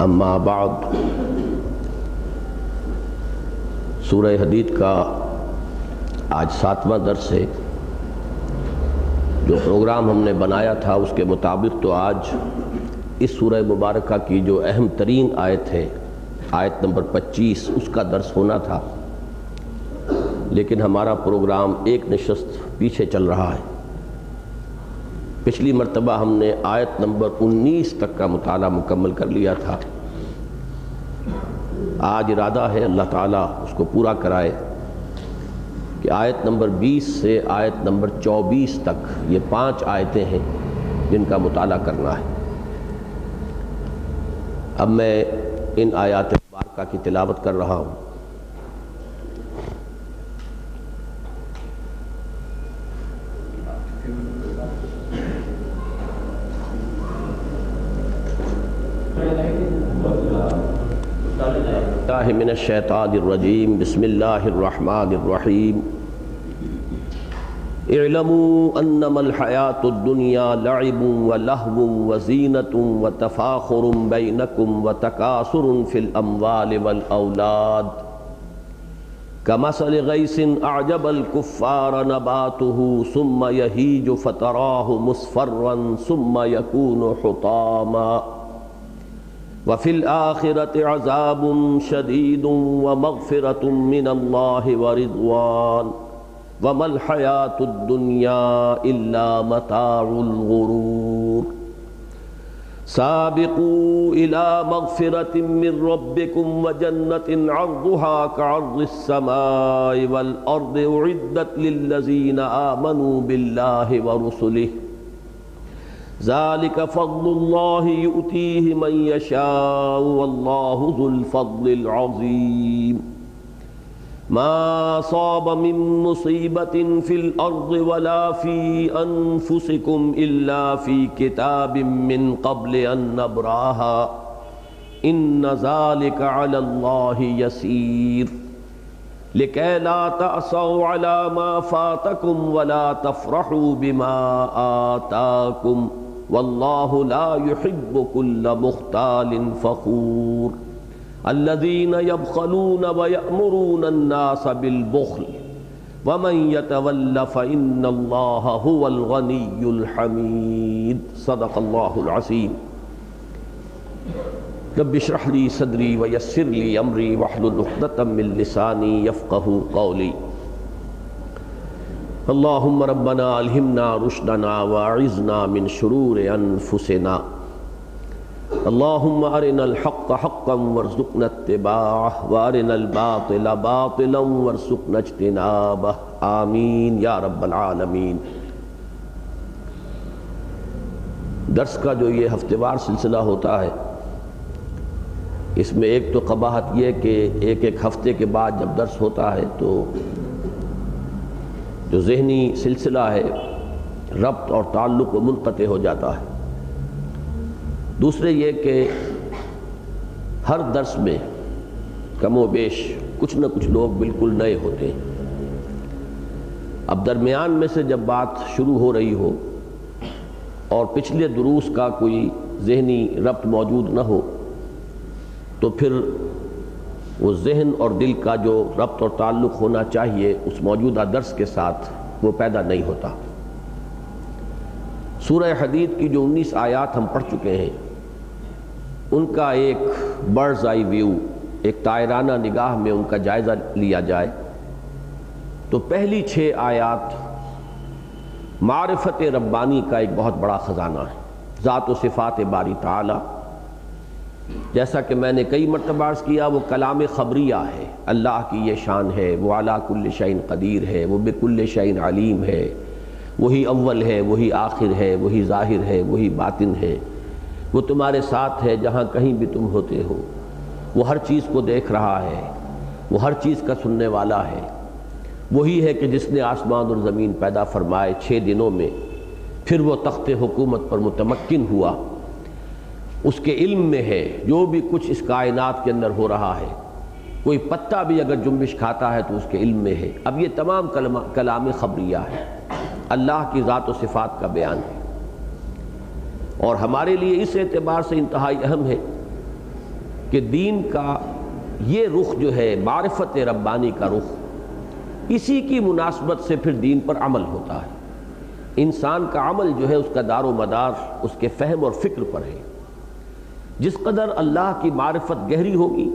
اما بعد، سورہ حدید کا آج 7واں درس ہے۔ جو پروگرام ہم نے بنایا تھا اس کے مطابق تو آج اس سورہ مبارکہ کی جو اہم ترین آیت ہے، آیت نمبر 25، اس کا درس ہونا تھا، لیکن ہمارا پروگرام ایک نشست پیچھے چل رہا ہے۔ پچھلی مرتبہ ہم نے آیت نمبر 19 تک کا مطالعہ مکمل کر لیا تھا۔ آج ارادہ ہے اللہ تعالیٰ اس کو پورا کرائے کہ آیت نمبر 20 سے آیت نمبر 24 تک یہ 5 آیتیں ہیں جن کا مطالعہ کرنا ہے۔ اب میں ان آیات مبارکہ کی تلاوت کر رہا ہوں۔ اللہ من الشیطان الرجیم، بسم اللہ الرحمن الرحیم۔ اعلموا انما الحیاۃ الدنیا لعب ولہو وزینۃ وتفاخر بینکم وتکاثر فی الاموال والاولاد کمثل غیث اعجب الکفار نباتہ ثم یہیج فتراہ مصفرا ثم یکون حطاما وفی الآخرۃ عذاب شدید ومغفرۃ من اللہ ورضوان وما الحیاۃ الدنیا الا متاع الغرور۔ سابقوا الى مغفرۃ من ربکم وجنۃ عرضها كعرض السماء والارض اعدت للذین آمنوا باللہ ورسلہ ذلك فضل اللہ یؤتیہ من یشاء واللہ ذو الفضل العظیم۔ ما صاب من مصیبت فی الارض ولا فی انفسکم الا فی کتاب من قبل ان نبراها ان ذلك علی اللہ یسیر۔ لکی لا تأسوا علی ما فاتکم ولا تفرحوا بما آتاکم واللہ لا يحب كل مختال فخور۔ الذین یبخلون ویأمرون الناس بالبخل ومن یتول فإن اللہ هو الغنی الحمید۔ صدق اللہ العظیم۔ رب اشرح لی صدری ویسر لی امری واحلل عقدۃ من لسانی یفقہوا قولی۔ اللہم ربنا الہمنا رشدنا واعذنا من شرور انفسنا۔ اللہم ارنا الحق حقا وارزقنا اتباعہ وارنا الباطل باطلا وارزقنا اجتنابہ، آمین یا رب العالمین۔ درس کا جو یہ ہفتہ وار سلسلہ ہوتا ہے، اس میں ایک تو قباحت یہ کہ ایک ہفتے کے بعد جب درس ہوتا ہے تو جو ذہنی سلسلہ ہے ربط اور تعلق و منقطع ہو جاتا ہے۔ دوسرے یہ کہ ہر درس میں کم و بیش کچھ نہ کچھ لوگ بالکل نئے ہوتے ہیں۔ اب درمیان میں سے جب بات شروع ہو رہی ہو اور پچھلے دروس کا کوئی ذہنی ربط موجود نہ ہو تو پھر وہ ذہن اور دل کا جو ربط اور تعلق ہونا چاہیے اس موجودہ درس کے ساتھ وہ پیدا نہیں ہوتا۔ سورہ حدید کی جو 19 آیات ہم پڑھ چکے ہیں ان کا ایک برڈز آئی ویو، ایک طائرانہ نگاہ میں ان کا جائزہ لیا جائے تو پہلی 6 آیات معرفت ربانی کا ایک بہت بڑا خزانہ ہے، ذات و صفات باری تعالی۔ جیسا کہ میں نے کئی مرتبہ عرض کیا، وہ کلام خبریہ ہے، اللہ کی یہ شان ہے، وہ علی کل شیء قدیر ہے، وہ بکل شیء علیم ہے، وہی اول ہے، وہی آخر ہے، وہی ظاہر ہے، وہی باطن ہے، وہ تمہارے ساتھ ہے جہاں کہیں بھی تم ہوتے ہو، وہ ہر چیز کو دیکھ رہا ہے، وہ ہر چیز کا سننے والا ہے، وہی ہے کہ جس نے آسمان اور زمین پیدا فرمائے 6 دنوں میں، پھر وہ تخت حکومت پر متمکن ہوا، اس کے علم میں ہے جو بھی کچھ اس کائنات کے اندر ہو رہا ہے، کوئی پتا بھی اگر جنبش کھاتا ہے تو اس کے علم میں ہے۔ اب یہ تمام کلام خبریہ ہے، اللہ کی ذات و صفات کا بیان ہے، اور ہمارے لیے اس اعتبار سے انتہائی اہم ہے کہ دین کا یہ رخ جو ہے معرفت ربانی کا رخ، اسی کی مناسبت سے پھر دین پر عمل ہوتا ہے۔ انسان کا عمل جو ہے اس کا دار و مدار اس کے فہم اور فکر پر ہے۔ جس قدر اللہ کی معرفت گہری ہوگی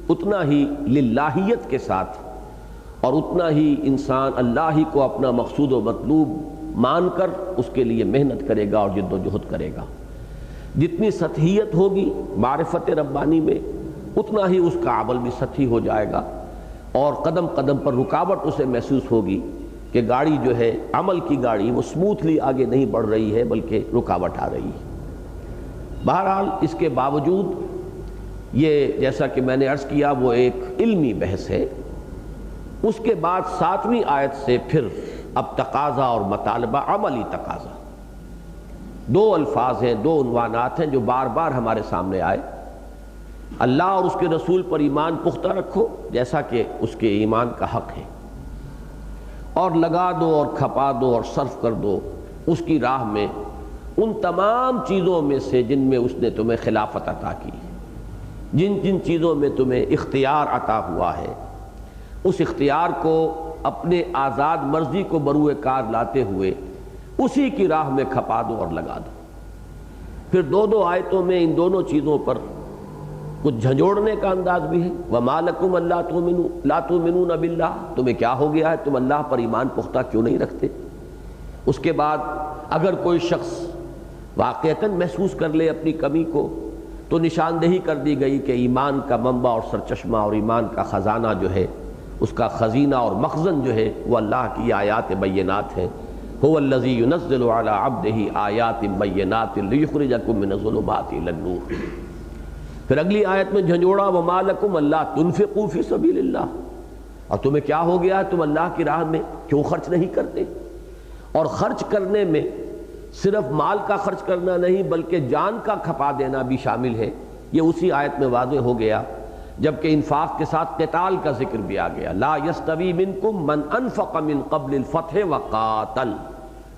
اتنا ہی للہیت کے ساتھ اور اتنا ہی انسان اللہ ہی کو اپنا مقصود و مطلوب مان کر اس کے لیے محنت کرے گا اور جد و جہد کرے گا۔ جتنی سطحیت ہوگی معرفت ربانی میں اتنا ہی اس کا عمل بھی سطحی ہو جائے گا، اور قدم قدم پر رکاوٹ اسے محسوس ہوگی کہ گاڑی جو ہے عمل کی گاڑی وہ سموتھلی آگے نہیں بڑھ رہی ہے بلکہ رکاوٹ آ رہی ہے۔ بہرحال اس کے باوجود یہ جیسا کہ میں نے عرض کیا وہ ایک علمی بحث ہے۔ اس کے بعد 7ویں آیت سے پھر اب تقاضا اور مطالبہ عملی تقاضا، دو الفاظ ہیں، دو عنوانات ہیں جو بار بار ہمارے سامنے آئے۔ اللہ اور اس کے رسول پر ایمان پختہ رکھو جیسا کہ اس کے ایمان کا حق ہے، اور لگا دو اور کھپا دو اور صرف کر دو اس کی راہ میں ان تمام چیزوں میں سے جن میں اس نے تمہیں خلافت عطا کی، جن جن چیزوں میں تمہیں اختیار عطا ہوا ہے، اس اختیار کو اپنے آزاد مرضی کو بروئے کار لاتے ہوئے اسی کی راہ میں کھپا دو اور لگا دو۔ پھر دو آیتوں میں ان دونوں چیزوں پر کچھ جھنجھوڑنے کا انداز بھی ہے۔ وَمَا لَكُمْ أَلَّا تُؤْمِنُونَ بِاللَّهِ، تمہیں کیا ہو گیا ہے، تم اللہ پر ایمان پختہ کیوں نہیں رکھتے؟ اس کے بعد اگر کوئی شخص واقعتاً محسوس کر لے اپنی کمی کو تو نشاندہی کر دی گئی کہ ایمان کا منبع اور سرچشمہ اور ایمان کا خزانہ جو ہے، اس کا خزینہ اور مخزن جو ہے وہ اللہ کی آیات بینات ہیں۔ هو الذی ينزل على عبده آیات بینات لیخرجکم من الظلمات الى النور۔ پھر اگلی آیت میں جھنجھوڑا وما لکم الا تنفقوا فی سبیل اللہ، اور تمہیں کیا ہو گیا ہے، تم اللہ کی راہ میں کیوں خرچ نہیں کرتے؟ اور خرچ کرنے میں صرف مال کا خرچ کرنا نہیں بلکہ جان کا کھپا دینا بھی شامل ہے۔ یہ اسی آیت میں واضح ہو گیا جبکہ انفاق کے ساتھ قتال کا ذکر بھی آ گیا۔ لا یستوی منکم من انفق من قبل الفتح وقاتل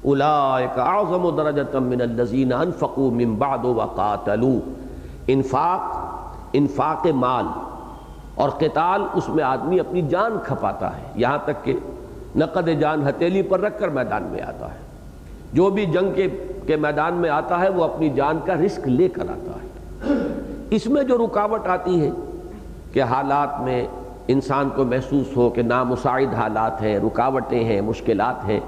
اولئک اعظم درجۃ من الذین انفقوا من بعد وقاتلوا۔ انفاق مال اور قتال، اس میں آدمی اپنی جان کھپاتا ہے، یہاں تک کہ نقد جان ہتھیلی پر رکھ کر میدان میں آتا ہے۔ جو بھی جنگ کے میدان میں آتا ہے وہ اپنی جان کا رسک لے کر آتا ہے۔ اس میں جو رکاوٹ آتی ہے کہ حالات میں انسان کو محسوس ہو کہ نامساعد حالات ہیں، رکاوٹیں ہیں، مشکلات ہیں،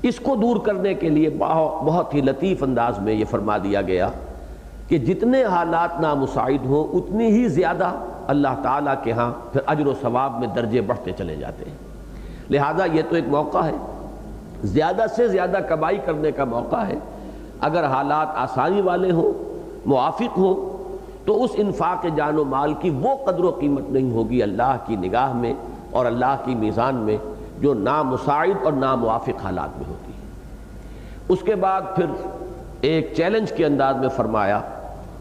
اس کو دور کرنے کے لیے بہت ہی لطیف انداز میں یہ فرما دیا گیا کہ جتنے حالات نامساعد ہوں اتنی ہی زیادہ اللہ تعالیٰ کے ہاں پھر اجر و ثواب میں درجے بڑھتے چلے جاتے ہیں۔ لہذا یہ تو ایک موقع ہے، زیادہ سے زیادہ کمائی کرنے کا موقع ہے۔ اگر حالات آسانی والے ہوں، موافق ہوں، تو اس انفاق جان و مال کی وہ قدر و قیمت نہیں ہوگی اللہ کی نگاہ میں اور اللہ کی میزان میں جو نامساعد اور ناموافق حالات میں ہوتی ہے۔ اس کے بعد پھر ایک چیلنج کے انداز میں فرمایا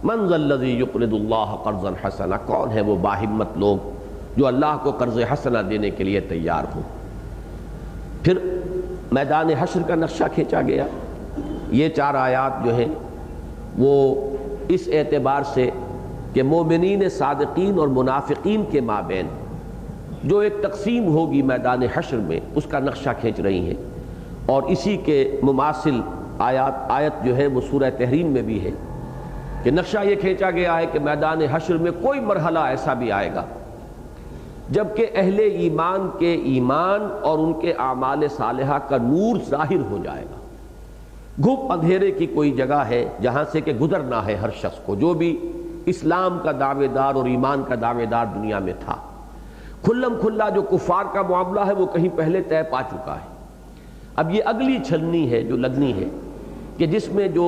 من ذا الذی یقرض اللہ قرضا حسنا، کون ہے وہ باہمت لوگ جو اللہ کو قرض حسنہ دینے کے لیے تیار ہوں۔ پھر میدان حشر کا نقشہ کھینچا گیا۔ یہ 4 آیات جو ہیں وہ اس اعتبار سے کہ مومنین صادقین اور منافقین کے مابین جو ایک تقسیم ہوگی میدان حشر میں اس کا نقشہ کھینچ رہی ہیں، اور اسی کے مماثل آیت جو ہے وہ سورہ تحریم میں بھی ہے کہ نقشہ یہ کھینچا گیا ہے کہ میدان حشر میں کوئی مرحلہ ایسا بھی آئے گا جبکہ اہل ایمان کے ایمان اور ان کے اعمال صالحہ کا نور ظاہر ہو جائے گا۔ گھپ اندھیرے کی کوئی جگہ ہے جہاں سے کہ گزرنا ہے ہر شخص کو، جو بھی اسلام کا دعوے دار اور ایمان کا دعوے دار دنیا میں تھا۔ کھلم کھلا جو کفار کا معاملہ ہے وہ کہیں پہلے طے پا چکا ہے۔ اب یہ اگلی چھلنی ہے جو لگنی ہے کہ جس میں جو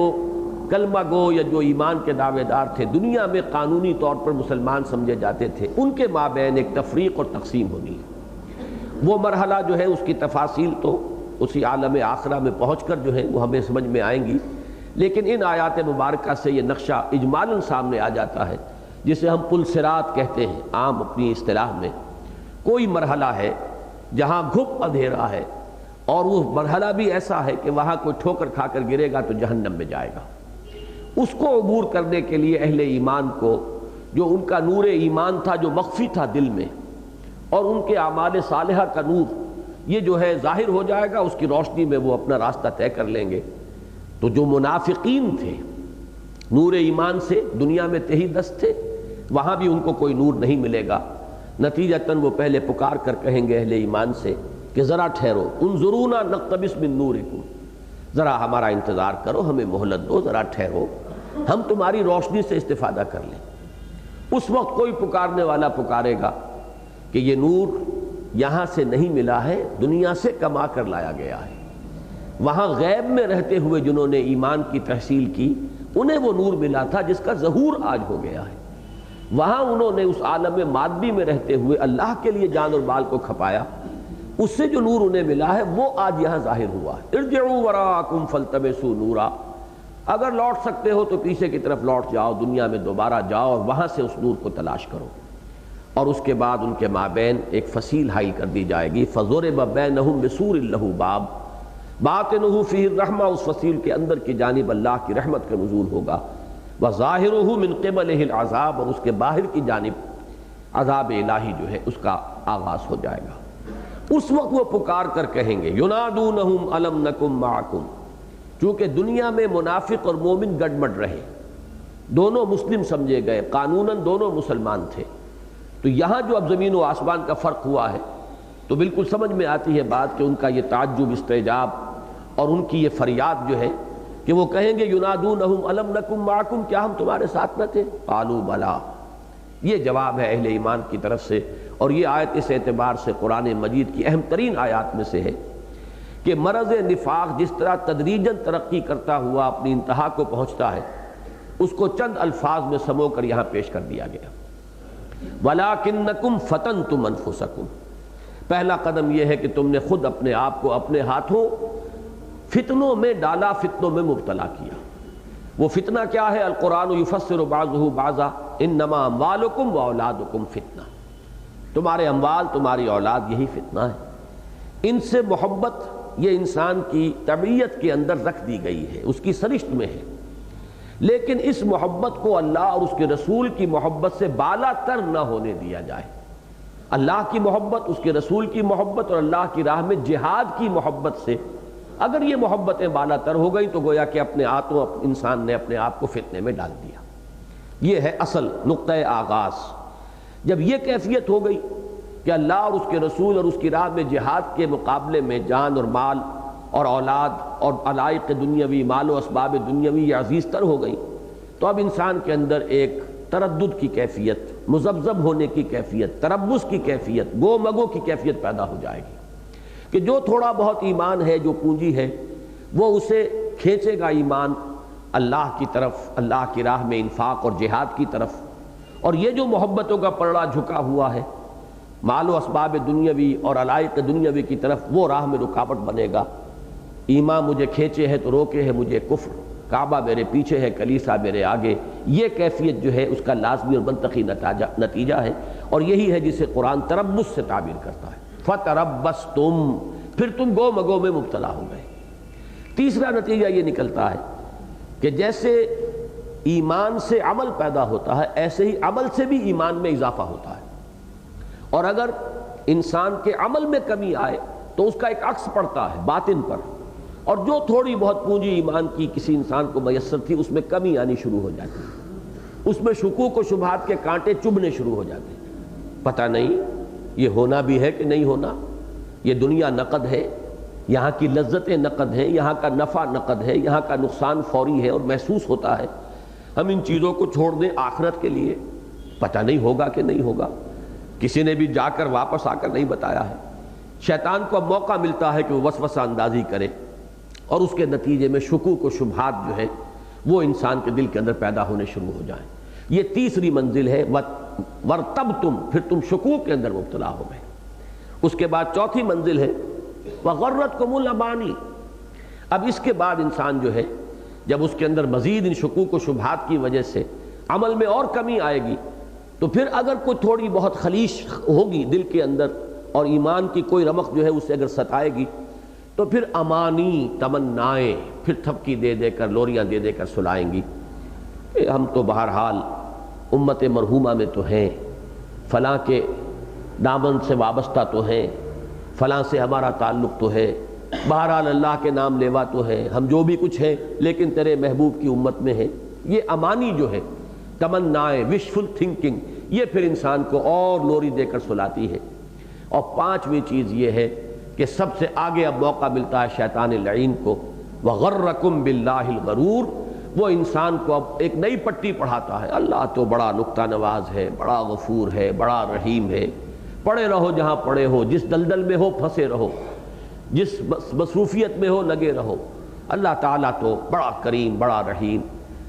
کلمہ گو یا جو ایمان کے دعوے دار تھے، دنیا میں قانونی طور پر مسلمان سمجھے جاتے تھے، ان کے مابین ایک تفریق اور تقسیم ہونی ہے۔ وہ مرحلہ جو ہے اس کی تفاصیل تو اسی عالم آخرہ میں پہنچ کر جو ہے وہ ہمیں سمجھ میں آئیں گی، لیکن ان آیات مبارکہ سے یہ نقشہ اجمالاً سامنے آ جاتا ہے، جسے ہم پل صراط کہتے ہیں عام اپنی اصطلاح میں۔ کوئی مرحلہ ہے جہاں گھپ اندھیرا ہے، اور وہ مرحلہ بھی ایسا ہے کہ وہاں کوئی ٹھوکر کھا کر گرے گا تو جہنم میں جائے گا۔ اس کو عبور کرنے کے لیے اہل ایمان کو جو ان کا نور ایمان تھا جو مخفی تھا دل میں، اور ان کے اعمال صالحہ کا نور یہ جو ہے ظاہر ہو جائے گا، اس کی روشنی میں وہ اپنا راستہ طے کر لیں گے۔ تو جو منافقین تھے نور ایمان سے دنیا میں تہی دست تھے، وہاں بھی ان کو کوئی نور نہیں ملے گا۔ نتیجتاً وہ پہلے پکار کر کہیں گے اہل ایمان سے کہ ذرا ٹھہرو، انظرونا نقتبس من نورکم، ذرا ہمارا انتظار کرو، ہمیں مہلت دو، ذرا ٹھہرو، ہم تمہاری روشنی سے استفادہ کر لیں۔ اس وقت کوئی پکارنے والا پکارے گا کہ یہ نور یہاں سے نہیں ملا ہے، دنیا سے کما کر لایا گیا ہے۔ وہاں غیب میں رہتے ہوئے جنہوں نے ایمان کی تحصیل کی انہیں وہ نور ملا تھا جس کا ظہور آج ہو گیا ہے۔ وہاں انہوں نے اس عالم مادی میں رہتے ہوئے اللہ کے لیے جان اور مال کو کھپایا، اس سے جو نور انہیں ملا ہے وہ آج یہاں ظاہر ہوا ہے۔ ارجعوا وراءکم فالتمسوا نورا، اگر لوٹ سکتے ہو تو پیچھے کی طرف لوٹ جاؤ، دنیا میں دوبارہ جاؤ اور وہاں سے اس نور کو تلاش کرو۔ اور اس کے بعد ان کے مابین ایک فصیل حائل کر دی جائے گی، فضرب بینہم بسور لہ باب باطنہ فیہ الرحمہ، اس فصیل کے اندر کی جانب اللہ کی رحمت کا نزول ہوگا، وظاہرہ من قبلہ العذاب، اور اس کے باہر کی جانب عذاب الہی جو ہے اس کا آغاز ہو جائے گا۔ اس وقت وہ پکار کر کہیں گے ینادونہم الم نکم معکم، چونکہ دنیا میں منافق اور مومن گڈمڈ رہے، دونوں مسلم سمجھے گئے، قانوناً دونوں مسلمان تھے، تو یہاں جو اب زمین و آسمان کا فرق ہوا ہے تو بالکل سمجھ میں آتی ہے بات کہ ان کا یہ تعجب، استعجاب اور ان کی یہ فریاد جو ہے کہ وہ کہیں گے ینادونہم الم نکم معکم، کیا ہم تمہارے ساتھ نہ تھے؟ قالوا بلا، یہ جواب ہے اہل ایمان کی طرف سے۔ اور یہ آیت اس اعتبار سے قرآن مجید کی اہم ترین آیات میں سے ہے کہ مرض نفاق جس طرح تدریجاً ترقی کرتا ہوا اپنی انتہا کو پہنچتا ہے، اس کو چند الفاظ میں سمو کر یہاں پیش کر دیا گیا۔ وَلَٰكِنَّكُمْ فَتَنْتُمْ أَنفُسَكُمْ، پہلا قدم یہ ہے کہ تم نے خود اپنے آپ کو اپنے ہاتھوں فتنوں میں ڈالا، فتنوں میں مبتلا کیا۔ وہ فتنہ کیا ہے؟ القرآن یفسر بعضہ بعضا انما اموالکم واولادکم فتنہ، تمہارے اموال تمہاری اولاد یہی فتنہ ہے۔ ان سے محبت یہ انسان کی طبیعت کے اندر رکھ دی گئی ہے، اس کی سرشت میں ہے، لیکن اس محبت کو اللہ اور اس کے رسول کی محبت سے بالا تر نہ ہونے دیا جائے۔ اللہ کی محبت، اس کے رسول کی محبت اور اللہ کی راہ میں جہاد کی محبت سے اگر یہ محبتیں بالا تر ہو گئی تو گویا کہ اپنے ہاتھوں انسان نے اپنے آپ کو فتنے میں ڈال دیا۔ یہ ہے اصل نقطۂ آغاز۔ جب یہ کیفیت ہو گئی کہ اللہ اور اس کے رسول اور اس کی راہ میں جہاد کے مقابلے میں جان اور مال اور اولاد اور علائق دنیاوی، مال و اسباب دنیاوی یہ عزیز تر ہو گئی، تو اب انسان کے اندر ایک تردد کی کیفیت، مذبذب ہونے کی کیفیت، تربص کی کیفیت، گو مگو کی کیفیت پیدا ہو جائے گی کہ جو تھوڑا بہت ایمان ہے، جو پونجی ہے، وہ اسے کھینچے گا ایمان اللہ کی طرف، اللہ کی راہ میں انفاق اور جہاد کی طرف، اور یہ جو محبتوں کا پلڑا جھکا ہوا ہے مال و اسباب دنیاوی اور علائق دنیاوی کی طرف، وہ راہ میں رکاوٹ بنے گا۔ ایمان مجھے کھینچے ہے تو روکے ہے مجھے کفر، کعبہ میرے پیچھے ہے کلیسا میرے آگے، یہ کیفیت جو ہے اس کا لازمی اور منطقی نتیجہ ہے، اور یہی ہے جسے قرآن تربص سے تعبیر کرتا ہے۔ فَتَرَبَّصْتُمْ، پھر تم گو مگو میں مبتلا ہو گئے۔ تیسرا نتیجہ یہ نکلتا ہے کہ جیسے ایمان سے عمل پیدا ہوتا ہے، ایسے ہی عمل سے بھی ایمان میں اضافہ ہوتا ہے، اور اگر انسان کے عمل میں کمی آئے تو اس کا ایک عکس پڑتا ہے باطن پر، اور جو تھوڑی بہت پونجی ایمان کی کسی انسان کو میسر تھی اس میں کمی آنی شروع ہو جاتی ہے، اس میں شکوک و شبہات کے کانٹے چبھنے شروع ہو جاتے ہیں۔ پتہ نہیں یہ ہونا بھی ہے کہ نہیں ہونا، یہ دنیا نقد ہے، یہاں کی لذتیں نقد ہیں، یہاں کا نفع نقد ہے، یہاں کا نقصان فوری ہے اور محسوس ہوتا ہے، ہم ان چیزوں کو چھوڑ دیں آخرت کے لیے، پتہ نہیں ہوگا کہ نہیں ہوگا، کسی نے بھی جا کر واپس آ کر نہیں بتایا ہے۔ شیطان کو اب موقع ملتا ہے کہ وہ وسوسہ اندازی کرے، اور اس کے نتیجے میں شکوک و شبہات جو ہے وہ انسان کے دل کے اندر پیدا ہونے شروع ہو جائیں۔ یہ تیسری منزل ہے، وَارْتَبْتُمْ، پھر تم شکوک کے اندر مبتلا ہو گئے۔ اس کے بعد چوتھی منزل ہے وَغَرَّتْكُمُ الْأَمَانِي، اب اس کے بعد انسان جو ہے جب اس کے اندر مزید ان شکوک و شبہات کی وجہ سے عمل میں اور کمی آئے گی، تو پھر اگر کوئی تھوڑی بہت خلیش ہوگی دل کے اندر اور ایمان کی کوئی رمق جو ہے اسے اگر ستائے گی، تو پھر امانی، تمنائیں پھر تھپکی دے دے کر، لوریاں دے دے کر سلائیں گی کہ ہم تو بہرحال امت مرحومہ میں تو ہیں، فلاں کے دامن سے وابستہ تو ہیں، فلاں سے ہمارا تعلق تو ہے، بہرحال اللہ کے نام لیوا تو ہے، ہم جو بھی کچھ ہیں لیکن تیرے محبوب کی امت میں ہیں. یہ امانی جو ہے، تمنائیں، وشفل تھنکنگ، یہ پھر انسان کو اور لوری دے کر سلاتی ہے. اور پانچویں چیز یہ ہے کہ سب سے آگے اب موقع ملتا ہے شیطان لعین کو، وغرکم باللہ الغرور. وہ انسان کو اب ایک نئی پٹی پڑھاتا ہے، اللہ تو بڑا نکتہ نواز ہے، بڑا غفور ہے، بڑا رحیم ہے، پڑے رہو جہاں پڑے ہو، جس دلدل میں ہو پھنسے رہو، جس مصروفیت میں ہو لگے رہو، اللہ تعالیٰ تو بڑا کریم، بڑا رحیم.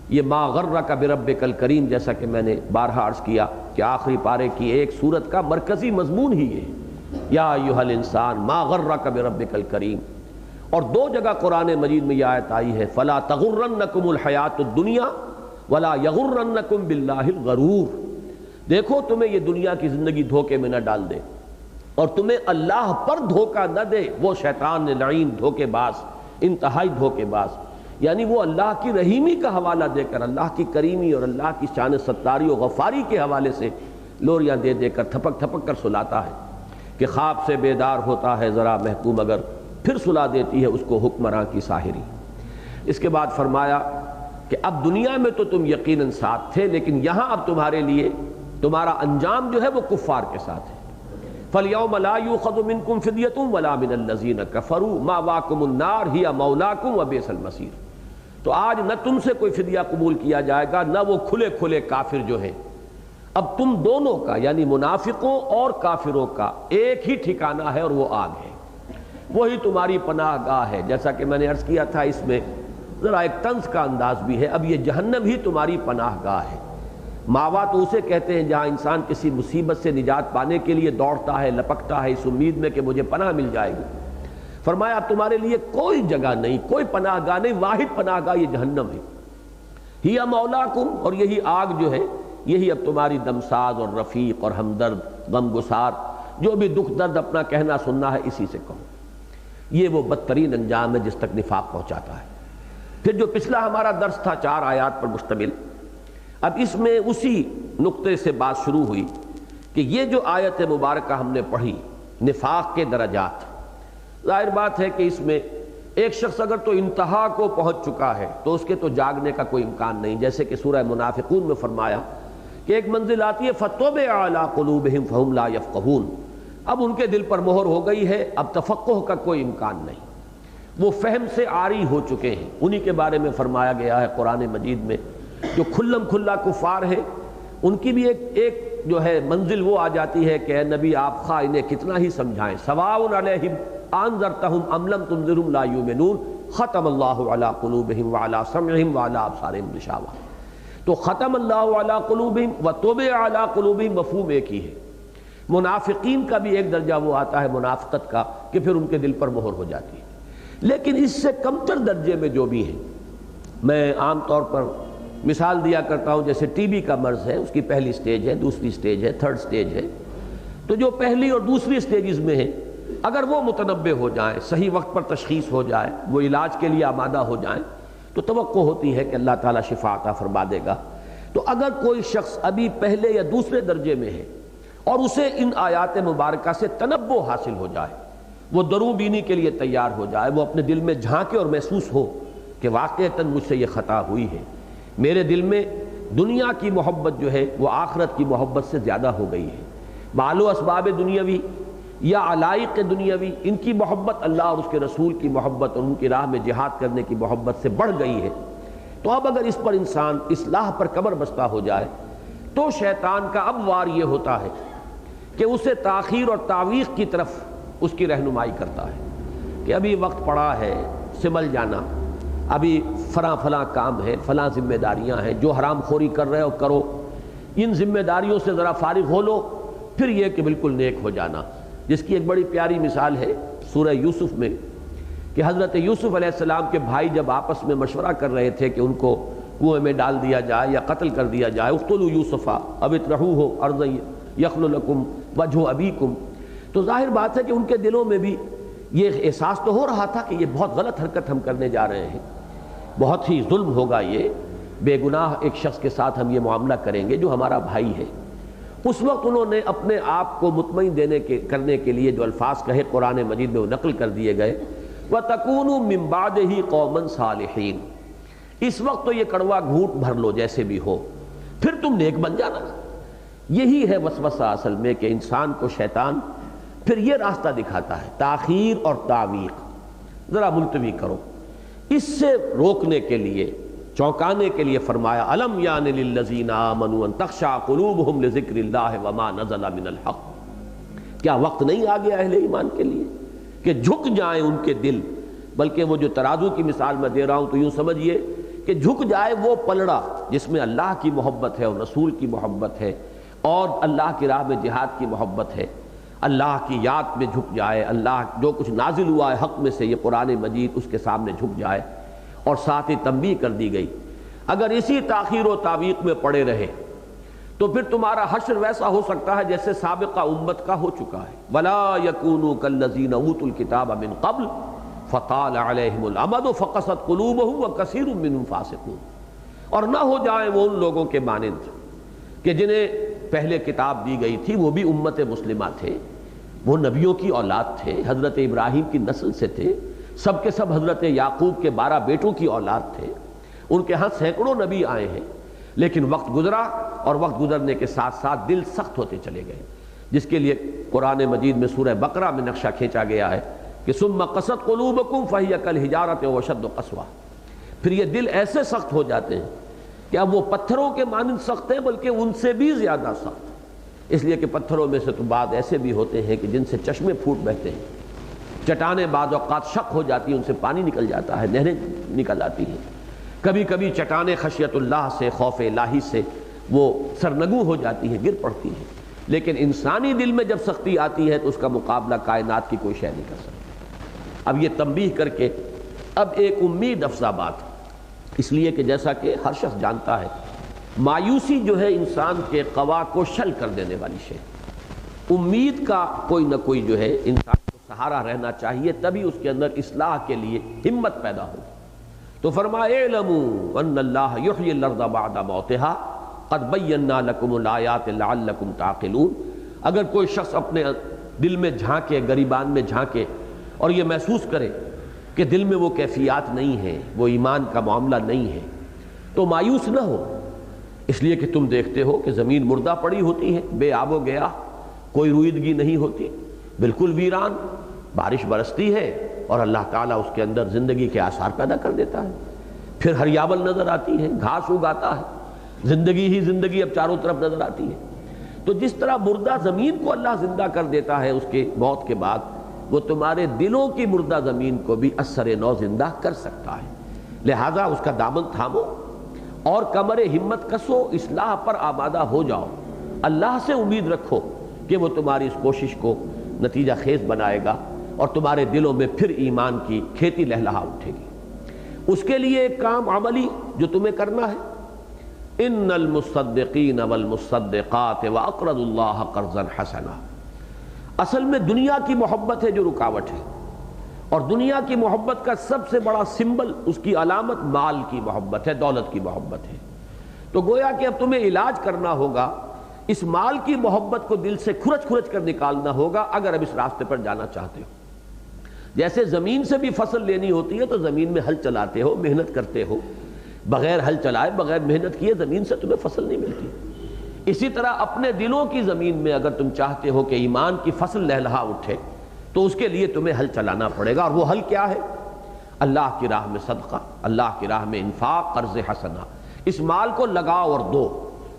یہ ما غرک بربک الکریم، جیسا کہ میں نے بارہا عرض کیا کہ آخری پارے کی ایک سورت کا مرکزی مضمون ہی یہ ہے، یا ایھا الانسان ما غرک بربک الکریم. اور دو جگہ قرآن مجید میں یہ آیت آئی ہے، فلا تغرنکم الحیات الدنیا ولا یغرنکم باللہ الغرور. دیکھو تمہیں یہ دنیا کی زندگی دھوکے میں نہ ڈال دے اور تمہیں اللہ پر دھوکہ نہ دے وہ شیطان لعین دھوکے باز، انتہائی دھوکے باز. یعنی وہ اللہ کی رحیمی کا حوالہ دے کر، اللہ کی کریمی اور اللہ کی شان ستاری و غفاری کے حوالے سے لوریاں دے دے کر تھپک تھپک کر سلاتا ہے کہ خواب سے بیدار ہوتا ہے ذرا محکوم اگر، پھر سلا دیتی ہے اس کو حکمراں کی ساحری. اس کے بعد فرمایا کہ اب دنیا میں تو تم یقیناً ساتھ تھے، لیکن یہاں اب تمہارے لیے تمہارا انجام جو ہے وہ کفار کے ساتھ ہے. فَالْيَوْمَ لَا يُؤْخَذُ مِنْكُمْ فِدْيَةٌ وَلَا مِنَ الَّذِينَ كَفَرُوا مَأْوَاكُمُ النَّارُ هِيَ مَوْلَاكُمْ وَبِئْسَ الْمَصِيرُ. تو آج نہ تم سے کوئی فدیہ قبول کیا جائے گا، نہ وہ کھلے کھلے کافر جو ہیں. اب تم دونوں کا یعنی منافقوں اور کافروں کا ایک ہی ٹھکانہ ہے اور وہ آگ ہے، وہی تمہاری پناہ گاہ ہے. جیسا کہ میں نے عرض کیا تھا اس میں ذرا ایک طنز کا انداز بھی ہے. اب یہ جہنم ہی تمہاری پناہ گاہ ہے. ماوا تو اسے کہتے ہیں جہاں انسان کسی مصیبت سے نجات پانے کے لیے دوڑتا ہے، لپکتا ہے اس امید میں کہ مجھے پناہ مل جائے گی. فرمایا اب تمہارے لیے کوئی جگہ نہیں، کوئی پناہ گاہ نہیں، واحد پناہ گاہ یہ جہنم ہے. ہی مولاکم، اور یہی آگ جو ہے یہی اب تمہاری دمساز اور رفیق اور ہمدرد، غم گسار، جو بھی دکھ درد اپنا کہنا سننا ہے اسی سے کہو. یہ وہ بدترین انجام ہے جس تک نفاق پہنچاتا ہے. پھر جو پچھلا ہمارا درس تھا 4 آیات پر مشتمل، اب اس میں اسی نقطے سے بات شروع ہوئی کہ یہ جو آیت مبارکہ ہم نے پڑھی نفاق کے درجات، ظاہر بات ہے کہ اس میں ایک شخص اگر تو انتہا کو پہنچ چکا ہے تو اس کے تو جاگنے کا کوئی امکان نہیں. جیسے کہ سورہ منافقون میں فرمایا کہ ایک منزل آتی ہے فَطُبِعَ عَلَىٰ قُلُوبِهِمْ فَهُمْ لَا يَفْقَهُونَ. اب ان کے دل پر مہر ہو گئی ہے، اب تفقہ کا کوئی امکان نہیں، وہ فہم سے عاری ہو چکے ہیں. انہی کے بارے میں فرمایا گیا ہے قرآن مجید میں جو کھلم کھلا کفار ہے، ان کی بھی ایک جو ہے منزل وہ آ جاتی ہے کہ اے نبی آپ خواہ انہیں کتنا ہی سمجھائیں، سواء علیہم انذرتہم ام لم تنذرہم لا یؤمنون ختم اللہ علی قلوبہم وعلی سمعہم وعلی ابصارہم غشاوہ. تو ختم اللہ علی قلوبہم وطبع علی قلوبہم مفہوم ایک ہی ہے. منافقین کا بھی ایک درجہ وہ آتا ہے منافقت کا کہ پھر ان کے دل پر مہر ہو جاتی ہے. لیکن اس سے کمتر درجے میں جو بھی ہیں، میں عام طور پر مثال دیا کرتا ہوں جیسے ٹی بی کا مرض ہے، اس کی پہلی سٹیج ہے، دوسری سٹیج ہے، تھرڈ سٹیج ہے. تو جو پہلی اور دوسری سٹیجز میں ہیں اگر وہ متنبع ہو جائیں، صحیح وقت پر تشخیص ہو جائے، وہ علاج کے لیے آمادہ ہو جائیں تو توقع ہوتی ہے کہ اللہ تعالیٰ شفا عطا فرما دے گا. تو اگر کوئی شخص ابھی پہلے یا دوسرے درجے میں ہے اور اسے ان آیات مبارکہ سے تنبع حاصل ہو جائے، وہ درو بینی کے لیے تیار ہو جائے، وہ اپنے دل میں جھانکے اور محسوس ہو کہ واقعتاً مجھ سے یہ خطا ہوئی ہے، میرے دل میں دنیا کی محبت جو ہے وہ آخرت کی محبت سے زیادہ ہو گئی ہے، مال و اسباب دنیاوی یا علائق دنیاوی ان کی محبت اللہ اور اس کے رسول کی محبت اور ان کی راہ میں جہاد کرنے کی محبت سے بڑھ گئی ہے. تو اب اگر اس پر انسان اصلاح پر کمر بستہ ہو جائے تو شیطان کا اب وار یہ ہوتا ہے کہ اسے تاخیر اور تعویق کی طرف اس کی رہنمائی کرتا ہے کہ ابھی وقت پڑا ہے، سنبھل جانا، ابھی فلاں کام ہے، فلاں ذمہ داریاں ہیں، جو حرام خوری کر رہے ہو کرو، ان ذمہ داریوں سے ذرا فارغ ہو لو، پھر یہ کہ بالکل نیک ہو جانا. جس کی ایک بڑی پیاری مثال ہے سورہ یوسف میں کہ حضرت یوسف علیہ السلام کے بھائی جب آپس میں مشورہ کر رہے تھے کہ ان کو کنویں میں ڈال دیا جائے یا قتل کر دیا جائے، اقتلوا یوسف او اطرحوہ ارضا یخل لکم وجہ ابیکم، تو ظاہر بات ہے کہ ان کے دلوں میں بھی یہ احساس تو ہو رہا تھا کہ یہ بہت غلط حرکت ہم کرنے جا رہے ہیں، بہت ہی ظلم ہوگا یہ، بے گناہ ایک شخص کے ساتھ ہم یہ معاملہ کریں گے جو ہمارا بھائی ہے، اس وقت انہوں نے اپنے آپ کو مطمئن کرنے کے لیے جو الفاظ کہے قرآن مجید میں وہ نقل کر دیے گئے، وَتَكُونُوا مِن بَعْدِهِ قَوْمًا صَالِحِينَ، اس وقت تو یہ کڑوا گھونٹ بھر لو جیسے بھی ہو، پھر تم نیک بن جانا۔ یہی ہے وسوسہ اصل میں، کہ انسان کو شیطان پھر یہ راستہ دکھاتا ہے، تاخیر اور تعویق، ذرا ملتوی کرو۔ اس سے روکنے کے لیے، چونکانے کے لیے فرمایا الم یان للذین آمنوا ان تخشع قلوبہم لذکر اللہ وما نزل من الحق، کیا وقت نہیں آ گیا اہل ایمان کے لیے کہ جھک جائیں ان کے دل؟ بلکہ وہ جو ترازو کی مثال میں دے رہا ہوں تو یوں سمجھیے کہ جھک جائے وہ پلڑا جس میں اللہ کی محبت ہے اور رسول کی محبت ہے اور اللہ کی راہ میں جہاد کی محبت ہے، اللہ کی یاد میں جھک جائے، اللہ جو کچھ نازل ہوا ہے حق میں سے یہ قرآن مجید اس کے سامنے جھک جائے۔ اور ساتھ ہی تنبیہ کر دی گئی اگر اسی تاخیر و تعویق میں پڑے رہے تو پھر تمہارا حشر ویسا ہو سکتا ہے جیسے سابقہ امت کا ہو چکا ہے، وَلَا يَكُونُوا كَالَّذِينَ أُوتُوا الْكِتَابَ مِن قَبْلُ فَطَالَ عَلَيْهِمُ الْأَمَدُ فَقَسَتْ قُلُوبُهُمْ وَكَثِيرٌ مِّنْهُمْ فَاسِقُونَ، اور نہ ہو جائیں وہ ان لوگوں کے مانند کہ جنہیں پہلے کتاب دی گئی تھی، وہ بھی امت مسلمہ تھے، وہ نبیوں کی اولاد تھے، حضرت ابراہیم کی نسل سے تھے، سب کے سب حضرت یعقوب کے 12 بیٹوں کی اولاد تھے، ان کے ہاں سینکڑوں نبی آئے ہیں، لیکن وقت گزرا اور وقت گزرنے کے ساتھ ساتھ دل سخت ہوتے چلے گئے، جس کے لیے قرآن مجید میں سورہ بقرہ میں نقشہ کھینچا گیا ہے کہ ثم قست قلوبکم فہی کالحجارۃ واشد قسوہ، پھر یہ دل ایسے سخت ہو جاتے ہیں کہ اب وہ پتھروں کے مانند سخت ہیں بلکہ ان سے بھی زیادہ سخت، اس لیے کہ پتھروں میں سے تو بعض ایسے بھی ہوتے ہیں کہ جن سے چشمے پھوٹ بہتے ہیں، چٹانیں بعض اوقات شق ہو جاتی ہیں، ان سے پانی نکل جاتا ہے، نہریں نکل آتی ہیں، کبھی کبھی چٹانیں خشیت اللہ سے، خوف الہی سے وہ سرنگوں ہو جاتی ہیں، گر پڑتی ہیں، لیکن انسانی دل میں جب سختی آتی ہے تو اس کا مقابلہ کائنات کی کوئی شے نہیں کر سکتی۔ اب یہ تنبیہ کر کے اب ایک امید افزا بات، اس لیے کہ جیسا کہ ہر شخص جانتا ہے مایوسی جو ہے انسان کے قوا کو شل کر دینے والی شے، امید کا کوئی نہ کوئی جو ہے انسان کو سہارا رہنا چاہیے، تبھی اس کے اندر اصلاح کے لیے ہمت پیدا ہو۔ تو فرمایا اعلموا ان اللہ یحیی الارض بعد موتها قد بینا لکم الآیات لعلکم تعقلون، اگر کوئی شخص اپنے دل میں جھانکے، گریبان میں جھانکے اور یہ محسوس کرے کہ دل میں وہ کیفیات نہیں ہیں، وہ ایمان کا معاملہ نہیں ہے، تو مایوس نہ ہو، اس لیے کہ تم دیکھتے ہو کہ زمین مردہ پڑی ہوتی ہے، بے آب و گیا، کوئی رویدگی نہیں ہوتی، بالکل ویران، بارش برستی ہے اور اللہ تعالیٰ اس کے اندر زندگی کے آثار پیدا کر دیتا ہے، پھر ہریابل نظر آتی ہے، گھاس اگاتا ہے، زندگی ہی زندگی اب چاروں طرف نظر آتی ہے۔ تو جس طرح مردہ زمین کو اللہ زندہ کر دیتا ہے اس کے موت کے بعد، وہ تمہارے دلوں کی مردہ زمین کو بھی اثر نو زندہ کر سکتا ہے، لہذا اس کا دامن تھامو اور کمر ہمت کسو، اصلاح پر آمادہ ہو جاؤ، اللہ سے امید رکھو کہ وہ تمہاری اس کوشش کو نتیجہ خیز بنائے گا اور تمہارے دلوں میں پھر ایمان کی کھیتی لہلہا اٹھے گی۔ اس کے لیے ایک کام عملی جو تمہیں کرنا ہے، ان المصدقین والمصدقات واقرضوا اللہ قرضا حسنا، اصل میں دنیا کی محبت ہے جو رکاوٹ ہے، اور دنیا کی محبت کا سب سے بڑا سمبل، اس کی علامت مال کی محبت ہے، دولت کی محبت ہے۔ تو گویا کہ اب تمہیں علاج کرنا ہوگا، اس مال کی محبت کو دل سے کھرچ کھرچ کر نکالنا ہوگا اگر اب اس راستے پر جانا چاہتے ہو۔ جیسے زمین سے بھی فصل لینی ہوتی ہے تو زمین میں ہل چلاتے ہو، محنت کرتے ہو، بغیر ہل چلائے، بغیر محنت کیے زمین سے تمہیں فصل نہیں ملتی۔ اسی طرح اپنے دلوں کی زمین میں اگر تم چاہتے ہو کہ ایمان کی فصل لہلہا اٹھے تو اس کے لیے تمہیں ہل چلانا پڑے گا، اور وہ ہل کیا ہے؟ اللہ کی راہ میں صدقہ، اللہ کی راہ میں انفاق، قرض حسنہ، اس مال کو لگاؤ اور دو،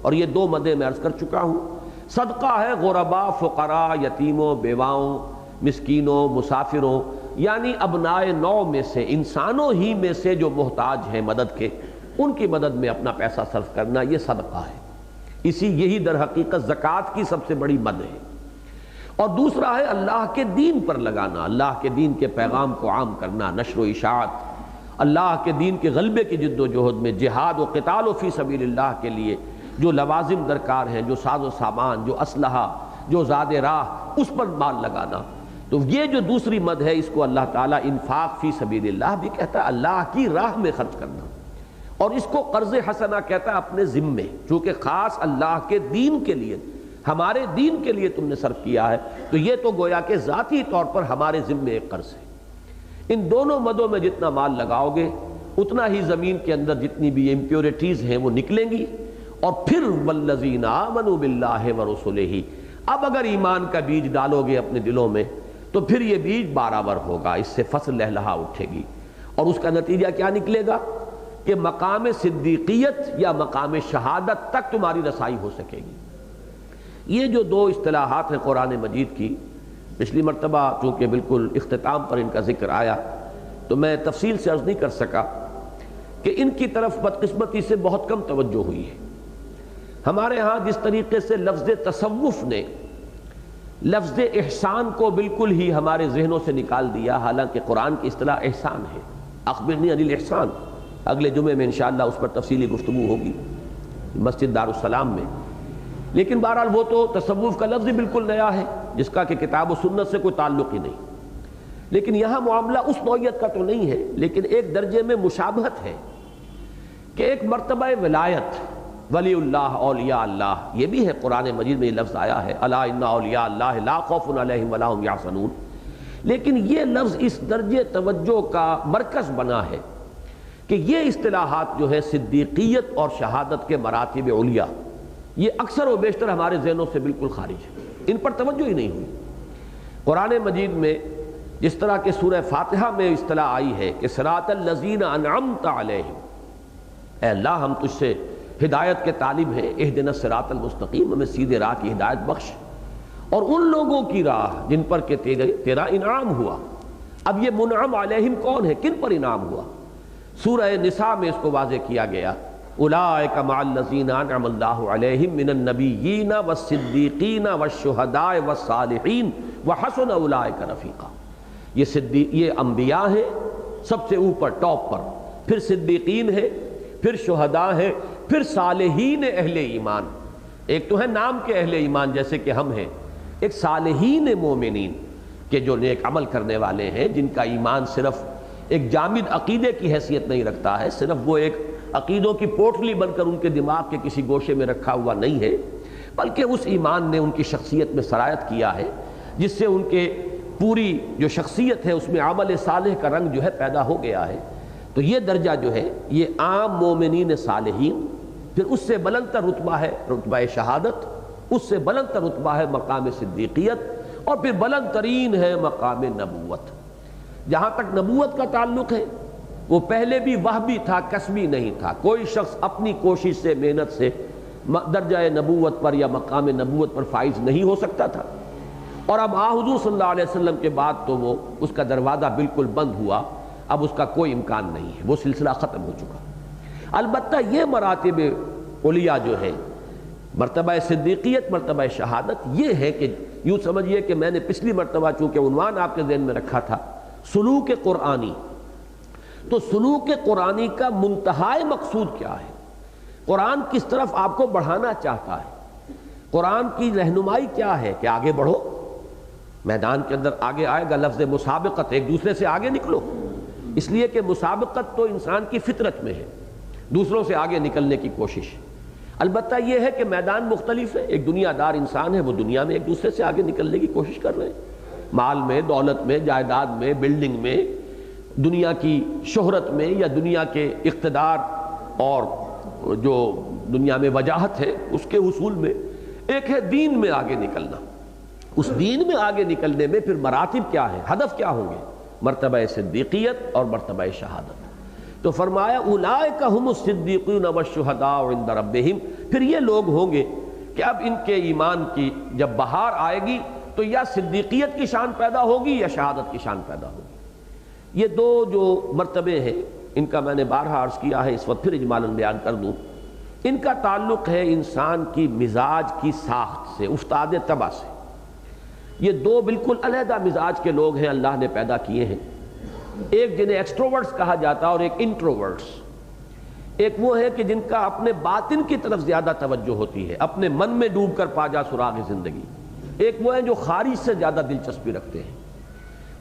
اور یہ دو مدیں میں عرض کر چکا ہوں۔ صدقہ ہے غرباء، فقراء، یتیموں، بیواؤں، مسکینوں، مسافروں، یعنی ابنائے نوع میں سے، انسانوں ہی میں سے جو محتاج ہیں مدد کے، ان کی مدد میں اپنا پیسہ صرف کرنا، یہ صدقہ ہے۔ یہی در حقیقت زکوٰۃ کی سب سے بڑی مد ہے۔ اور دوسرا ہے اللہ کے دین پر لگانا، اللہ کے دین کے پیغام کو عام کرنا، نشر و اشاعت، اللہ کے دین کے غلبے کی جد و جہد میں جہاد و قتال و فی سبیل اللہ کے لیے جو لوازم درکار ہیں، جو ساز و سامان، جو اسلحہ، جو زاد راہ، اس پر مال لگانا۔ تو یہ جو دوسری مد ہے، اس کو اللہ تعالیٰ انفاق فی سبیل اللہ بھی کہتا ہے، اللہ کی راہ میں خرچ کرنا۔ اور اس کو قرض حسنہ کہتا ہے اپنے ذمے، چونکہ خاص اللہ کے دین کے لیے، ہمارے دین کے لیے تم نے صرف کیا ہے، تو یہ تو گویا کہ ذاتی طور پر ہمارے ذمے ایک قرض ہے۔ ان دونوں مدوں میں جتنا مال لگاؤ گے اتنا ہی زمین کے اندر جتنی بھی امپیورٹیز ہیں وہ نکلیں گی، اور پھر والذین آمنوا باللہ ورسلہ، اب اگر ایمان کا بیج ڈالو گے اپنے دلوں میں تو پھر یہ بیج بارآور ہوگا، اس سے فصل لہلہا اٹھے گی، اور اس کا نتیجہ کیا نکلے گا کہ مقام صدیقیت یا مقام شہادت تک تمہاری رسائی ہو سکے گی۔ یہ جو دو اصطلاحات ہیں قرآن مجید کی، پچھلی مرتبہ چونکہ بالکل اختتام پر ان کا ذکر آیا تو میں تفصیل سے عرض نہیں کر سکا کہ ان کی طرف بدقسمتی سے بہت کم توجہ ہوئی ہے۔ ہمارے ہاں جس طریقے سے لفظ تصوف نے لفظ احسان کو بالکل ہی ہمارے ذہنوں سے نکال دیا، حالانکہ قرآن کی اصطلاح احسان ہے، اخبرنی عن الاحسان، اگلے جمعے میں انشاءاللہ اس پر تفصیلی گفتگو ہوگی مسجد دارالسلام میں، لیکن بہرحال وہ تو تصوف کا لفظ ہی بالکل نیا ہے جس کا کہ کتاب و سنت سے کوئی تعلق ہی نہیں، لیکن یہاں معاملہ اس نوعیت کا تو نہیں ہے، لیکن ایک درجے میں مشابہت ہے کہ ایک مرتبہ ولایت، ولی اللہ، اولیاء اللہ، یہ بھی ہے قرآن مجید میں یہ لفظ آیا ہے، الا ان اولیاء اللہ لا خوف علیہم ولا هم یحزنون، لیکن یہ لفظ اس درجے توجہ کا مرکز بنا ہے کہ یہ اصطلاحات جو ہے صدیقیت اور شہادت کے مراتب علیاء، یہ اکثر و بیشتر ہمارے ذہنوں سے بالکل خارج ہے، ان پر توجہ ہی نہیں ہوئی۔ قرآن مجید میں جس طرح کہ سورہ فاتحہ میں اصطلاح آئی ہے کہ صراط الذین انعمت علیہم، اے اللہ ہم تجھ سے ہدایت کے طالب ہیں، اہدنا الصراط المستقیم، ہمیں سیدھے راہ کی ہدایت بخش، اور ان لوگوں کی راہ جن پر کہ تیرا انعام ہوا۔ اب یہ منعم علیہم کون ہے، کن پر انعام ہوا؟ سورہ نساء میں اس کو واضح کیا گیا، اولئک مع الذین انعم اللہ علیہم من النبیین والصدیقین والشہداء والصالحین وحسن اولئک رفیقا۔ یہ انبیاء ہیں سب سے اوپر ٹاپ پر، پھر صدیقین ہیں، پھر شہداء ہیں، پھر صالحین اہل ایمان۔ ایک تو ہے نام کے اہل ایمان جیسے کہ ہم ہیں، ایک صالحین مومنین کہ جو نیک عمل کرنے والے ہیں، جن کا ایمان صرف ایک جامد عقیدے کی حیثیت نہیں رکھتا ہے، صرف وہ ایک عقیدوں کی پوٹلی بن کر ان کے دماغ کے کسی گوشے میں رکھا ہوا نہیں ہے، بلکہ اس ایمان نے ان کی شخصیت میں سرایت کیا ہے، جس سے ان کے پوری جو شخصیت ہے اس میں عمل صالح کا رنگ جو ہے پیدا ہو گیا ہے۔ تو یہ درجہ جو ہے یہ عام مومنین صالحین، پھر اس سے بلند تر رتبہ ہے رتبہ شہادت، اس سے بلند تر رتبہ ہے مقام صدیقیت، اور پھر بلند ترین ہے مقام نبوت۔ جہاں تک نبوت کا تعلق ہے وہ پہلے بھی وہبی تھا، کسبی نہیں تھا، کوئی شخص اپنی کوشش سے محنت سے درجہ نبوت پر یا مقام نبوت پر فائز نہیں ہو سکتا تھا، اور اب حضور صلی اللہ علیہ وسلم کے بعد تو وہ اس کا دروازہ بالکل بند ہوا، اب اس کا کوئی امکان نہیں ہے، وہ سلسلہ ختم ہو چکا۔ البتہ یہ مراتب علیاء جو ہے، مرتبہ صدیقیت، مرتبہ شہادت، یہ ہے کہ یوں سمجھیے کہ میں نے پچھلی مرتبہ چونکہ عنوان آپ کے ذہن میں رکھا تھا سلوک قرآنی، تو سلوک قرآنی کا منتہائی مقصود کیا ہے؟ قرآن کس طرف آپ کو بڑھانا چاہتا ہے؟ قرآن کی رہنمائی کیا ہے کہ آگے بڑھو، میدان کے اندر آگے آئے گا لفظ مسابقت، ایک دوسرے سے آگے نکلو، اس لیے کہ مسابقت تو انسان کی فطرت میں ہے، دوسروں سے آگے نکلنے کی کوشش۔ البتہ یہ ہے کہ میدان مختلف ہے، ایک دنیا دار انسان ہے، وہ دنیا میں ایک دوسرے سے آگے نکلنے کی کوشش کر رہے ہیں، مال میں، دولت میں، جائیداد میں، بلڈنگ میں، دنیا کی شہرت میں، یا دنیا کے اقتدار اور جو دنیا میں وجاہت ہے اس کے حصول میں۔ ایک ہے دین میں آگے نکلنا، اس دین میں آگے نکلنے میں پھر مراتب کیا ہے، ہدف کیا ہوں گے؟ مرتبہ صدیقیت اور مرتبہ شہادت۔ تو فرمایا اولئک ھم الصدیقون والشہداء عند ربہم، پھر یہ لوگ ہوں گے کہ اب ان کے ایمان کی جب بہار آئے گی تو یا صدیقیت کی شان پیدا ہوگی یا شہادت کی شان پیدا ہوگی۔ یہ دو جو مرتبے ہیں ان کا میں نے بارہا عرض کیا ہے، اس وقت پھر اجمالاً بیان کر دوں۔ ان کا تعلق ہے انسان کی مزاج کی ساخت سے، افتاد طبع سے۔ یہ دو بالکل علیحدہ مزاج کے لوگ ہیں اللہ نے پیدا کیے ہیں، ایک جنہیں ایکسٹروورٹس کہا جاتا ہے اور ایک انٹروورٹس۔ ایک وہ ہے کہ جن کا اپنے باطن کی طرف زیادہ توجہ ہوتی ہے، اپنے من میں ڈوب کر پا جا سراغ زندگی۔ ایک وہ ہیں جو خارج سے زیادہ دلچسپی رکھتے ہیں۔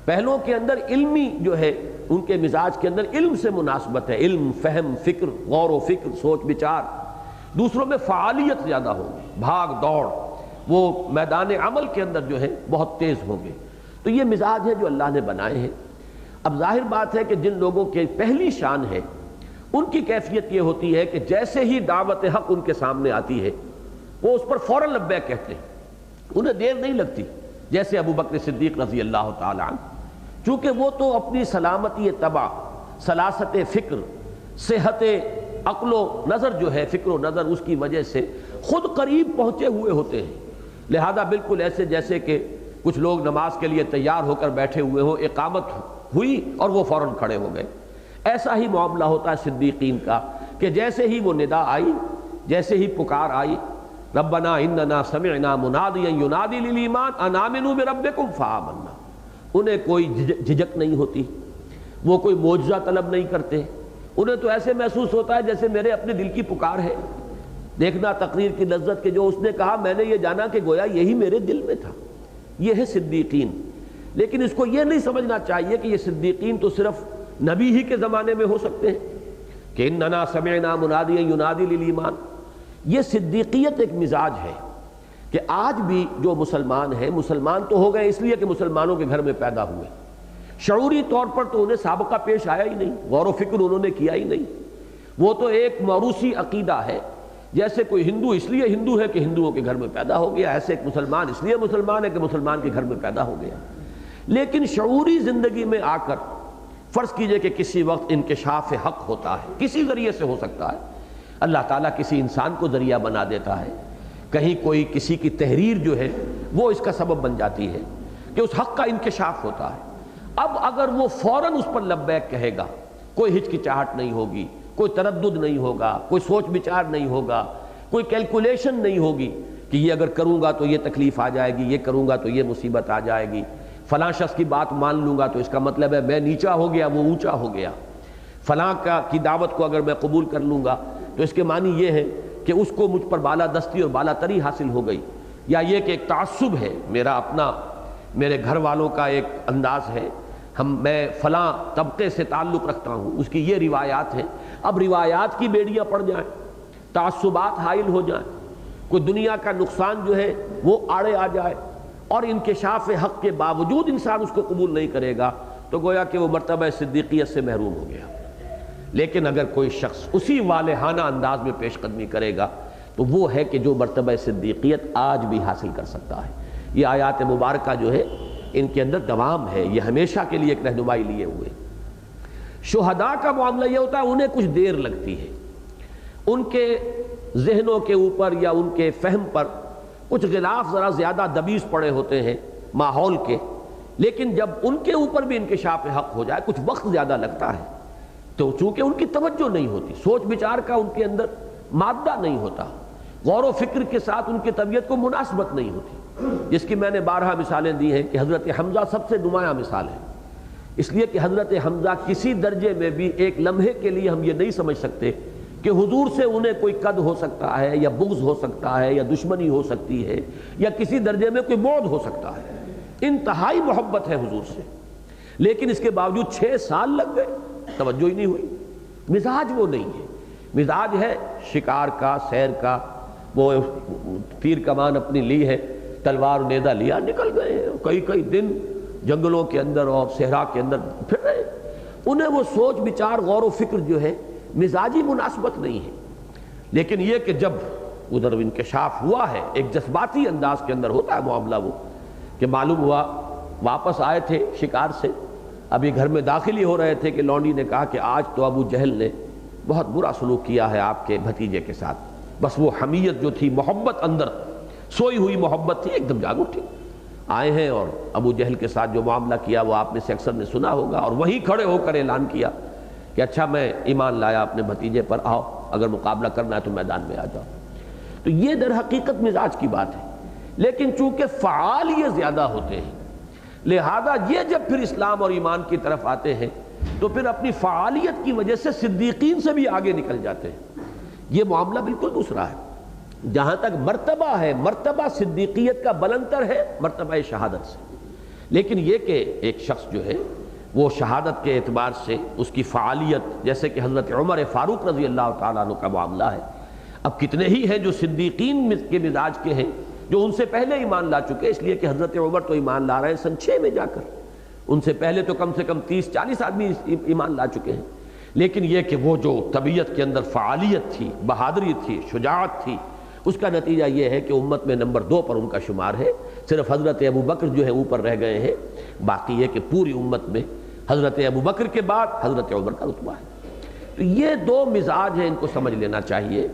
پہلوں کے اندر علمی جو ہے ان کے مزاج کے اندر علم سے مناسبت ہے، علم، فہم، فکر، غور و فکر، سوچ بچار۔ دوسروں میں فعالیت زیادہ ہوگی، بھاگ دوڑ، وہ میدان عمل کے اندر جو ہے بہت تیز ہوں گے۔ تو یہ مزاج ہے جو اللہ نے بنائے ہیں۔ اب ظاہر بات ہے کہ جن لوگوں کے پہلی شان ہے ان کی کیفیت یہ ہوتی ہے کہ جیسے ہی دعوت حق ان کے سامنے آتی ہے وہ اس پر فوراً لبیک کہتے ہیں، انہیں دیر نہیں لگتی، جیسے ابو بکر صدیق رضی اللہ تعالی عنہ، چونکہ وہ تو اپنی سلامتی طبع، سلاست فکر، صحت عقل و نظر جو ہے، فکر و نظر، اس کی وجہ سے خود قریب پہنچے ہوئے ہوتے ہیں، لہذا بالکل ایسے جیسے کہ کچھ لوگ نماز کے لیے تیار ہو کر بیٹھے ہوئے ہوں، اقامت ہوئی اور وہ فوراً کھڑے ہو گئے۔ ایسا ہی معاملہ ہوتا ہے صدیقین کا کہ جیسے ہی وہ ندا آئی، جیسے ہی پکار آئی، ربنا اننا سمعنا منادیا ینادی للایمان ان آمنوا بربکم فآمنا، انہیں کوئی جھجک نہیں ہوتی، وہ کوئی معجزہ طلب نہیں کرتے، انہیں تو ایسے محسوس ہوتا ہے جیسے میرے اپنے دل کی پکار ہے۔ دیکھنا تقریر کی لذت کہ جو اس نے کہا میں نے یہ جانا کہ گویا یہی میرے دل میں تھا۔ یہ ہے صدیقین۔ لیکن اس کو یہ نہیں سمجھنا چاہیے کہ یہ صدیقین تو صرف نبی ہی کے زمانے میں ہو سکتے ہیں کہ اننا سمعنا منادیا ینادی للایمان۔ یہ صدیقیت ایک مزاج ہے کہ آج بھی جو مسلمان ہیں، مسلمان تو ہو گئے اس لیے کہ مسلمانوں کے گھر میں پیدا ہوئے، شعوری طور پر تو انہیں سابقہ پیش آیا ہی نہیں، غور و فکر انہوں نے کیا ہی نہیں، وہ تو ایک موروثی عقیدہ ہے۔ جیسے کوئی ہندو اس لیے ہندو ہے کہ ہندوؤں کے گھر میں پیدا ہو گیا، ایسے ایک مسلمان اس لیے مسلمان ہے کہ مسلمان کے گھر میں پیدا ہو گیا۔ لیکن شعوری زندگی میں آ کر فرض کیجئے کہ کسی وقت انکشاف حق ہوتا ہے، کسی ذریعے سے ہو سکتا ہے، اللہ تعالیٰ کسی انسان کو ذریعہ بنا دیتا ہے، کہیں کوئی کسی کی تحریر جو ہے وہ اس کا سبب بن جاتی ہے کہ اس حق کا انکشاف ہوتا ہے۔ اب اگر وہ فوراً اس پر لبیک کہے گا، کوئی ہچکچاہٹ نہیں ہوگی، کوئی تردد نہیں ہوگا، کوئی سوچ بچار نہیں ہوگا، کوئی کیلکولیشن نہیں ہوگی کہ یہ اگر کروں گا تو یہ تکلیف آ جائے گی، یہ کروں گا تو یہ مصیبت آ جائے گی، فلاں شخص کی بات مان لوں گا تو اس کا مطلب ہے میں نیچا ہو گیا وہ اونچا ہو گیا، فلاں کی دعوت کو اگر میں قبول کر لوں گا تو اس کے معنی یہ ہے کہ اس کو مجھ پر بالادستی اور بالاتری حاصل ہو گئی، یا یہ کہ ایک تعصب ہے میرا اپنا، میرے گھر والوں کا ایک انداز ہے، میں فلاں طبقے سے تعلق رکھتا ہوں، اس کی یہ روایات ہیں۔ اب روایات کی بیڑیاں پڑ جائیں، تعصبات حائل ہو جائیں، کوئی دنیا کا نقصان جو ہے وہ آڑے آ جائے اور انکشاف حق کے باوجود انسان اس کو قبول نہیں کرے گا تو گویا کہ وہ مرتبہ صدیقیت سے محروم ہو گیا۔ لیکن اگر کوئی شخص اسی والہانہ انداز میں پیش قدمی کرے گا تو وہ ہے کہ جو مرتبہ صدیقیت آج بھی حاصل کر سکتا ہے۔ یہ آیات مبارکہ جو ہے ان کے اندر دوام ہے، یہ ہمیشہ کے لیے ایک رہنمائی لیے ہوئے۔ شہداء کا معاملہ یہ ہوتا ہے انہیں کچھ دیر لگتی ہے، ان کے ذہنوں کے اوپر یا ان کے فہم پر کچھ غلاف ذرا زیادہ دبیز پڑے ہوتے ہیں ماحول کے، لیکن جب ان کے اوپر بھی انکشاف حق ہو جائے کچھ وقت زیادہ لگتا ہے، تو چونکہ ان کی توجہ نہیں ہوتی، سوچ بچار کا ان کے اندر مادہ نہیں ہوتا، غور و فکر کے ساتھ ان کی طبیعت کو مناسبت نہیں ہوتی، جس کی میں نے بارہا مثالیں دی ہیں کہ حضرت حمزہ سب سے نمایاں مثال ہے، اس لیے کہ حضرت حمزہ کسی درجے میں بھی ایک لمحے کے لیے ہم یہ نہیں سمجھ سکتے کہ حضور سے انہیں کوئی قد ہو سکتا ہے یا بغض ہو سکتا ہے یا دشمنی ہو سکتی ہے یا کسی درجے میں کوئی بعد ہو سکتا ہے، انتہائی محبت ہے حضور سے، لیکن اس کے باوجود 6 سال لگ گئے، توجہ ہی نہیں ہوئی۔ مزاج وہ نہیں ہے، مزاج ہے شکار کا، سیر کا، وہ تیر کمان اپنی لی ہے، تلوار نیزہ لیا، نکل گئے ہیں، کئی دن جنگلوں کے اندر اور صحرا کے اندر پھر رہے، انہیں وہ سوچ بچار غور و فکر جو ہے مزاجی مناسبت نہیں ہے۔ لیکن یہ کہ جب ادھر انکشاف ہوا ہے، ایک جذباتی انداز کے اندر ہوتا ہے معاملہ، وہ کہ معلوم ہوا واپس آئے تھے شکار سے، ابھی گھر میں داخل ہی ہو رہے تھے کہ لونڈی نے کہا کہ آج تو ابو جہل نے بہت برا سلوک کیا ہے آپ کے بھتیجے کے ساتھ، بس وہ حمیت جو تھی، محبت اندر سوئی ہوئی محبت تھی، ایک دم جاگ اٹھی، آئے ہیں اور ابو جہل کے ساتھ جو معاملہ کیا وہ آپ میں سے اکثر نے سنا ہوگا، اور وہیں کھڑے ہو کر اعلان کیا کہ اچھا میں ایمان لایا اپنے بھتیجے پر، آؤ اگر مقابلہ کرنا ہے تو میدان میں آ جاؤ۔ تو یہ در حقیقت مزاج کی بات ہے، لیکن چونکہ فعال یہ زیادہ ہوتے ہیں لہذا یہ جب پھر اسلام اور ایمان کی طرف آتے ہیں تو پھر اپنی فعالیت کی وجہ سے صدیقین سے بھی آگے نکل جاتے ہیں۔ یہ معاملہ بالکل دوسرا ہے۔ جہاں تک مرتبہ ہے، مرتبہ صدیقیت کا بلندتر ہے مرتبہ شہادت سے، لیکن یہ کہ ایک شخص جو ہے وہ شہادت کے اعتبار سے اس کی فعالیت، جیسے کہ حضرت عمر فاروق رضی اللہ تعالیٰ عنہ کا معاملہ ہے، اب کتنے ہی ہیں جو صدیقین کے مزاج کے ہیں جو ان سے پہلے ایمان لا چکے، اس لیے کہ حضرت عمر تو ایمان لا رہے ہیں سن 6 میں جا کر، ان سے پہلے تو کم سے کم 30-40 آدمی ایمان لا چکے ہیں۔ لیکن یہ کہ وہ جو طبیعت کے اندر فعالیت تھی، بہادری تھی، شجاعت تھی، اس کا نتیجہ یہ ہے کہ امت میں نمبر 2 پر ان کا شمار ہے۔ صرف حضرت ابو بکر جو ہے اوپر رہ گئے ہیں، باقی یہ کہ پوری امت میں حضرت ابو بکر کے بعد حضرت عمر کا رتبہ ہے۔ تو یہ 2 مزاج ہیں، ان کو سمجھ لینا چاہیے۔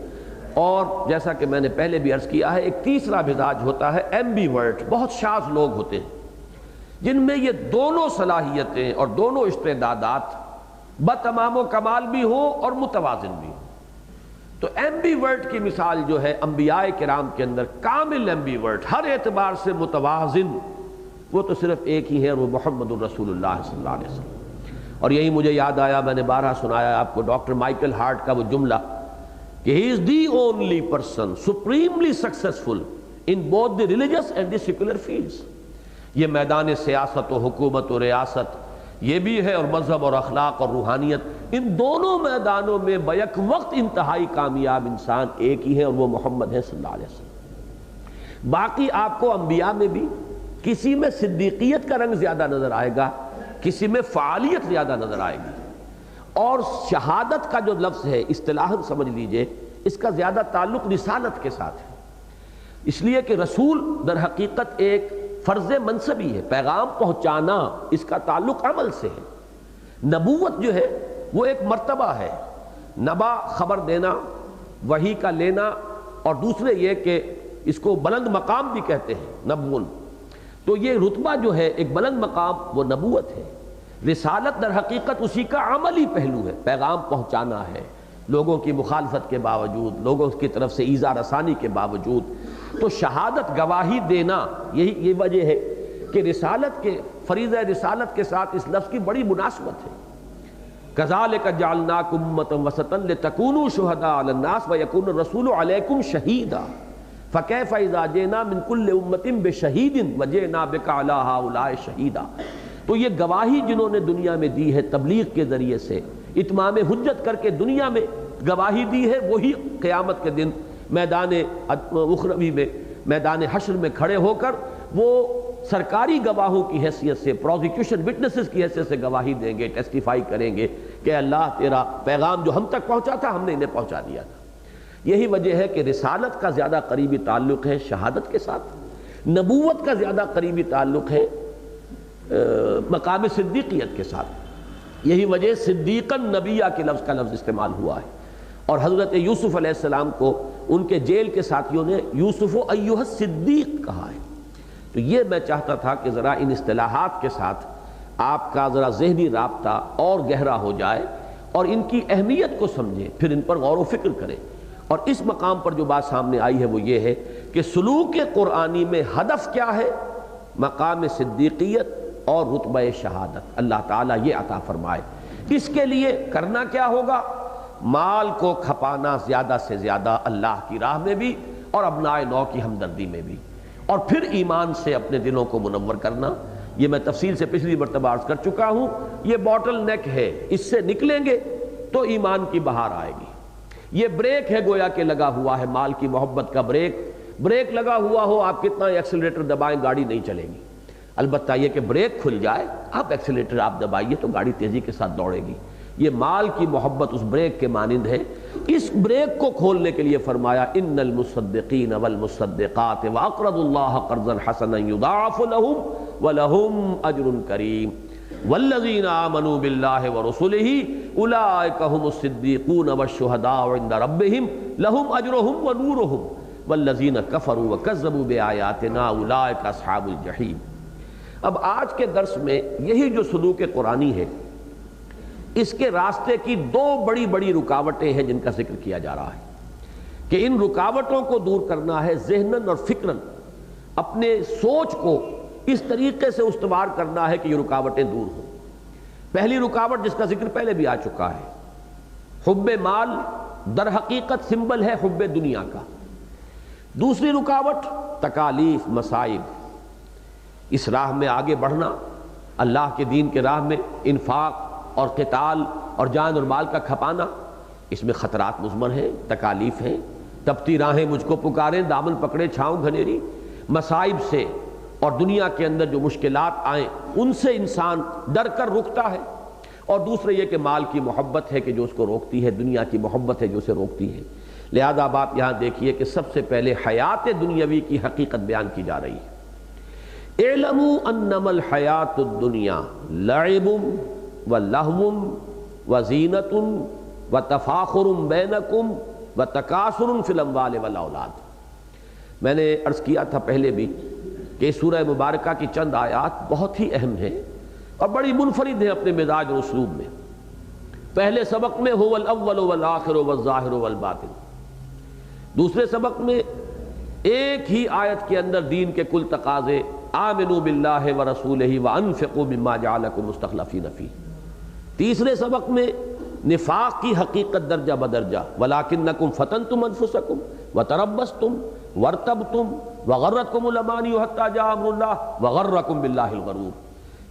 اور جیسا کہ میں نے پہلے بھی عرض کیا ہے، ایک تیسرا مزاج ہوتا ہے ایمبی ورٹ، بہت شاذ لوگ ہوتے ہیں جن میں یہ دونوں صلاحیتیں اور دونوں استعدادات بتمام و کمال بھی ہوں اور متوازن بھی ہوں۔ تو ایمبی ورٹ کی مثال جو ہے انبیاء کرام کے اندر کامل ایمبی ورٹ، ہر اعتبار سے متوازن، وہ تو صرف ایک ہی ہے، وہ محمد الرسول اللہ صلی اللہ علیہ وسلم۔ اور یہی مجھے یاد آیا، میں نے بارہا سنایا آپ کو ڈاکٹر مائیکل ہارٹ کا وہ جملہ کہ he is the only person supremely successful in both the religious and the secular fields۔ یہ میدان سیاست و حکومت و ریاست یہ بھی ہے، اور مذہب اور اخلاق اور روحانیت، ان دونوں میدانوں میں بیک وقت انتہائی کامیاب انسان ایک ہی ہے، اور وہ محمد ہے صلی اللہ علیہ وسلم۔ باقی آپ کو انبیاء میں بھی کسی میں صدیقیت کا رنگ زیادہ نظر آئے گا، کسی میں فعالیت زیادہ نظر آئے گی، اور شہادت کا جو لفظ ہے اصطلاحاً سمجھ لیجئے اس کا زیادہ تعلق رسالت کے ساتھ ہے، اس لیے کہ رسول در حقیقت ایک فرض منصبی ہے، پیغام پہنچانا، اس کا تعلق عمل سے ہے۔ نبوت جو ہے وہ ایک مرتبہ ہے، نبا خبر دینا، وحی کا لینا، اور دوسرے یہ کہ اس کو بلند مقام بھی کہتے ہیں، نبون۔ تو یہ رتبہ جو ہے ایک بلند مقام، وہ نبوت ہے۔ رسالت در حقیقت اسی کا عملی پہلو ہے، پیغام پہنچانا ہے لوگوں کی مخالفت کے باوجود، لوگوں کی طرف سے ایذا رسانی کے باوجود۔ تو شہادت، گواہی دینا، یہ وجہ ہے کہ رسالت کے فریضہ رسالت کے ساتھ اس لفظ کی بڑی مناسبت ہے۔ کذالک جعلناکم امۃ وسطا لتکونوا شہداء علی الناس ویکون الرسول علیکم شہیدا فکیف اذا جئنا من کل امۃ بشہید وجئنا بک علی ہؤلاء شہیدا۔ تو یہ گواہی جنہوں نے دنیا میں دی ہے تبلیغ کے ذریعے سے، اتمام حجت کر کے دنیا میں گواہی دی ہے، وہی قیامت کے دن میدان اخروی میں، میدان حشر میں کھڑے ہو کر وہ سرکاری گواہوں کی حیثیت سے، پروزیکیوشن وٹنسز کی حیثیت سے گواہی دیں گے، ٹیسٹیفائی کریں گے کہ اللہ تیرا پیغام جو ہم تک پہنچا تھا ہم نے انہیں پہنچا دیا تھا۔ یہی وجہ ہے کہ رسالت کا زیادہ قریبی تعلق ہے شہادت کے ساتھ، نبوت کا زیادہ قریبی تعلق ہے مقام صدیقیت کے ساتھ۔ یہی وجہ صدیقاً نبیہ کے لفظ کا لفظ استعمال ہوا ہے۔ اور حضرت یوسف علیہ السلام کو ان کے جیل کے ساتھیوں نے یوسف ایھا الصدیق کہا ہے۔ تو یہ میں چاہتا تھا کہ ذرا ان اصطلاحات کے ساتھ آپ کا ذرا ذہنی رابطہ اور گہرا ہو جائے، اور ان کی اہمیت کو سمجھیں، پھر ان پر غور و فکر کریں۔ اور اس مقام پر جو بات سامنے آئی ہے وہ یہ ہے کہ سلوک قرآنی میں ہدف کیا ہے؟ مقام صدیقیت اور رتبہ شہادت اللہ تعالیٰ یہ عطا فرمائے۔ اس کے لیے کرنا کیا ہوگا؟ مال کو کھپانا زیادہ سے زیادہ اللہ کی راہ میں بھی، اور ابناء نو کی ہمدردی میں بھی، اور پھر ایمان سے اپنے دلوں کو منور کرنا۔ یہ میں تفصیل سے پچھلی مرتبہ عرض کر چکا ہوں، یہ باٹل نیک ہے، اس سے نکلیں گے تو ایمان کی بہار آئے گی۔ یہ بریک ہے گویا کہ لگا ہوا ہے، مال کی محبت کا بریک لگا ہوا ہو، آپ کتنا ایکسیلریٹر دبائیں گاڑی نہیں چلے گی۔ البتہ یہ کہ بریک کھل جائے، آپ ایکسیلریٹر آپ دبائیے تو گاڑی تیزی کے ساتھ دوڑے گی۔ یہ مال کی محبت اس بریک کے مانند ہے۔ اس بریک کو کھولنے کے لیے فرمایا ان المصدقین والمصدقات واقرضوا اللہ قرضا حسنا یضاعف لهم ولهم اجر کریم والذین آمنوا باللہ ورسلہ اولئک هم الصدیقون والشہداء عند ربهم لهم اجرهم ونورهم والذین کفروا وکذبوا بآیاتنا اولئک اصحاب الجحیم۔ اب آج کے درس میں یہی جو سلوک قرآنی ہے، اس کے راستے کی 2 بڑی بڑی رکاوٹیں ہیں جن کا ذکر کیا جا رہا ہے کہ ان رکاوٹوں کو دور کرنا ہے، ذہناً اور فکراً اپنے سوچ کو اس طریقے سے استوار کرنا ہے کہ یہ رکاوٹیں دور ہوں۔ پہلی رکاوٹ جس کا ذکر پہلے بھی آ چکا ہے، حب مال در حقیقت سمبل ہے حب دنیا کا۔ دوسری رکاوٹ تکالیف، مصائب، اس راہ میں آگے بڑھنا، اللہ کے دین کے راہ میں انفاق اور قتال اور جان اور مال کا کھپانا، اس میں خطرات مضمر ہیں، تکالیف ہیں، تپتی راہیں مجھ کو پکاریں، دامن پکڑے چھاؤں گھنیری، مصائب سے اور دنیا کے اندر جو مشکلات آئیں ان سے انسان ڈر کر رکتا ہے، اور دوسرے یہ کہ مال کی محبت ہے کہ جو اس کو روکتی ہے، دنیا کی محبت ہے جو اسے روکتی ہے۔ لہذا اب آپ یہاں دیکھیے کہ سب سے پہلے حیات دنیاوی کی حقیقت بیان کی جا رہی ہے۔ اعلموا انما الحیات الدنیا لعب ولہو وزینۃ وتفاخر بینکم وتکاثر فی الاموال والاولاد۔ میں نے عرض کیا تھا پہلے بھی کہ سورہ مبارکہ کی چند آیات بہت ہی اہم ہیں اور بڑی منفرد ہیں اپنے مزاج اور اسلوب میں۔ پہلے سبق میں هو الاول والآخر والظاہر والباطن، دوسرے سبق میں ایک ہی آیت کے اندر دین کے کل تقاضے، آمنوا باللہ ورسولہ وانفقوا مما جعلکم مستخلفین فیہ، تیسرے سبق میں نفاق کی حقیقت درجہ بدرجہ، ولکنکم فتنتم انفسکم وتربصتم وارتبتم وغرتکم الامانی حتی جاء امر اللہ وغرکم باللہ الغرور۔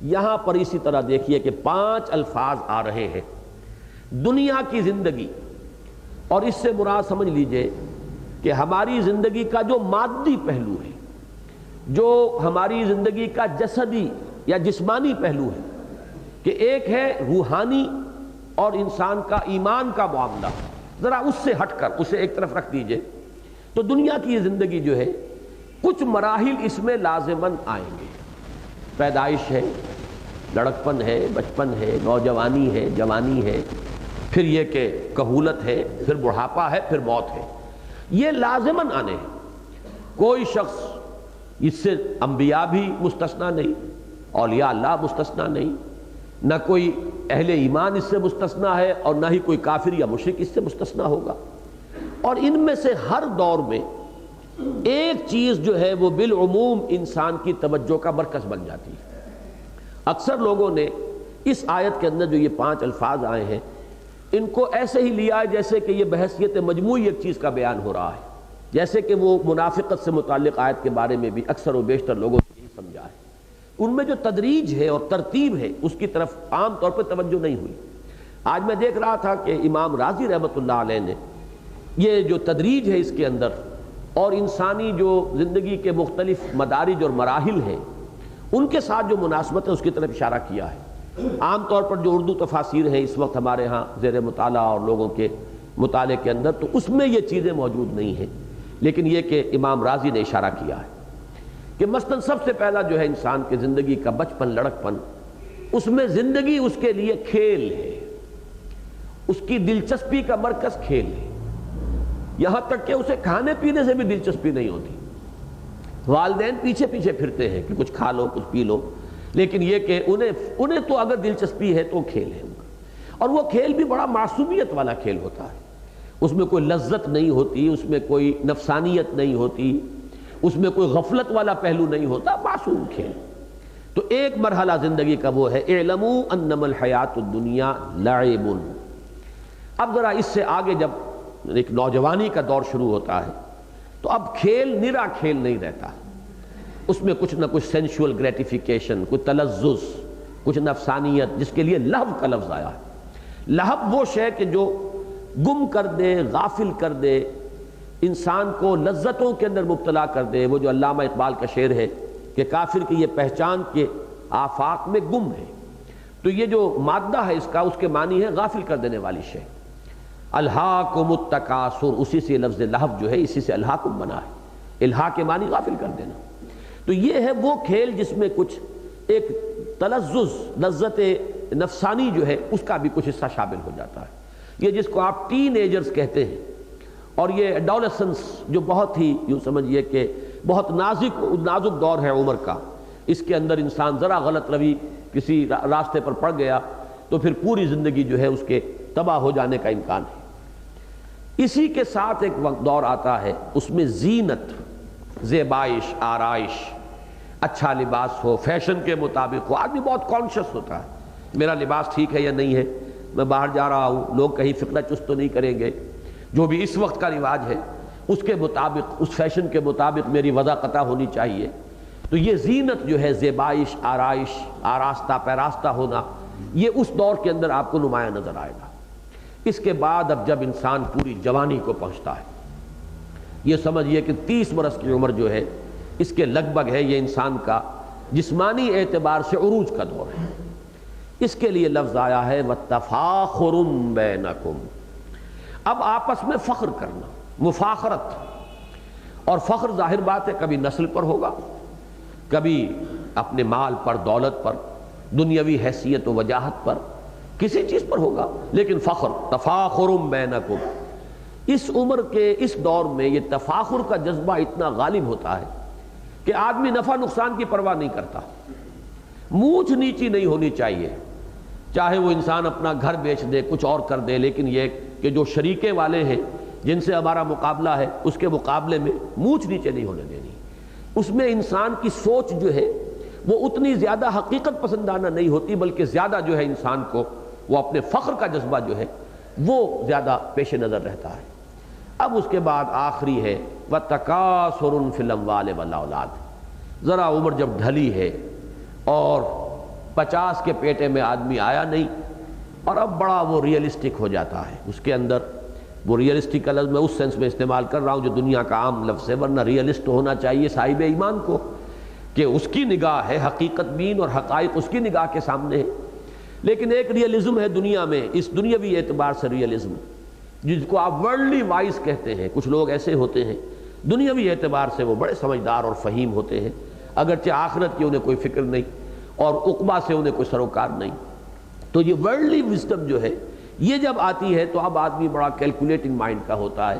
یہاں پر اسی طرح دیکھیے کہ 5 الفاظ آ رہے ہیں، دنیا کی زندگی، اور اس سے مراد سمجھ لیجئے کہ ہماری زندگی کا جو مادی پہلو ہے، جو ہماری زندگی کا جسدی یا جسمانی پہلو ہے، کہ ایک ہے روحانی اور انسان کا ایمان کا معاملہ، ذرا اس سے ہٹ کر اسے ایک طرف رکھ دیجئے، تو دنیا کی یہ زندگی جو ہے کچھ مراحل اس میں لازماً آئیں گے۔ پیدائش ہے، لڑکپن ہے، بچپن ہے، نوجوانی ہے، جوانی ہے، پھر یہ کہ کہولت ہے، پھر بڑھاپا ہے، پھر موت ہے، یہ لازماً آنے ہیں۔ کوئی شخص اس سے انبیاء بھی مستثنیٰ نہیں، اولیاء اللہ مستثنیٰ نہیں، نہ کوئی اہل ایمان اس سے مستثنیٰ ہے اور نہ ہی کوئی کافر یا مشرک اس سے مستثنیٰ ہوگا۔ اور ان میں سے ہر دور میں ایک چیز جو ہے وہ بالعموم انسان کی توجہ کا مرکز بن جاتی ہے۔ اکثر لوگوں نے اس آیت کے اندر جو یہ 5 الفاظ آئے ہیں ان کو ایسے ہی لیا ہے جیسے کہ یہ بحثیت مجموعی ایک چیز کا بیان ہو رہا ہے، جیسے کہ وہ منافقت سے متعلق آیت کے بارے میں بھی اکثر و بیشتر لوگوں نے یہی سمجھا ہے۔ ان میں جو تدریج ہے اور ترتیب ہے اس کی طرف عام طور پر توجہ نہیں ہوئی۔ آج میں دیکھ رہا تھا کہ امام راضی رحمۃ اللہ علیہ نے یہ جو تدریج ہے اس کے اندر اور انسانی جو زندگی کے مختلف مدارج اور مراحل ہیں ان کے ساتھ جو مناسبت ہے اس کی طرف اشارہ کیا ہے۔ عام طور پر جو اردو تفاسیر ہیں اس وقت ہمارے ہاں زیر مطالعہ اور لوگوں کے مطالعے کے اندر، تو اس میں یہ چیزیں موجود نہیں ہیں، لیکن یہ کہ امام راضی نے اشارہ کیا ہے کہ مثلا سب سے پہلا جو ہے انسان کی زندگی کا بچپن، لڑکپن، اس میں زندگی اس کے لیے کھیل ہے، اس کی دلچسپی کا مرکز کھیل ہے، یہاں تک کہ اسے کھانے پینے سے بھی دلچسپی نہیں ہوتی۔ والدین پیچھے پیچھے پھرتے ہیں کہ کچھ کھا لو، کچھ پی لو، لیکن یہ کہ انہیں تو اگر دلچسپی ہے تو کھیل ہے ان کا، اور وہ کھیل بھی بڑا معصومیت والا کھیل ہوتا ہے، اس میں کوئی لذت نہیں ہوتی، اس میں کوئی نفسانیت نہیں ہوتی، اس میں کوئی غفلت والا پہلو نہیں ہوتا، معصوم کھیل۔ تو ایک مرحلہ زندگی کا وہ ہے اعلموا انما الحیات الدنیا لعب۔ اب ذرا اس سے آگے جب ایک نوجوانی کا دور شروع ہوتا ہے تو اب کھیل نرا کھیل نہیں رہتا، اس میں کچھ نہ کچھ سینشول گریٹیفیکیشن، کچھ تلذذ، کچھ نفسانیت، جس کے لیے لہو کا لفظ آیا ہے۔ لہو وہ شے کہ جو گم کر دے، غافل کر دے، انسان کو لذتوں کے اندر مبتلا کر دے۔ وہ جو علامہ اقبال کا شعر ہے کہ کافر کی یہ پہچان کے آفاق میں گم ہے، تو یہ جو مادہ ہے اس کا، اس کے معنی ہے غافل کر دینے والی شے۔ الہاکم التکاثر، اسی سے لفظ لہو جو ہے اسی سے الہاکم بنا ہے، الہا کے معنی غافل کر دینا۔ تو یہ ہے وہ کھیل جس میں کچھ ایک تلذذ، لذت نفسانی جو ہے اس کا بھی کچھ حصہ شامل ہو جاتا ہے۔ یہ جس کو آپ ٹین ایجرز کہتے ہیں، اور یہ ایڈولسنس جو بہت ہی یوں سمجھیے کہ بہت نازک دور ہے عمر کا، اس کے اندر انسان ذرا غلط روی کسی راستے پر پڑ گیا تو پھر پوری زندگی جو ہے اس کے تباہ ہو جانے کا امکان ہے۔ اسی کے ساتھ ایک وقت دور آتا ہے، اس میں زینت، زیبائش، آرائش، اچھا لباس ہو، فیشن کے مطابق ہو۔ آدمی بہت کانشیس ہوتا ہے، میرا لباس ٹھیک ہے یا نہیں ہے، میں باہر جا رہا ہوں، لوگ کہیں فکرہ چست تو نہیں کریں گے، جو بھی اس وقت کا رواج ہے اس کے مطابق، اس فیشن کے مطابق میری وضع قطع ہونی چاہیے۔ تو یہ زینت جو ہے، زیبائش، آرائش، آراستہ پیراستہ ہونا، یہ اس دور کے اندر آپ کو نمایاں نظر آئے گا۔ اس کے بعد اب جب انسان پوری جوانی کو پہنچتا ہے، یہ سمجھیے کہ 30 برس کی عمر جو ہے اس کے لگ بھگ ہے، یہ انسان کا جسمانی اعتبار سے عروج کا دور ہے۔ اس کے لیے لفظ آیا ہے وَتَفَاخُرٌ بَيْنَكُمْ، اب آپس میں فخر کرنا، مفاخرت۔ اور فخر ظاہر بات ہے کبھی نسل پر ہوگا، کبھی اپنے مال پر، دولت پر، دنیاوی حیثیت و وجاہت پر، کسی چیز پر ہوگا، لیکن فخر، تفاخر بینکم۔ اس عمر کے اس دور میں یہ تفاخر کا جذبہ اتنا غالب ہوتا ہے کہ آدمی نفع نقصان کی پرواہ نہیں کرتا، مونچھ نیچی نہیں ہونی چاہیے، چاہے وہ انسان اپنا گھر بیچ دے، کچھ اور کر دے، لیکن یہ کہ جو شریکے والے ہیں جن سے ہمارا مقابلہ ہے اس کے مقابلے میں مونچھ نیچے نہیں ہونے دینی۔ اس میں انسان کی سوچ جو ہے وہ اتنی زیادہ حقیقت پسندانہ نہیں ہوتی، بلکہ زیادہ جو ہے انسان کو وہ اپنے فخر کا جذبہ جو ہے وہ زیادہ پیش نظر رہتا ہے۔ اب اس کے بعد آخری ہے وَتَكَاثُرٌ فِي الْأَمْوَالِ وَالْأَوْلَادِ، ذرا عمر جب ڈھلی ہے اور 50 کے پیٹے میں آدمی آیا نہیں، اور اب بڑا وہ ریئلسٹک ہو جاتا ہے۔ اس کے اندر وہ ریئلسٹک کا لفظ میں اس سینس میں استعمال کر رہا ہوں جو دنیا کا عام لفظ ہے، ورنہ ریئلسٹ ہونا چاہیے صاحب ایمان کو، کہ اس کی نگاہ ہے حقیقت بین اور حقائق اس کی نگاہ کے سامنے ہے۔ لیکن ایک ریئلزم ہے دنیا میں، اس دنیاوی اعتبار سے ریئلزم، جس کو آپ ورلڈلی وائز کہتے ہیں۔ کچھ لوگ ایسے ہوتے ہیں دنیاوی اعتبار سے وہ بڑے سمجھدار اور فہیم ہوتے ہیں، اگرچہ آخرت کی انہیں کوئی فکر نہیں اور عقبہ سے انہیں کوئی سروکار نہیں۔ تو یہ ورلڈلی وزڈم جو ہے یہ جب آتی ہے تو اب آدمی بڑا کیلکولیٹنگ مائنڈ کا ہوتا ہے۔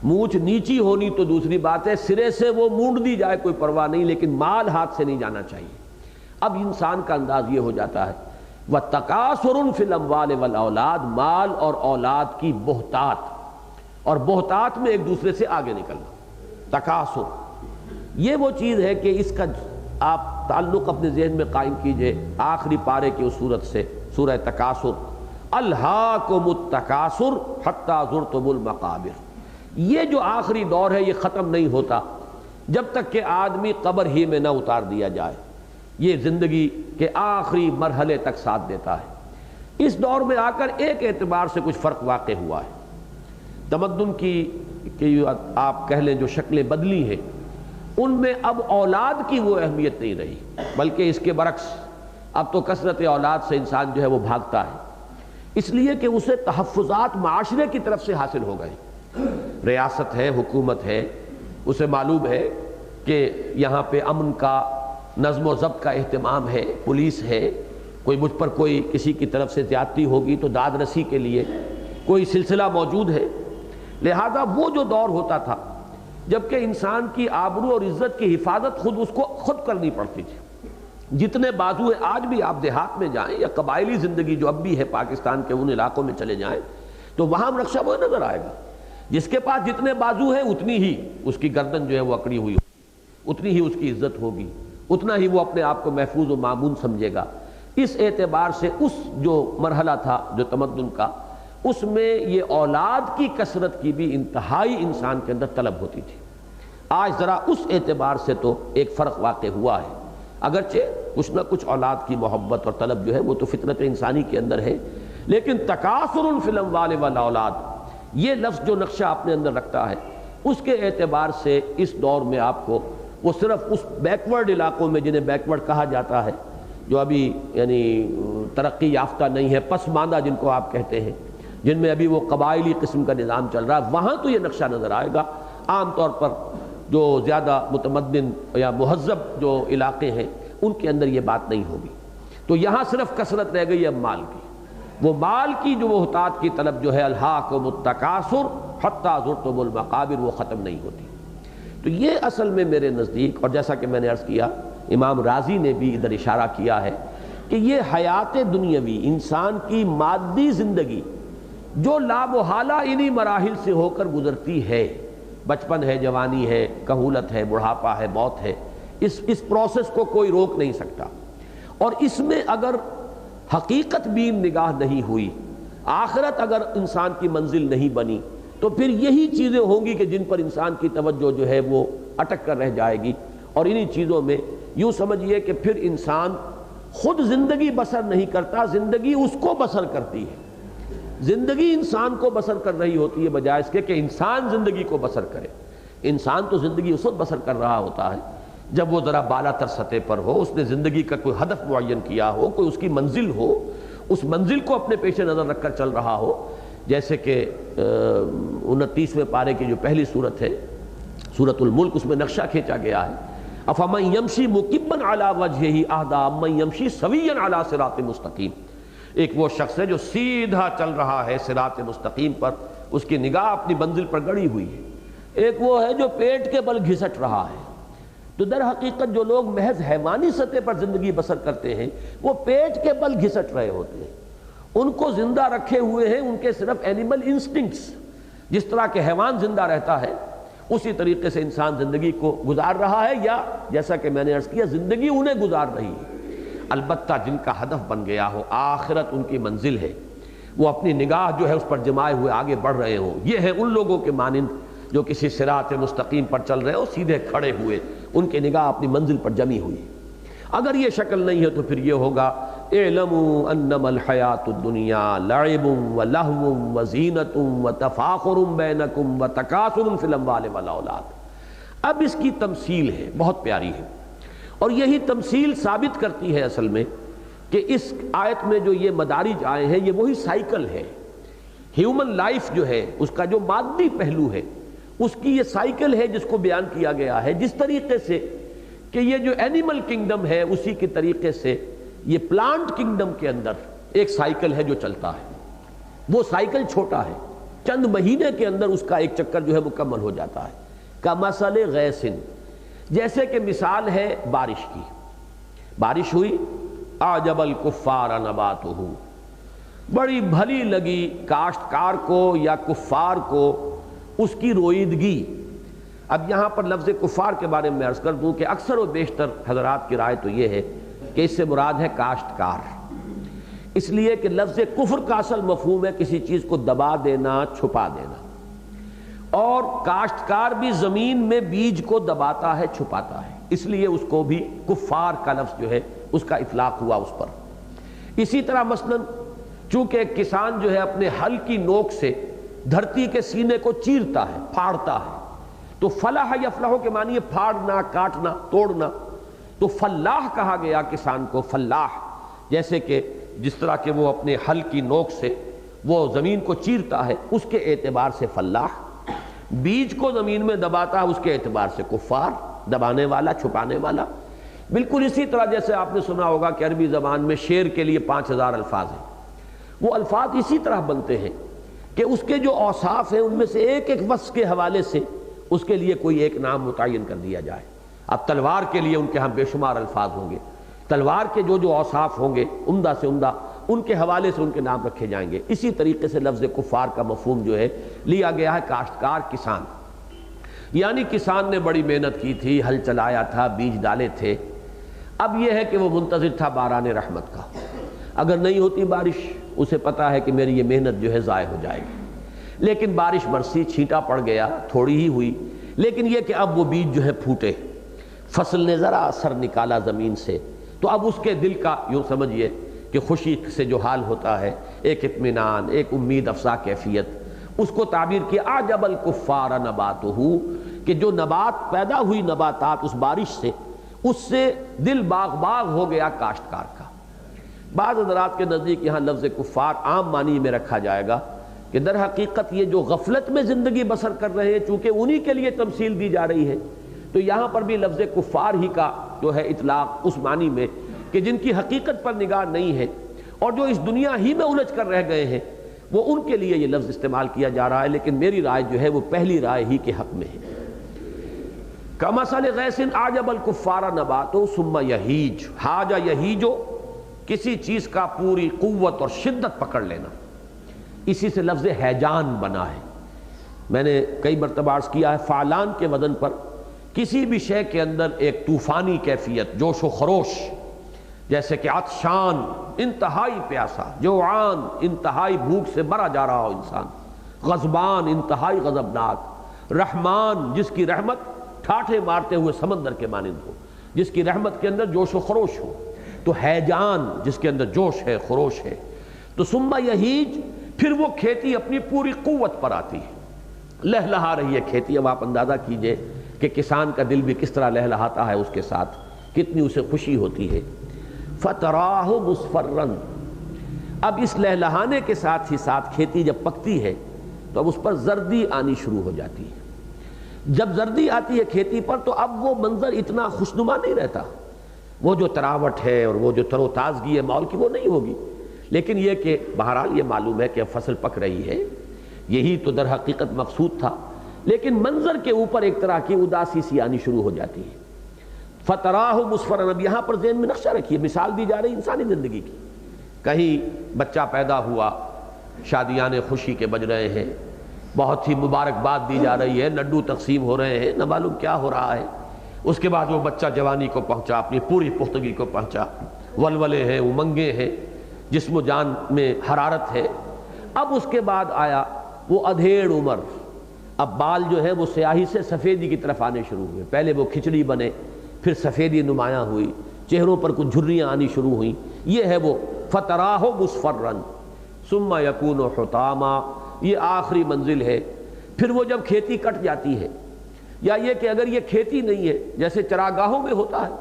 مونچھ نیچی ہونی تو دوسری بات ہے، سرے سے وہ مونڈ دی جائے کوئی پرواہ نہیں، لیکن مال ہاتھ سے نہیں جانا چاہیے۔ اب انسان کا انداز یہ ہو جاتا ہے وَتَكَاثُرٌ فِي الْأَمْوَالِ وَالْأَوْلَادِ، مال اور اولاد کی بہتات، اور بہتات میں ایک دوسرے سے آگے نکلنا، تکاثر۔ یہ وہ چیز ہے کہ اس کا آپ تعلق اپنے ذہن میں قائم کیجئے آخری پارے کی اس صورت سے، سورہ تکاثر، الہاکم التکاثر حتی زرتم المقابر۔ یہ جو آخری دور ہے یہ ختم نہیں ہوتا جب تک کہ آدمی قبر ہی میں نہ اتار دیا جائے، یہ زندگی کے آخری مرحلے تک ساتھ دیتا ہے۔ اس دور میں آ کر ایک اعتبار سے کچھ فرق واقع ہوا ہے، تمدن کی آپ کہہ لیں جو شکلیں بدلی ہیں، ان میں اب اولاد کی وہ اہمیت نہیں رہی، بلکہ اس کے برعکس اب تو کثرت اولاد سے انسان جو ہے وہ بھاگتا ہے، اس لیے کہ اسے تحفظات معاشرے کی طرف سے حاصل ہو گئے۔ ریاست ہے، حکومت ہے، اسے معلوم ہے کہ یہاں پہ امن کا، نظم و ضبط کا اہتمام ہے، پولیس ہے، کوئی مجھ پر کوئی کسی کی طرف سے زیادتی ہوگی تو داد رسی کے لیے کوئی سلسلہ موجود ہے۔ لہذا وہ جو دور ہوتا تھا جبکہ انسان کی آبرو اور عزت کی حفاظت اس کو خود کرنی پڑتی تھی۔ جتنے بازو ہیں، آج بھی آپ دیہات میں جائیں یا قبائلی زندگی جو اب بھی ہے پاکستان کے ان علاقوں میں چلے جائیں تو وہاں نقشہ وہ نظر آئے گا، جس کے پاس جتنے بازو ہیں اتنی ہی اس کی گردن جو ہے وہ اکڑی ہوئی ہوگی، اتنی ہی اس کی عزت ہوگی، اتنا ہی وہ اپنے آپ کو محفوظ و معمون سمجھے گا۔ اس اعتبار سے اس جو مرحلہ تھا جو تمدن کا، اس میں یہ اولاد کی کثرت کی بھی انتہائی انسان کے اندر طلب ہوتی تھی۔ آج ذرا اس اعتبار سے تو ایک فرق واقع ہوا ہے، اگرچہ کچھ نہ کچھ اولاد کی محبت اور طلب جو ہے وہ تو فطرت انسانی کے اندر ہے، لیکن تکاثر فی الاموال والاولاد یہ لفظ جو نقشہ اپنے اندر رکھتا ہے، اس کے اعتبار سے اس دور میں آپ کو وہ صرف اس بیکورڈ علاقوں میں جنہیں بیکورڈ کہا جاتا ہے، جو ابھی یعنی ترقی یافتہ نہیں ہے، پسماندہ جن کو آپ کہتے ہیں، جن میں ابھی وہ قبائلی قسم کا نظام چل رہا ہے، وہاں تو یہ نقشہ نظر آئے گا۔ عام طور پر جو زیادہ متمدن یا مہذب جو علاقے ہیں ان کے اندر یہ بات نہیں ہوگی۔ تو یہاں صرف کثرت رہ گئی ہے مال کی، وہ مال کی جو محتاط کی طلب جو ہے الہاکم التکاثر حتی زرتم المقابر، وہ ختم نہیں ہوتی۔ تو یہ اصل میں میرے نزدیک، اور جیسا کہ میں نے عرض کیا امام رازی نے بھی ادھر اشارہ کیا ہے کہ یہ حیات دنیاوی، انسان کی مادی زندگی جو لامحالہ انہی مراحل سے ہو کر گزرتی ہے، بچپن ہے، جوانی ہے، کہولت ہے، بڑھاپا ہے، موت ہے، اس پروسیس کو کوئی روک نہیں سکتا، اور اس میں اگر حقیقت بین نگاہ نہیں ہوئی، آخرت اگر انسان کی منزل نہیں بنی، تو پھر یہی چیزیں ہوں گی کہ جن پر انسان کی توجہ جو ہے وہ اٹک کر رہ جائے گی، اور انہی چیزوں میں یوں سمجھیے کہ پھر انسان خود زندگی بسر نہیں کرتا، زندگی اس کو بسر کرتی ہے۔ زندگی انسان کو بسر کر رہی ہوتی ہے بجائے اس کے کہ انسان زندگی کو بسر کرے۔ انسان تو زندگی اس وقت بسر کر رہا ہوتا ہے جب وہ ذرا بالا تر سطح پر ہو، اس نے زندگی کا کوئی ہدف معین کیا ہو، کوئی اس کی منزل ہو، اس منزل کو اپنے پیش نظر رکھ کر چل رہا ہو۔ جیسے کہ 29ویں پارے کی جو پہلی صورت ہے سورۃ الملک، اس میں نقشہ کھینچا گیا ہے، افمن یمشی مکبا علی وجہہ اہدی امن یمشی سویا علی صراط مستقیم۔ ایک وہ شخص ہے جو سیدھا چل رہا ہے صراط مستقیم پر، اس کی نگاہ اپنی منزل پر گڑی ہوئی ہے۔ ایک وہ ہے جو پیٹ کے بل گھسٹ رہا ہے۔ تو در حقیقت جو لوگ محض حیوانی سطح پر زندگی بسر کرتے ہیں وہ پیٹ کے بل گھسٹ رہے ہوتے ہیں۔ ان کو زندہ رکھے ہوئے ہیں ان کے صرف اینیمل انسٹنکٹس۔ جس طرح کہ حیوان زندہ رہتا ہے اسی طریقے سے انسان زندگی کو گزار رہا ہے، یا جیسا کہ میں نے عرض کیا زندگی انہیں گزار رہی ہے۔ البتہ جن کا ہدف بن گیا ہو، آخرت ان کی منزل ہے، وہ اپنی نگاہ جو ہے اس پر جمائے ہوئے آگے بڑھ رہے ہوں۔ یہ ہے ان لوگوں کے مانند جو کسی صراط مستقیم پر چل رہے ہو، سیدھے کھڑے ہوئے، ان کی نگاہ اپنی منزل پر جمی ہوئی۔ اگر یہ شکل نہیں ہے تو پھر یہ ہوگا اعلموا انما الحیات الدنیا لعب ولہو وزینۃ وتفاخر بینکم وتکاثر فی الاموال والاولاد۔ اب اس کی تمثیل ہے، بہت پیاری ہے، اور یہی تمثیل ثابت کرتی ہے اصل میں کہ اس آیت میں جو یہ مدارج آئے ہیں یہ وہی سائیکل ہے۔ ہیومن لائف جو ہے اس کا جو مادی پہلو ہے اس کی یہ سائیکل ہے جس کو بیان کیا گیا ہے۔ جس طریقے سے کہ یہ جو اینیمل کنگڈم ہے اسی کے طریقے سے یہ پلانٹ کنگڈم کے اندر ایک سائیکل ہے جو چلتا ہے۔ وہ سائیکل چھوٹا ہے، چند مہینے کے اندر اس کا ایک چکر جو ہے مکمل ہو جاتا ہے۔ کمثل غیث، جیسے کہ مثال ہے بارش کی۔ بارش ہوئی، اعجب الکفار نباتہ، بڑی بھلی لگی کاشتکار کو یا کفار کو اس کی رویدگی۔ اب یہاں پر لفظ کفار کے بارے میں عرض کر دوں کہ اکثر و بیشتر حضرات کی رائے تو یہ ہے کہ اس سے مراد ہے کاشتکار، اس لیے کہ لفظ کفر کا اصل مفہوم ہے کسی چیز کو دبا دینا، چھپا دینا، اور کاشتکار بھی زمین میں بیج کو دباتا ہے، چھپاتا ہے، اس لیے اس کو بھی کفار کا لفظ جو ہے اس کا اطلاق ہوا اس پر۔ اسی طرح مثلا چونکہ کسان جو ہے اپنے ہل کی نوک سے دھرتی کے سینے کو چیرتا ہے، پھاڑتا ہے، تو فلاح یفلح کے معنی ہے پھاڑنا، کاٹنا، توڑنا، تو فلاح کہا گیا کسان کو، فلاح، جیسے کہ جس طرح کہ وہ اپنے ہل کی نوک سے وہ زمین کو چیرتا ہے اس کے اعتبار سے فلاح، بیج کو زمین میں دباتا ہے اس کے اعتبار سے کفار، دبانے والا، چھپانے والا۔ بالکل اسی طرح جیسے آپ نے سنا ہوگا کہ عربی زبان میں شعر کے لیے 5000 الفاظ ہیں، وہ الفاظ اسی طرح بنتے ہیں کہ اس کے جو اوصاف ہیں ان میں سے ایک ایک وصف کے حوالے سے اس کے لیے کوئی ایک نام متعین کر دیا جائے۔ اب تلوار کے لیے ان کے ہاں بے شمار الفاظ ہوں گے، تلوار کے جو اوصاف ہوں گے عمدہ سے عمدہ ان کے حوالے سے ان کے نام رکھے جائیں گے۔ اسی طریقے سے لفظ کفار کا مفہوم جو ہے لیا گیا ہے کاشتکار، کسان، یعنی کسان نے بڑی محنت کی تھی، ہل چلایا تھا، بیج ڈالے تھے، اب یہ ہے کہ وہ منتظر تھا باران رحمت کا۔ اگر نہیں ہوتی بارش اسے پتا ہے کہ میری یہ محنت جو ہے ضائع ہو جائے گی، لیکن بارش برسی، چھینٹا پڑ گیا، تھوڑی ہی ہوئی، لیکن یہ کہ اب وہ بیج جو ہے پھوٹے، فصل نے ذرا سر نکالا زمین سے، تو اب اس کے دل کا یوں سمجھیے کہ خوشی سے جو حال ہوتا ہے، ایک اطمینان، ایک امید افزا کیفیت، اس کو تعبیر کیا اعجب الکفار نباتہ، کہ جو نبات پیدا ہوئی نباتات اس بارش سے، اس سے دل باغ باغ ہو گیا کاشتکار کا۔ بعض حضرات کے نزدیک یہاں لفظ کفار عام معنی میں رکھا جائے گا کہ در حقیقت یہ جو غفلت میں زندگی بسر کر رہے ہیں چونکہ انہی کے لیے تمثیل دی جا رہی ہے، تو یہاں پر بھی لفظ کفار ہی کا جو ہے اطلاق اس معنی میں کہ جن کی حقیقت پر نگاہ نہیں ہے اور جو اس دنیا ہی میں الجھ کر رہ گئے ہیں، وہ ان کے لیے یہ لفظ استعمال کیا جا رہا ہے، لیکن میری رائے جو ہے وہ پہلی رائے ہی کے حق میں ہے۔ کمثل غیث اعجب الکفار نباتہ ثم یہیج، حاج یہیجو، کسی چیز کا پوری قوت اور شدت پکڑ لینا، اسی سے لفظ ہیجان بنا ہے۔ میں نے کئی مرتبہ عرض کیا ہے فعلان کے وزن پر کسی بھی شے کے اندر ایک طوفانی کیفیت، جوش و خروش، جیسے کہ عطشان، انتہائی پیاسا، جوعان، انتہائی بھوک سے مرا جا رہا ہو انسان، غضبان، انتہائی غضبناک، رحمان، جس کی رحمت ٹھاٹھے مارتے ہوئے سمندر کے مانند ہو، جس کی رحمت کے اندر جوش و خروش ہو، تو ہیجان جس کے اندر جوش ہے خروش ہے، تو ثم یہیج، پھر وہ کھیتی اپنی پوری قوت پر آتی ہے، لہلہا رہی ہے کھیتی۔ اب آپ اندازہ کیجئے کہ کسان کا دل بھی کس طرح لہلہاتا ہے اس کے ساتھ، کتنی اسے خوشی ہوتی ہے۔ فَتَرَاهُ مُصْفَرًّا، اب اس لہلہانے کے ساتھ ہی ساتھ کھیتی جب پکتی ہے تو اب اس پر زردی آنی شروع ہو جاتی ہے۔ جب زردی آتی ہے کھیتی پر تو اب وہ منظر اتنا خوشنما نہیں رہتا، وہ جو تراوٹ ہے اور وہ جو تر و تازگی ہے ماحول کی وہ نہیں ہوگی، لیکن یہ کہ بہرحال یہ معلوم ہے کہ اب فصل پک رہی ہے، یہی تو در حقیقت مقصود تھا، لیکن منظر کے اوپر ایک طرح کی اداسی سی آنی شروع ہو جاتی ہے۔ فَتَرَاهُ مُصْفَرًّا، اب یہاں پر ذہن میں نقشہ رکھیے، مثال دی جا رہی انسانی زندگی کی، کہیں بچہ پیدا ہوا، شادیاں خوشی کے بج رہے ہیں، بہت ہی مبارکباد دی جا رہی ہے، لڈو تقسیم ہو رہے ہیں، نہ معلوم کیا ہو رہا ہے، اس کے بعد وہ بچہ جوانی کو پہنچا، اپنی پوری پختگی کو پہنچا، ولولے ہیں، امنگیں ہیں، جسم و جان میں حرارت ہے۔ اب اس کے بعد آیا وہ ادھیڑ عمر، اب بال جو ہے وہ سیاہی سے سفیدی کی طرف آنے شروع ہوئے، پہلے وہ کھچڑی بنے، پھر سفیدی نمایاں ہوئی، چہروں پر کچھ جھریاں آنی شروع ہوئیں، یہ ہے وہ فَتَرَاهُ مُصْفَرًّا ثُمَّ يَكُونُ حُطَامًا، یہ آخری منزل ہے۔ پھر وہ جب کھیتی کٹ جاتی ہے، یا یہ کہ اگر یہ کھیتی نہیں ہے، جیسے چراگاہوں میں ہوتا ہے،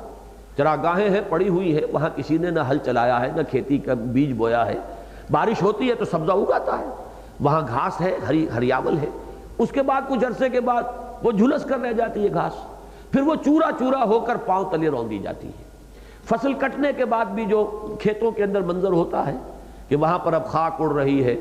چراگاہیں ہیں پڑی ہوئی ہے، وہاں کسی نے نہ ہل چلایا ہے، نہ کھیتی کا بیج بویا ہے، بارش ہوتی ہے تو سبزہ اگاتا ہے، وہاں گھاس ہے، ہریاول ہے، اس کے بعد کچھ عرصے کے بعد وہ جھلس کر رہ جاتی ہے گھاس، پھر وہ چورا چورا ہو کر پاؤں تلے روندی جاتی ہے۔ فصل کٹنے کے بعد بھی جو کھیتوں کے اندر منظر ہوتا ہے کہ وہاں پر اب خاک اڑ رہی ہے،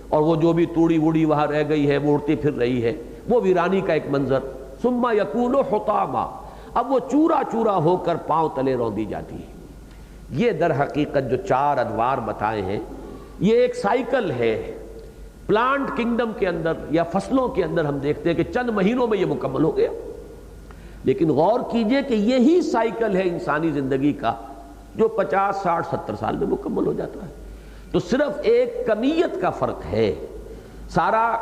اور وہ جو بھی توڑی ووڑی وہاں رہ گئی ہے وہ اڑتی پھر رہی ہے، وہ ویرانی کا ایک منظر۔ ثم یکون حطاما، اب وہ چورا چورا ہو کر پاؤں تلے روندی جاتی ہے۔ یہ در حقیقت جو چار ادوار بتائے ہیں یہ ایک سائیکل ہے۔ پلانٹ کنگڈم کے اندر یا فصلوں کے اندر ہم دیکھتے ہیں کہ چند مہینوں میں یہ مکمل ہو گیا، لیکن غور کیجئے کہ یہی سائیکل ہے انسانی زندگی کا جو 50 60 70 سال میں مکمل ہو جاتا ہے۔ تو صرف ایک کمیت کا فرق ہے، سارا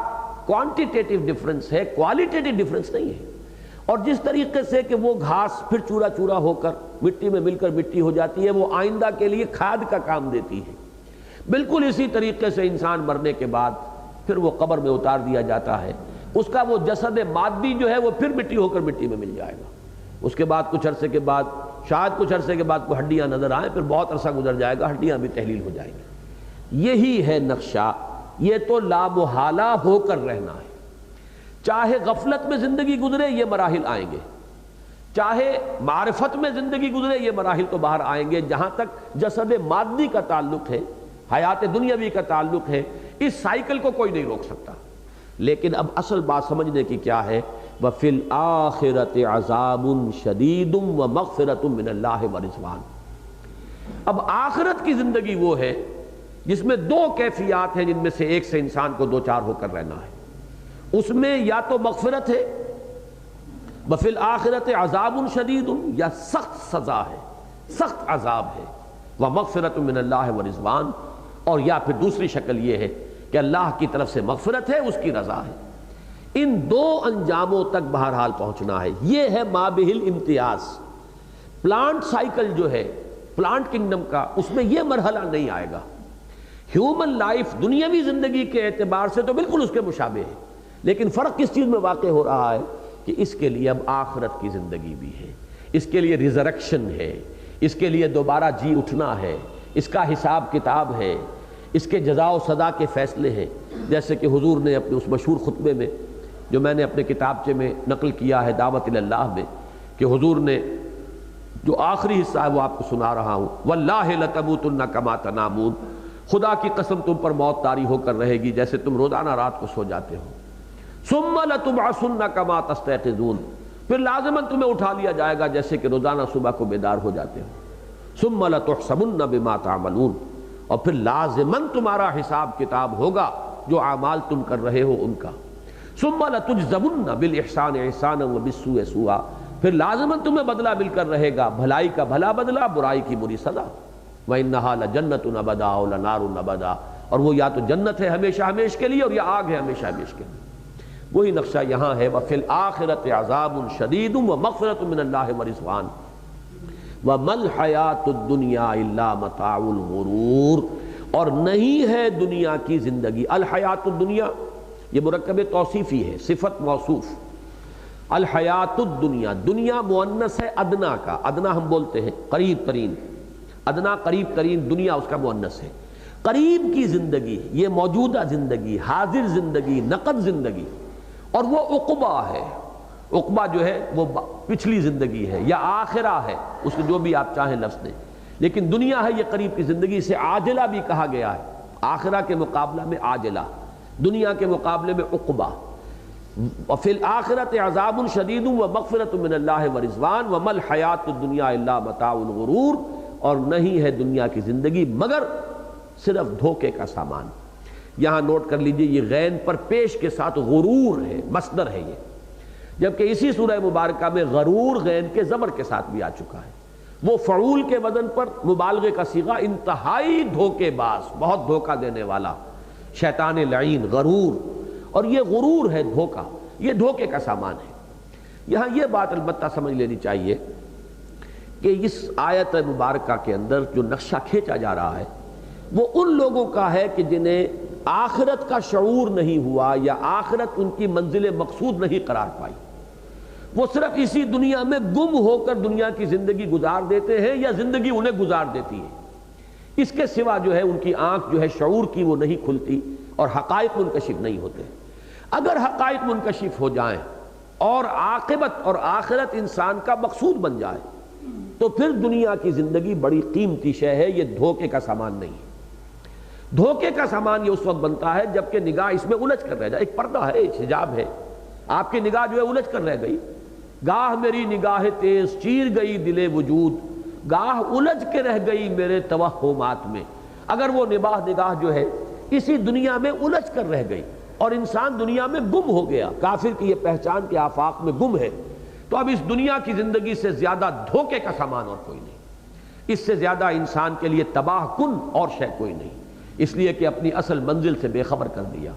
کوانٹیٹیٹیو ڈیفرنس ہے، کوالٹیٹیو ڈیفرنس نہیں ہے۔ اور جس طریقے سے کہ وہ گھاس پھر چورا چورا ہو کر مٹی میں مل کر مٹی ہو جاتی ہے، وہ آئندہ کے لیے کھاد کا کام دیتی ہے، بالکل اسی طریقے سے انسان مرنے کے بعد پھر وہ قبر میں اتار دیا جاتا ہے، اس کا وہ جسد مادی جو ہے وہ پھر مٹی ہو کر مٹی میں مل جائے گا، اس کے بعد کچھ عرصے کے بعد، شاید کچھ عرصے کے بعد کوئی ہڈیاں نظر آئیں، پھر بہت عرصہ گزر جائے گا، ہڈیاں بھی تحلیل ہو جائیں گی۔ یہی ہے نقشہ، یہ تو لا محالہ ہو کر رہنا ہے، چاہے غفلت میں زندگی گزرے یہ مراحل آئیں گے، چاہے معرفت میں زندگی گزرے یہ مراحل تو باہر آئیں گے۔ جہاں تک جسد مادی کا تعلق ہے، حیات دنیاوی کا تعلق ہے، اس سائیکل کو کوئی نہیں روک سکتا۔ لیکن اب اصل بات سمجھنے کی کیا ہے، وَفِي الْآخِرَةِ عَذَابٌ شَدِيدٌ وَمَغْفِرَةٌ مِّنَ اللَّهِ وَرِضْوَانٌ۔ اب آخرت کی زندگی وہ ہے جس میں دو کیفیات ہیں، جن میں سے ایک سے انسان کو دو چار ہو کر رہنا ہے۔ اس میں یا تو مغفرت ہے، وَفِي الْآخِرَةِ عَذَابٌ شَدِيدٌ، یا سخت سزا ہے، سخت عذاب ہے، وَمَغْفِرَةٌ مِّنَ اللَّهِ وَرِضْوَانٌ، اور یا پھر دوسری شکل یہ ہے کہ اللہ کی طرف سے مغفرت ہے، اس کی رضا ہے۔ ان دو انجاموں تک بہرحال پہنچنا ہے، یہ ہے مابہ الامتیاز۔ پلانٹ سائیکل جو ہے پلانٹ کنگڈم کا، اس میں یہ مرحلہ نہیں آئے گا۔ ہیومن لائف دنیاوی زندگی کے اعتبار سے تو بالکل اس کے مشابہ ہے، لیکن فرق کس چیز میں واقع ہو رہا ہے کہ اس کے لیے اب آخرت کی زندگی بھی ہے، اس کے لیے ریزریکشن ہے، اس کے لیے دوبارہ جی اٹھنا ہے، اس کا حساب کتاب ہے، اس کے جزا و سزا کے فیصلے ہیں۔ جیسے کہ حضور نے اپنے اس مشہور خطبے میں جو میں نے اپنے کتابچے میں نقل کیا ہے دعوت اللہ میں، کہ حضور نے جو آخری حصہ ہے وہ آپ کو سنا رہا ہوں، وَاللَّهِ لَتَمُوتُنَّ كَمَا تَنَامُونَ، خدا کی قسم تم پر موت طاری ہو کر رہے گی جیسے تم روزانہ رات کو سو جاتے ہو، ثُمَّ لَتُبْعَثُنَّ كَمَا تَسْتَيْقِظُونَ، پھر لازماً تمہیں اٹھا لیا جائے گا جیسے کہ روزانہ صبح کو بیدار ہو جاتے ہو، ثُمَّ لَتُحْسَبُنَّ بِمَا تَعْمَلُونَ، اور پھر لازماً تمہارا حساب کتاب ہوگا جو اعمال تم کر رہے ہو ان کا، ثُمَّ لَتُجْزَوُنَّ بِالْإِحْسَانِ إِحْسَانًا وَبِالسُّوءِ سُوءًا، پھر لازماً تمہیں بدلہ مل کر رہے گا، بھلائی کا بھلا بدلہ، برائی کی بری سزا۔ وَإِنَّهَا لَجَنَّةٌ أَبَدًا أَوْ لَنَارٌ أَبَدًا، اور وہ یا تو جنت ہے ہمیشہ ہمیش کے لیے، اور یا آگ ہے ہمیشہ ہمیش کے لیے۔ وہی نقشہ یہاں ہے، وَفِي الْآخِرَةِ عَذَابٌ شَدِيدٌ وَمَغْفِرَةٌ مِّنَ اللَّهِ وَرِضْوَانٌ۔ وَمَا الْحَيَاةُ الدُّنْيَا إِلَّا مَتَاعُ الْغُرُورِ، اور نہیں ہے دنیا کی زندگی. الحیات الدنیا یہ مرکب توصیفی ہے، صفت موصوف. الحیات الدنیا، دنیا مؤنث ہے ادنا کا، ادنا ہم بولتے ہیں قریب ترین، ادنا قریب ترین، دنیا اس کا مؤنث ہے. قریب کی زندگی یہ موجودہ زندگی، حاضر زندگی، نقد زندگی، اور وہ عقبہ ہے. عقبہ جو ہے وہ پچھلی زندگی ہے یا آخرہ ہے، اس کو جو بھی آپ چاہیں لفظ دیں، لیکن دنیا ہے یہ قریب کی زندگی. سے عاجلہ بھی کہا گیا ہے، آخرہ کے مقابلہ میں عاجلہ، دنیا کے مقابلے میں عقبہ. وفی الآخرۃ عذاب شدید ومغفرۃ من اللہ ورضوان وما الحیاۃ الدنیا الا متاع الغرور، اور نہیں ہے دنیا کی زندگی مگر صرف دھوکے کا سامان. یہاں نوٹ کر لیجئے یہ غین پر پیش کے ساتھ غرور ہے، مصدر ہے یہ، جبکہ اسی سورہ مبارکہ میں غرور غین کے زبر کے ساتھ بھی آ چکا ہے. وہ فعول کے وزن پر مبالغے کا صیغہ، انتہائی دھوکے باز، بہت دھوکہ دینے والا، شیطان لعین، غرور. اور یہ غرور ہے دھوکہ، یہ دھوکے کا سامان ہے. یہاں یہ بات البتہ سمجھ لینی چاہیے کہ اس آیت مبارکہ کے اندر جو نقشہ کھینچا جا رہا ہے وہ ان لوگوں کا ہے کہ جنہیں آخرت کا شعور نہیں ہوا یا آخرت ان کی منزل مقصود نہیں قرار پائی. وہ صرف اسی دنیا میں گم ہو کر دنیا کی زندگی گزار دیتے ہیں یا زندگی انہیں گزار دیتی ہے. اس کے سوا جو ہے ان کی آنکھ جو ہے شعور کی وہ نہیں کھلتی اور حقائق منکشف نہیں ہوتے. اگر حقائق منکشف ہو جائیں اور عاقبت اور آخرت انسان کا مقصود بن جائے تو پھر دنیا کی زندگی بڑی قیمتی شے ہے، یہ دھوکے کا سامان نہیں ہے. دھوکے کا سامان یہ اس وقت بنتا ہے جبکہ نگاہ اس میں الجھ کر رہ جائے. ایک پردہ ہے، ایک حجاب ہے، آپ کی نگاہ جو ہے الجھ کر رہ گئی. گاہ میری نگاہ تیز چیر گئی دل وجود، گاہ الجھ کے رہ گئی میرے توہمات میں. اگر وہ نگاہ جو ہے اسی دنیا میں الجھ کر رہ گئی اور انسان دنیا میں گم ہو گیا، کافر کی یہ پہچان کے آفاق میں گم ہے، تو اب اس دنیا کی زندگی سے زیادہ دھوکے کا سامان اور کوئی نہیں، اس سے زیادہ انسان کے لیے تباہ کن اور شے کوئی نہیں. اس لیے کہ اپنی اصل منزل سے بے خبر کر دیا،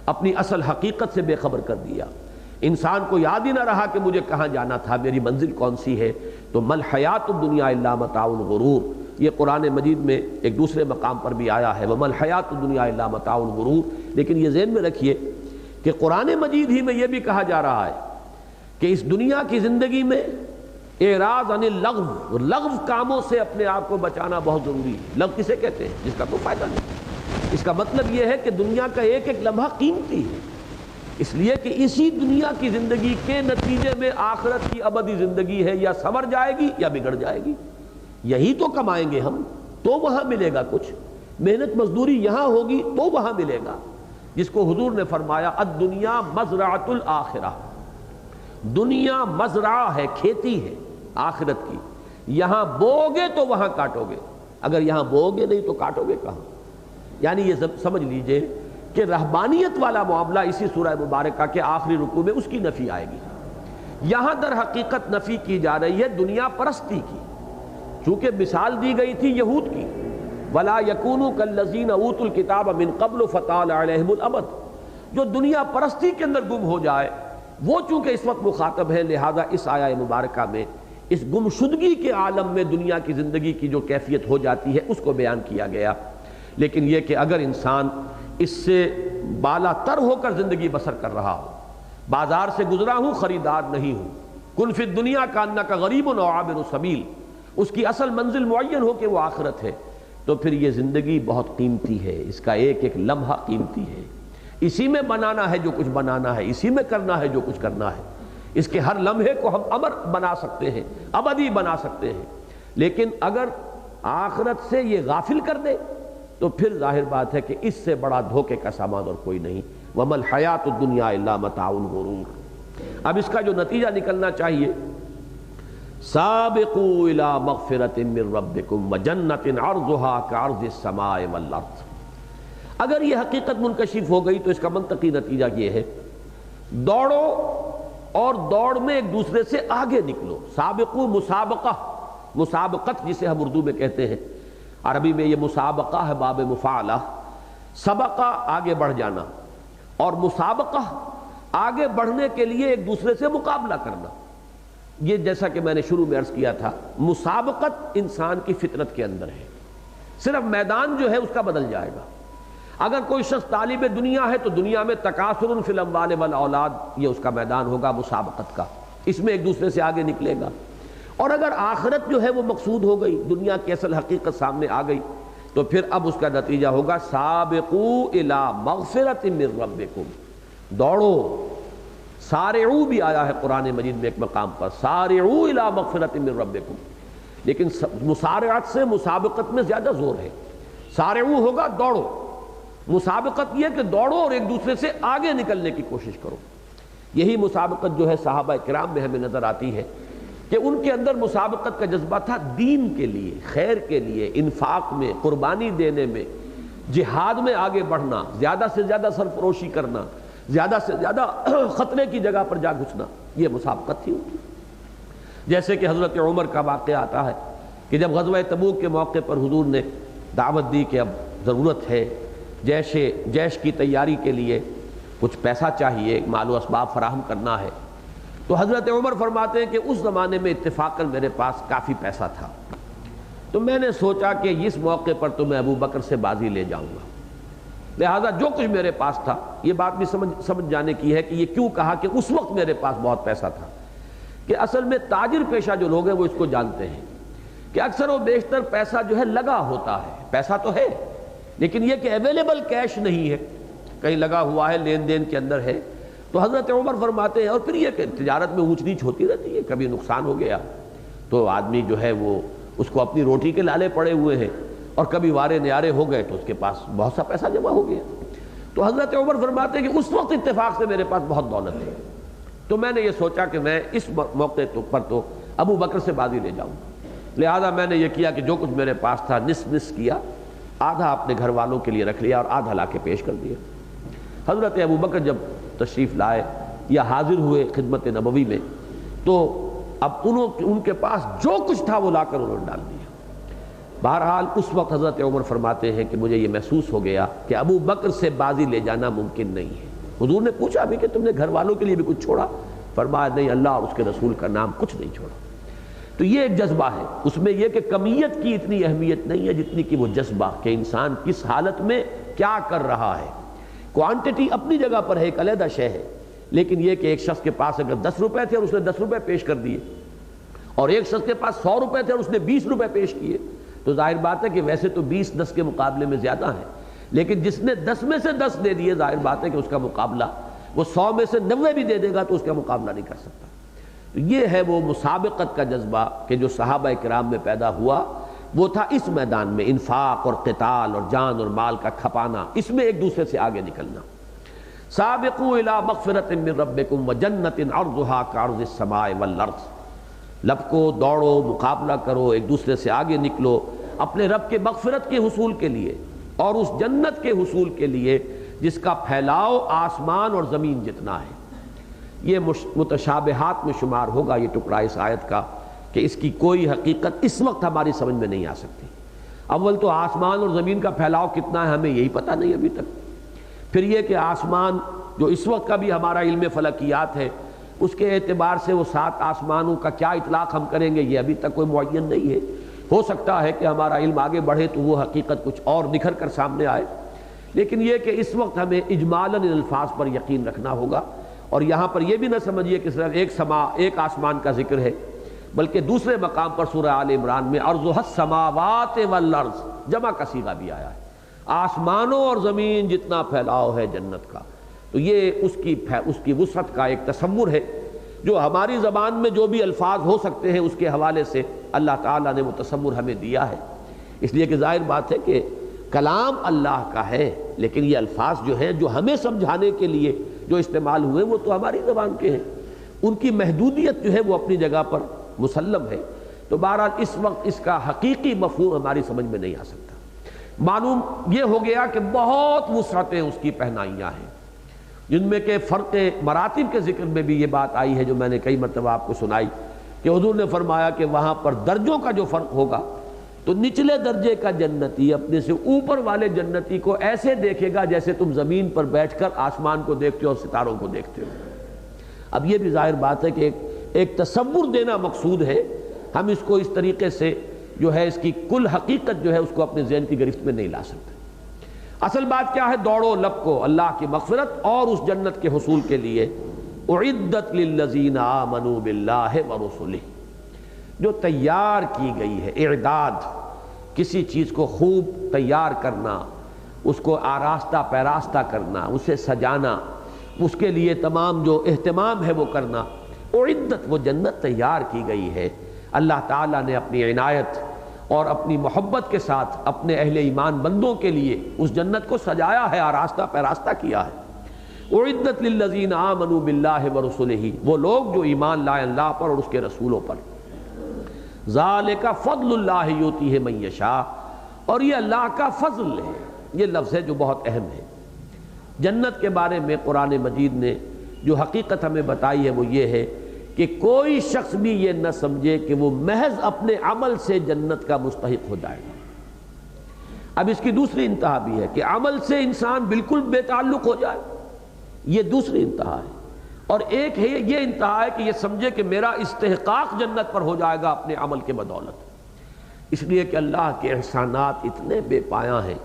اپنی اصل حقیقت سے بے خبر کر دیا. انسان کو یاد ہی نہ رہا کہ مجھے کہاں جانا تھا، میری منزل کون سی ہے. تو مل حیات الدنیا الا متاع الغرور، یہ قرآن مجید میں ایک دوسرے مقام پر بھی آیا ہے، ومل حیات الدنیا الا متاع الغرور. لیکن یہ ذہن میں رکھیے کہ قرآن مجید ہی میں یہ بھی کہا جا رہا ہے کہ اس دنیا کی زندگی میں اعراض عن اللغو، لغو کاموں سے اپنے آپ کو بچانا بہت ضروری ہے. لغو کسے کہتے ہیں؟ جس کا کوئی فائدہ نہیں. اس کا مطلب یہ ہے کہ دنیا کا ایک ایک لمحہ قیمتی ہے، اس لیے کہ اسی دنیا کی زندگی کے نتیجے میں آخرت کی ابدی زندگی ہے، یا سنور جائے گی یا بگڑ جائے گی. یہی تو کمائیں گے ہم تو وہاں ملے گا کچھ، محنت مزدوری یہاں ہوگی تو وہاں ملے گا. جس کو حضور نے فرمایا الدنیا مزرعۃ الآخرہ، دنیا مزرعہ ہے، کھیتی ہے آخرت کی. یہاں بوگے تو وہاں کاٹو گے، اگر یہاں بوگے نہیں تو کاٹو گے کہاں. یعنی یہ سمجھ لیجئے کہ رہبانیت والا معاملہ اسی سورہ مبارکہ کے آخری رکوع میں اس کی نفی آئے گی. یہاں در حقیقت نفی کی جا رہی ہے دنیا پرستی کی، چونکہ مثال دی گئی تھی یہود کی، وَلَا يَكُونُوا كَالَّذِينَ أُوتُوا الْكِتَابَ مِن قَبْلُ فَطَالَ عَلَيْهِمُ الْأَمَدُ. جو دنیا پرستی کے اندر گم ہو جائے وہ چونکہ اس وقت مخاطب ہے، لہذا اس آیہ مبارکہ میں اس گمشدگی کے عالم میں دنیا کی زندگی کی جو کیفیت ہو جاتی ہے اس کو بیان کیا گیا. لیکن یہ کہ اگر انسان اس سے بالا تر ہو کر زندگی بسر کر رہا ہو، بازار سے گزرا ہوں خریدار نہیں ہوں، کن فی الدنیا کانک غریب و عابر سبیل، اس کی اصل منزل معین ہو کہ وہ آخرت ہے، تو پھر یہ زندگی بہت قیمتی ہے، اس کا ایک ایک لمحہ قیمتی ہے. اسی میں بنانا ہے جو کچھ بنانا ہے، اسی میں کرنا ہے جو کچھ کرنا ہے. اس کے ہر لمحے کو ہم امر بنا سکتے ہیں، ابدی بنا سکتے ہیں. لیکن اگر آخرت سے یہ غافل کر دے تو پھر ظاہر بات ہے کہ اس سے بڑا دھوکے کا سامان اور کوئی نہیں. وَمَا الْحَيَاةُ الدُّنْيَا إِلَّا مَتَاعُ الْغُرُورِ. اب اس کا جو نتیجہ نکلنا چاہیے، سابقوا الى مغفرة من ربكم وجنة عرضها كعرض السماء والارض. اگر یہ حقیقت منکشف ہو گئی تو اس کا منطقی نتیجہ یہ ہے دوڑو اور دوڑ میں ایک دوسرے سے آگے نکلو. سابقو مسابقہ، مسابقت جسے ہم اردو میں کہتے ہیں، عربی میں یہ مسابقہ ہے باب مفاعلہ. سبقہ آگے بڑھ جانا اور مسابقہ آگے بڑھنے کے لیے ایک دوسرے سے مقابلہ کرنا. یہ جیسا کہ میں نے شروع میں عرض کیا تھا، مسابقت انسان کی فطرت کے اندر ہے، صرف میدان جو ہے اس کا بدل جائے گا۔ اگر کوئی شخص طالب دنیا ہے تو دنیا میں تکاثر فی الاموال والاولاد، یہ اس کا میدان ہوگا مسابقت کا، اس میں ایک دوسرے سے آگے نکلے گا۔ اور اگر آخرت جو ہے وہ مقصود ہو گئی، دنیا کی اصل حقیقت سامنے آ گئی، تو پھر اب اس کا نتیجہ ہوگا سابقوا الی مغفرۃ من ربکم، دوڑو، سارعوا بھی آیا ہے قرآن مجید میں ایک مقام پر، سارعوا الی مغفرۃ من ربکم، لیکن مسارعت سے مسابقت میں زیادہ زور ہے۔ سارعوا ہوگا دوڑو، مسابقت یہ کہ دوڑو اور ایک دوسرے سے آگے نکلنے کی کوشش کرو۔ یہی مسابقت جو ہے صحابہ کرام میں ہمیں نظر آتی ہے کہ ان کے اندر مسابقت کا جذبہ تھا دین کے لیے، خیر کے لیے، انفاق میں، قربانی دینے میں، جہاد میں آگے بڑھنا، زیادہ سے زیادہ سرفروشی کرنا، زیادہ سے زیادہ خطرے کی جگہ پر جا گھسنا، یہ مسابقت تھی ان کی۔ جیسے کہ حضرت عمر کا واقعہ آتا ہے کہ جب غزوہ تبوک کے موقع پر حضور نے دعوت دی کہ اب ضرورت ہے جیش کی تیاری کے لیے کچھ پیسہ چاہیے، مال و اسباب فراہم کرنا ہے، تو حضرت عمر فرماتے ہیں کہ اس زمانے میں اتفاقاً میرے پاس کافی پیسہ تھا، تو میں نے سوچا کہ اس موقع پر تو میں ابو بکر سے بازی لے جاؤں گا، لہذا جو کچھ میرے پاس تھا، یہ بات بھی سمجھ جانے کی ہے کہ یہ کیوں کہا کہ اس وقت میرے پاس بہت پیسہ تھا، کہ اصل میں تاجر پیشہ جو لوگ ہیں وہ اس کو جانتے ہیں کہ اکثر و بیشتر پیسہ جو ہے لگا ہوتا ہے، پیسہ تو ہے لیکن یہ کہ اویلیبل کیش نہیں ہے، کہیں لگا ہوا ہے، لین دین کے اندر ہے۔ تو حضرت عمر فرماتے ہیں، اور پھر یہ کہ تجارت میں اونچ نیچ ہوتی رہتی ہے، کبھی نقصان ہو گیا تو آدمی جو ہے وہ اس کو اپنی روٹی کے لالے پڑے ہوئے ہیں، اور کبھی وارے نیارے ہو گئے تو اس کے پاس بہت سا پیسہ جمع ہو گیا۔ تو حضرت عمر فرماتے ہیں کہ اس وقت اتفاق سے میرے پاس بہت دولت ہے، تو میں نے یہ سوچا کہ میں اس موقع پر تو ابو بکر سے بازی لے جاؤں، لہذا میں نے یہ کیا کہ جو کچھ میرے پاس تھا نصف کیا، آدھا اپنے گھر والوں کے لیے رکھ لیا اور آدھا لا کے پیش کر دیا۔ حضرت ابو بکر جب تشریف لائے یا حاضر ہوئے خدمت نبوی میں، تو اب ان کے پاس جو کچھ تھا وہ لا کر انہوں نے ڈال دیا۔ بہرحال اس وقت حضرت عمر فرماتے ہیں کہ مجھے یہ محسوس ہو گیا کہ ابو بکر سے بازی لے جانا ممکن نہیں ہے۔ حضور نے پوچھا بھی کہ تم نے گھر والوں کے لیے بھی کچھ چھوڑا؟ فرمایا نہیں، اللہ اور اس کے رسول کا نام کچھ نہیں چھوڑا۔ تو یہ ایک جذبہ ہے، اس میں یہ کہ کمیت کی اتنی اہمیت نہیں ہے جتنی کہ وہ جذبہ کہ انسان کس حالت میں کیا کر رہا ہے۔ کوانٹٹی اپنی جگہ پر ہے، ایک علیحدہ شے ہے، لیکن یہ کہ ایک شخص کے پاس اگر 10 روپے تھے اور اس نے 10 روپے پیش کر دیے، اور ایک شخص کے پاس 100 روپے تھے اور اس نے 20 روپے پیش کیے، تو ظاہر بات ہے کہ ویسے تو 20 10 کے مقابلے میں زیادہ ہیں، لیکن جس نے 10 میں سے 10 دے دیے، ظاہر بات ہے کہ اس کا مقابلہ وہ 100 میں سے 90 بھی دے دے گا تو اس کا مقابلہ نہیں کر سکتا۔ تو یہ ہے وہ مسابقت کا جذبہ کہ جو صحابہ کرام میں پیدا ہوا، وہ تھا اس میدان میں انفاق اور قتال اور جان اور مال کا کھپانا، اس میں ایک دوسرے سے آگے نکلنا۔ سابقوا الی مغفرۃ من ربکم وجنۃ عرضها کعرض السماء والارض، لپکو، دوڑو، مقابلہ کرو، ایک دوسرے سے آگے نکلو اپنے رب کے مغفرت کے حصول کے لیے اور اس جنت کے حصول کے لیے جس کا پھیلاؤ آسمان اور زمین جتنا ہے۔ یہ متشابہات میں شمار ہوگا یہ ٹکڑا اس آیت کا کہ اس کی کوئی حقیقت اس وقت ہماری سمجھ میں نہیں آ سکتی۔ اول تو آسمان اور زمین کا پھیلاؤ کتنا ہے ہمیں یہی پتہ نہیں ابھی تک، پھر یہ کہ آسمان جو اس وقت کا بھی ہمارا علم فلکیات ہے، اس کے اعتبار سے وہ 7 آسمانوں کا کیا اطلاق ہم کریں گے یہ ابھی تک کوئی معین نہیں ہے۔ ہو سکتا ہے کہ ہمارا علم آگے بڑھے تو وہ حقیقت کچھ اور نکھر کر سامنے آئے، لیکن یہ کہ اس وقت ہمیں اجمالاً ان الفاظ پر یقین رکھنا ہوگا۔ اور یہاں پر یہ بھی نہ سمجھیے کہ صرف ایک آسمان کا ذکر ہے، بلکہ دوسرے مقام پر سورہ آل عمران میں ارضها السماوات والارض جمع کا صیغہ بھی آیا ہے، آسمانوں اور زمین جتنا پھیلاؤ ہے جنت کا۔ تو یہ اس کی وسعت کا ایک تصور ہے جو ہماری زبان میں جو بھی الفاظ ہو سکتے ہیں اس کے حوالے سے اللہ تعالیٰ نے وہ تصور ہمیں دیا ہے، اس لیے کہ ظاہر بات ہے کہ کلام اللہ کا ہے، لیکن یہ الفاظ جو ہیں جو ہمیں سمجھانے کے لیے جو استعمال ہوئے وہ تو ہماری زبان کے ہیں، ان کی محدودیت جو ہے وہ اپنی جگہ پر مسلم ہے۔ تو بہرحال اس وقت اس کا حقیقی مفہوم ہماری سمجھ میں نہیں آ سکتا۔ معلوم یہ ہو گیا کہ بہت وسعتیں اس کی پہنائیاں ہیں، جن میں کہ فرق مراتب کے ذکر میں بھی یہ بات آئی ہے جو میں نے کئی مرتبہ آپ کو سنائی کہ حضور نے فرمایا کہ وہاں پر درجوں کا جو فرق ہوگا تو نچلے درجے کا جنتی اپنے سے اوپر والے جنتی کو ایسے دیکھے گا جیسے تم زمین پر بیٹھ کر آسمان کو دیکھتے ہو اور ستاروں کو دیکھتے ہو۔ اب یہ بھی ظاہر بات ہے کہ ایک ایک تصور دینا مقصود ہے، ہم اس کو اس طریقے سے جو ہے اس کی کل حقیقت جو ہے اس کو اپنے ذہن کی گرفت میں نہیں لا سکتے۔ اصل بات کیا ہے؟ دوڑو لب کو اللہ کی مغفرت اور اس جنت کے حصول کے لیے۔ اعدت للذین آمنوا باللہ ورسلہ، جو تیار کی گئی ہے، اعداد، کسی چیز کو خوب تیار کرنا، اس کو آراستہ پیراستہ کرنا، اسے سجانا، اس کے لیے تمام جو اہتمام ہے وہ کرنا۔ اعدت، وہ جنت تیار کی گئی ہے، اللہ تعالیٰ نے اپنی عنایت اور اپنی محبت کے ساتھ اپنے اہل ایمان بندوں کے لیے اس جنت کو سجایا ہے، آراستہ پیراستہ کیا ہے۔ اعدت للذین آمنوا باللہ ورسلہ، وہ لوگ جو ایمان لائے اللہ پر اور اس کے رسولوں پر۔ ذالک فضل اللہ یؤتیہ من یشاء، اور یہ اللہ کا فضل ہے، یہ لفظ ہے جو بہت اہم ہے۔ جنت کے بارے میں قرآن مجید نے جو حقیقت ہمیں بتائی ہے وہ یہ ہے کہ کوئی شخص بھی یہ نہ سمجھے کہ وہ محض اپنے عمل سے جنت کا مستحق ہو جائے گا۔ اب اس کی دوسری انتہا بھی ہے کہ عمل سے انسان بالکل بے تعلق ہو جائے، یہ دوسری انتہا ہے۔ اور ایک ہے یہ انتہا ہے کہ یہ سمجھے کہ میرا استحقاق جنت پر ہو جائے گا اپنے عمل کے بدولت، اس لیے کہ اللہ کے احسانات اتنے بے پایاں ہیں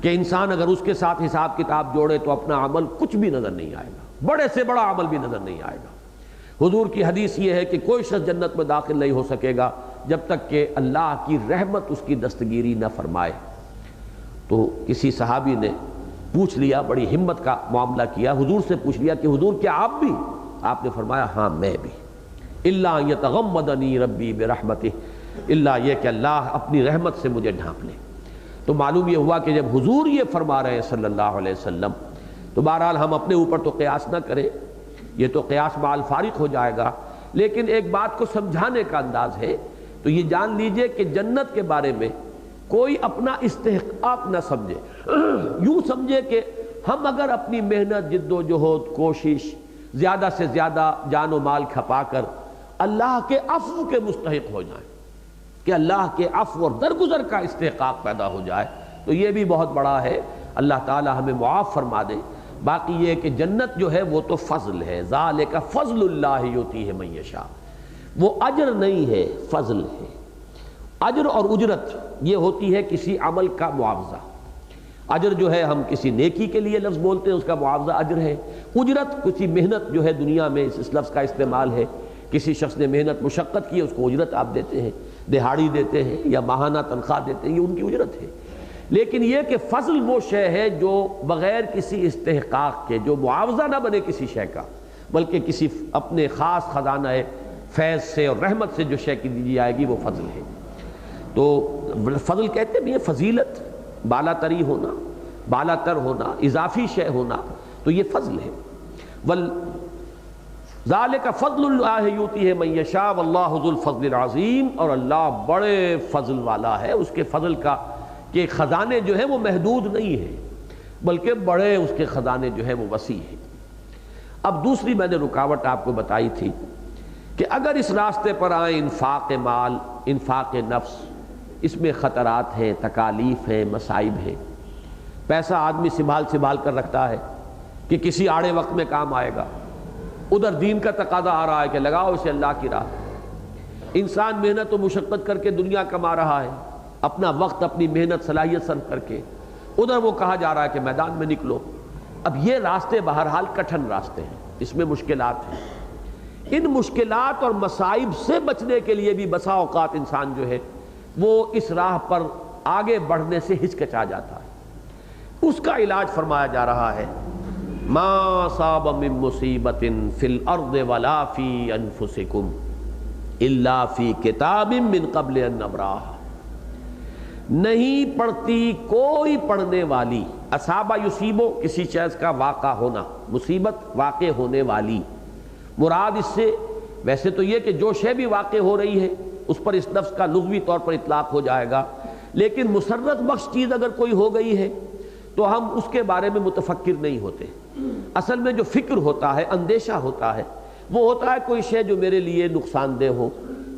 کہ انسان اگر اس کے ساتھ حساب کتاب جوڑے تو اپنا عمل کچھ بھی نظر نہیں آئے گا، بڑے سے بڑا عمل بھی نظر نہیں آئے گا۔ حضور کی حدیث یہ ہے کہ کوئی شخص جنت میں داخل نہیں ہو سکے گا جب تک کہ اللہ کی رحمت اس کی دستگیری نہ فرمائے۔ تو کسی صحابی نے پوچھ لیا، بڑی ہمت کا معاملہ کیا، حضور سے پوچھ لیا کہ حضور کیا آپ بھی؟ آپ نے فرمایا ہاں میں بھی۔ الا ان یتغمدنی ربی برحمتہ، الا یہ کہ اللہ اپنی رحمت سے مجھے ڈھانپ لے۔ تو معلوم یہ ہوا کہ جب حضور یہ فرما رہے ہیں صلی اللہ علیہ وسلم تو بہرحال ہم اپنے اوپر تو قیاس نہ کریں، یہ تو قیاس مع الفارق ہو جائے گا، لیکن ایک بات کو سمجھانے کا انداز ہے۔ تو یہ جان لیجئے کہ جنت کے بارے میں کوئی اپنا استحقاق نہ سمجھے، یوں سمجھے کہ ہم اگر اپنی محنت، جد و جہد، کوشش، زیادہ سے زیادہ جان و مال کھپا کر اللہ کے عفو کے مستحق ہو جائیں، کہ اللہ کے عفو اور درگزر کا استحقاق پیدا ہو جائے، تو یہ بھی بہت بڑا ہے۔ اللہ تعالی ہمیں معاف فرما دے۔ باقی یہ کہ جنت جو ہے وہ تو فضل ہے، ذالک فضل اللہ یؤتیہ من یشاء، وہ اجر نہیں ہے، فضل ہے۔ اجر اور اجرت یہ ہوتی ہے کسی عمل کا معاوضہ۔ اجر جو ہے ہم کسی نیکی کے لیے لفظ بولتے ہیں، اس کا معاوضہ اجر ہے۔ اجرت کسی محنت جو ہے دنیا میں اس لفظ کا استعمال ہے، کسی شخص نے محنت مشقت کی، اس کو اجرت آپ دیتے ہیں، دہاڑی دیتے ہیں یا ماہانہ تنخواہ دیتے ہیں، یہ ان کی اجرت ہے۔ لیکن یہ کہ فضل وہ شے ہے جو بغیر کسی استحقاق کے، جو معاوضہ نہ بنے کسی شے کا، بلکہ کسی اپنے خاص خزانہ فیض سے اور رحمت سے جو شے کی دی جائے گی وہ فضل ہے۔ تو فضل کہتے ہیں یہ فضیلت، بالا تری ہونا، بالا تر ہونا، اضافی شے ہونا، تو یہ فضل ہے۔ ذالک فضل اللہ یؤتیہ من یشاء واللہ ذو الفضل العظیم، اور اللہ بڑے فضل والا ہے، اس کے فضل کا کہ خزانے جو ہیں وہ محدود نہیں ہیں، بلکہ بڑے اس کے خزانے جو ہیں وہ وسیع ہیں۔ اب دوسری میں نے رکاوٹ آپ کو بتائی تھی کہ اگر اس راستے پر آئیں انفاق مال، انفاق نفس، اس میں خطرات ہیں، تکالیف ہیں، مصائب ہیں۔ پیسہ آدمی سنبھال کر رکھتا ہے کہ کسی آڑے وقت میں کام آئے گا، ادھر دین کا تقاضا آ رہا ہے کہ لگاؤ اسے اللہ کی راہ۔ انسان محنت و مشقت کر کے دنیا کما رہا ہے، اپنا وقت، اپنی محنت، صلاحیت صرف کر کے، ادھر وہ کہا جا رہا ہے کہ میدان میں نکلو۔ اب یہ راستے بہرحال کٹھن راستے ہیں، اس میں مشکلات ہیں۔ ان مشکلات اور مصائب سے بچنے کے لیے بھی بسا اوقات انسان جو ہے وہ اس راہ پر آگے بڑھنے سے ہچکچا جاتا ہے۔ اس کا علاج فرمایا جا رہا ہے، ما صاب من مصیبت فی الارض ولا فی انفسکم الا فی کتاب من قبل ان نبراہ۔ نہیں پڑتی کوئی پڑھنے والی، اصابہ یصیبو کسی چیز کا واقع ہونا، مصیبت واقع ہونے والی، مراد اس سے ویسے تو یہ کہ جو شے بھی واقع ہو رہی ہے اس پر اس لفظ کا لغوی طور پر اطلاق ہو جائے گا، لیکن مسرت بخش چیز اگر کوئی ہو گئی ہے تو ہم اس کے بارے میں متفکر نہیں ہوتے۔ اصل میں جو فکر ہوتا ہے، اندیشہ ہوتا ہے، وہ ہوتا ہے کوئی شے جو میرے لیے نقصان دہ ہو،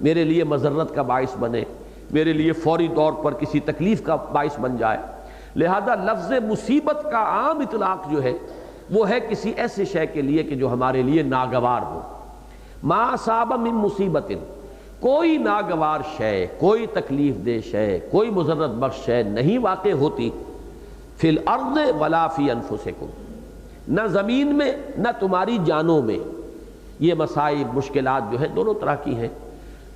میرے لیے مضرت کا باعث بنے، میرے لیے فوری طور پر کسی تکلیف کا باعث بن جائے۔ لہذا لفظ مصیبت کا عام اطلاق جو ہے وہ ہے کسی ایسے شے کے لیے کہ جو ہمارے لیے ناگوار ہو۔ ما اصاب من مصیبت، کوئی ناگوار شے، کوئی تکلیف دہ شے، کوئی مضرت بخش شے نہیں واقع ہوتی فی الارض ولا فی انفسکم، نہ زمین میں نہ تمہاری جانوں میں۔ یہ مصائب مشکلات جو ہے دونوں طرح کی ہیں۔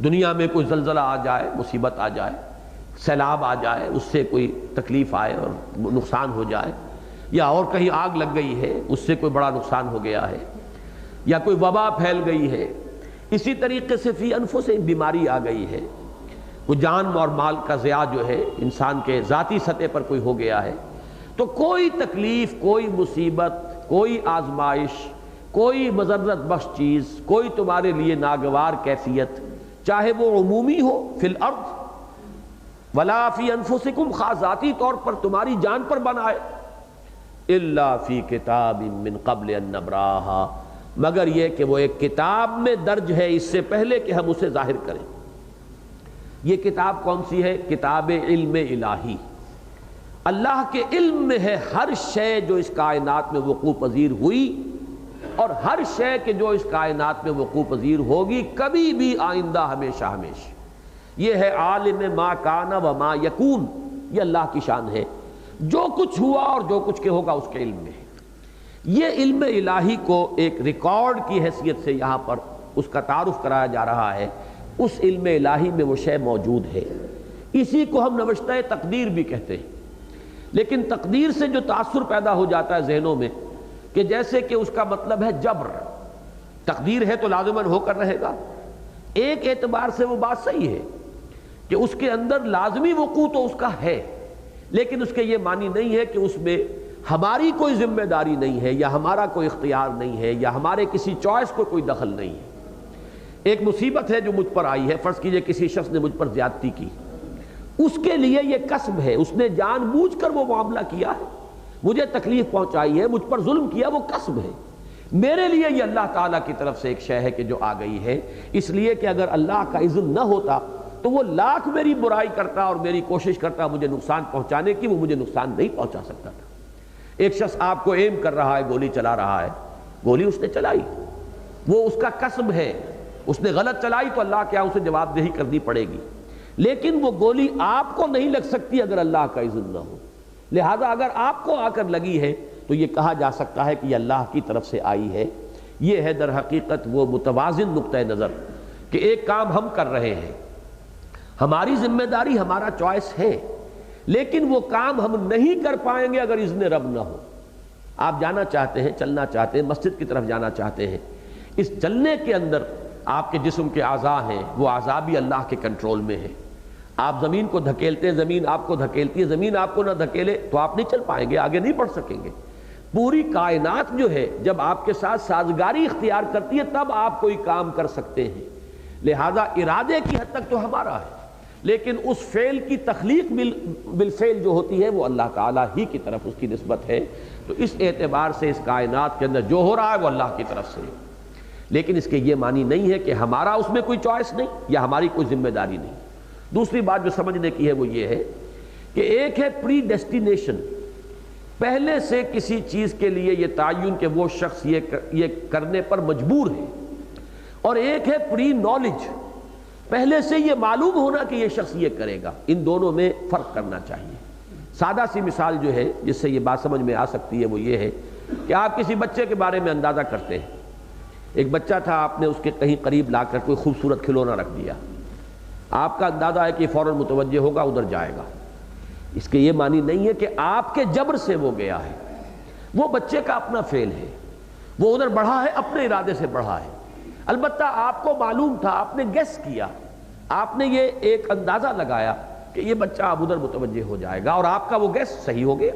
دنیا میں کوئی زلزلہ آ جائے، مصیبت آ جائے، سیلاب آ جائے، اس سے کوئی تکلیف آئے اور نقصان ہو جائے، یا اور کہیں آگ لگ گئی ہے اس سے کوئی بڑا نقصان ہو گیا ہے، یا کوئی وبا پھیل گئی ہے، اسی طریقے سے فی انفسہم بیماری آ گئی ہے، کوئی جان اور مال کا ضیاع جو ہے انسان کے ذاتی سطح پر کوئی ہو گیا ہے، تو کوئی تکلیف، کوئی مصیبت، کوئی آزمائش، کوئی مضرت بخش چیز، کوئی تمہارے لیے ناگوار کیفیت، چاہے وہ عمومی ہو فی الارض ولا فی انفسکم، خاص ذاتی طور پر تمہاری جان پر بنائے، الا فی کتاب من قبل ان نبراہا، مگر یہ کہ وہ ایک کتاب میں درج ہے اس سے پہلے کہ ہم اسے ظاہر کریں۔ یہ کتاب کون سی ہے؟ کتاب علم الہی۔ اللہ کے علم میں ہے ہر شے جو اس کائنات میں وقوع پذیر ہوئی، اور ہر شے کہ جو اس کائنات میں وقوع پذیر ہوگی کبھی بھی آئندہ، ہمیشہ ہمیشہ۔ یہ ہے عالم ما کان و ما یکون، یہ اللہ کی شان ہے، جو کچھ ہوا اور جو کچھ کے ہوگا اس کے علم میں ہے۔ یہ علم الہی کو ایک ریکارڈ کی حیثیت سے یہاں پر اس کا تعارف کرایا جا رہا ہے۔ اس علم الہی میں وہ شے موجود ہے، اسی کو ہم نوشتہ تقدیر بھی کہتے ہیں۔ لیکن تقدیر سے جو تاثر پیدا ہو جاتا ہے ذہنوں میں کہ جیسے کہ اس کا مطلب ہے جبر، تقدیر ہے تو لازماً ہو کر رہے گا۔ ایک اعتبار سے وہ بات صحیح ہے کہ اس کے اندر لازمی وقوع تو اس کا ہے، لیکن اس کے یہ معنی نہیں ہے کہ اس میں ہماری کوئی ذمہ داری نہیں ہے، یا ہمارا کوئی اختیار نہیں ہے، یا ہمارے کسی چوائس کو کوئی دخل نہیں ہے۔ ایک مصیبت ہے جو مجھ پر آئی ہے، فرض کیجئے کسی شخص نے مجھ پر زیادتی کی، اس کے لیے یہ کسب ہے، اس نے جان بوجھ کر وہ معاملہ کیا ہے، مجھے تکلیف پہنچائی ہے، مجھ پر ظلم کیا، وہ کسب ہے۔ میرے لیے یہ اللہ تعالیٰ کی طرف سے ایک شے ہے کہ جو آ گئی ہے، اس لیے کہ اگر اللہ کا اذن نہ ہوتا تو وہ لاکھ میری برائی کرتا اور میری کوشش کرتا مجھے نقصان پہنچانے کی، وہ مجھے نقصان نہیں پہنچا سکتا تھا۔ ایک شخص آپ کو ایم کر رہا ہے، گولی چلا رہا ہے، گولی اس نے چلائی، وہ اس کا کسب ہے، اس نے غلط چلائی تو اللہ کے یہاں اسے جواب دہی کرنی پڑے گی، لیکن وہ گولی آپ کو نہیں لگ سکتی اگر اللہ کا اذن نہ ہو۔ لہذا اگر آپ کو آ کر لگی ہے تو یہ کہا جا سکتا ہے کہ یہ اللہ کی طرف سے آئی ہے۔ یہ ہے در حقیقت وہ متوازن نقطہ نظر کہ ایک کام ہم کر رہے ہیں، ہماری ذمہ داری، ہمارا چوائس ہے، لیکن وہ کام ہم نہیں کر پائیں گے اگر اذن رب نہ ہو۔ آپ جانا چاہتے ہیں، چلنا چاہتے ہیں، مسجد کی طرف جانا چاہتے ہیں، اس چلنے کے اندر آپ کے جسم کے اعضاء ہیں، وہ اعضاء بھی اللہ کے کنٹرول میں ہیں۔ آپ زمین کو دھکیلتے ہیں، زمین آپ کو دھکیلتی ہے، زمین آپ کو نہ دھکیلے تو آپ نہیں چل پائیں گے، آگے نہیں بڑھ سکیں گے۔ پوری کائنات جو ہے جب آپ کے ساتھ سازگاری اختیار کرتی ہے تب آپ کوئی کام کر سکتے ہیں۔ لہذا ارادے کی حد تک تو ہمارا ہے، لیکن اس فعل کی تخلیق بالفعل جو ہوتی ہے وہ اللہ تعالیٰ ہی کی طرف اس کی نسبت ہے۔ تو اس اعتبار سے اس کائنات کے اندر جو ہو رہا ہے وہ اللہ کی طرف سے، لیکن اس کے یہ معنی نہیں ہے کہ ہمارا اس میں کوئی چوائس نہیں یا ہماری کوئی ذمہ داری نہیں۔ دوسری بات جو سمجھنے کی ہے وہ یہ ہے کہ ایک ہے پری ڈیسٹینیشن، پہلے سے کسی چیز کے لیے یہ تعین کہ وہ شخص یہ کرنے پر مجبور ہے، اور ایک ہے پری نالج، پہلے سے یہ معلوم ہونا کہ یہ شخص یہ کرے گا۔ ان دونوں میں فرق کرنا چاہیے۔ سادہ سی مثال جو ہے جس سے یہ بات سمجھ میں آ سکتی ہے وہ یہ ہے کہ آپ کسی بچے کے بارے میں اندازہ کرتے ہیں۔ ایک بچہ تھا، آپ نے اس کے کہیں قریب لا کر کوئی خوبصورت کھلونا رکھ دیا، آپ کا اندازہ ہے کہ فوراً متوجہ ہوگا، ادھر جائے گا۔ اس کے یہ معنی نہیں ہے کہ آپ کے جبر سے وہ گیا ہے، وہ بچے کا اپنا فعل ہے، وہ ادھر بڑھا ہے، اپنے ارادے سے بڑھا ہے۔ البتہ آپ کو معلوم تھا، آپ نے گیس کیا، آپ نے یہ ایک اندازہ لگایا کہ یہ بچہ اب ادھر متوجہ ہو جائے گا، اور آپ کا وہ گیس صحیح ہو گیا۔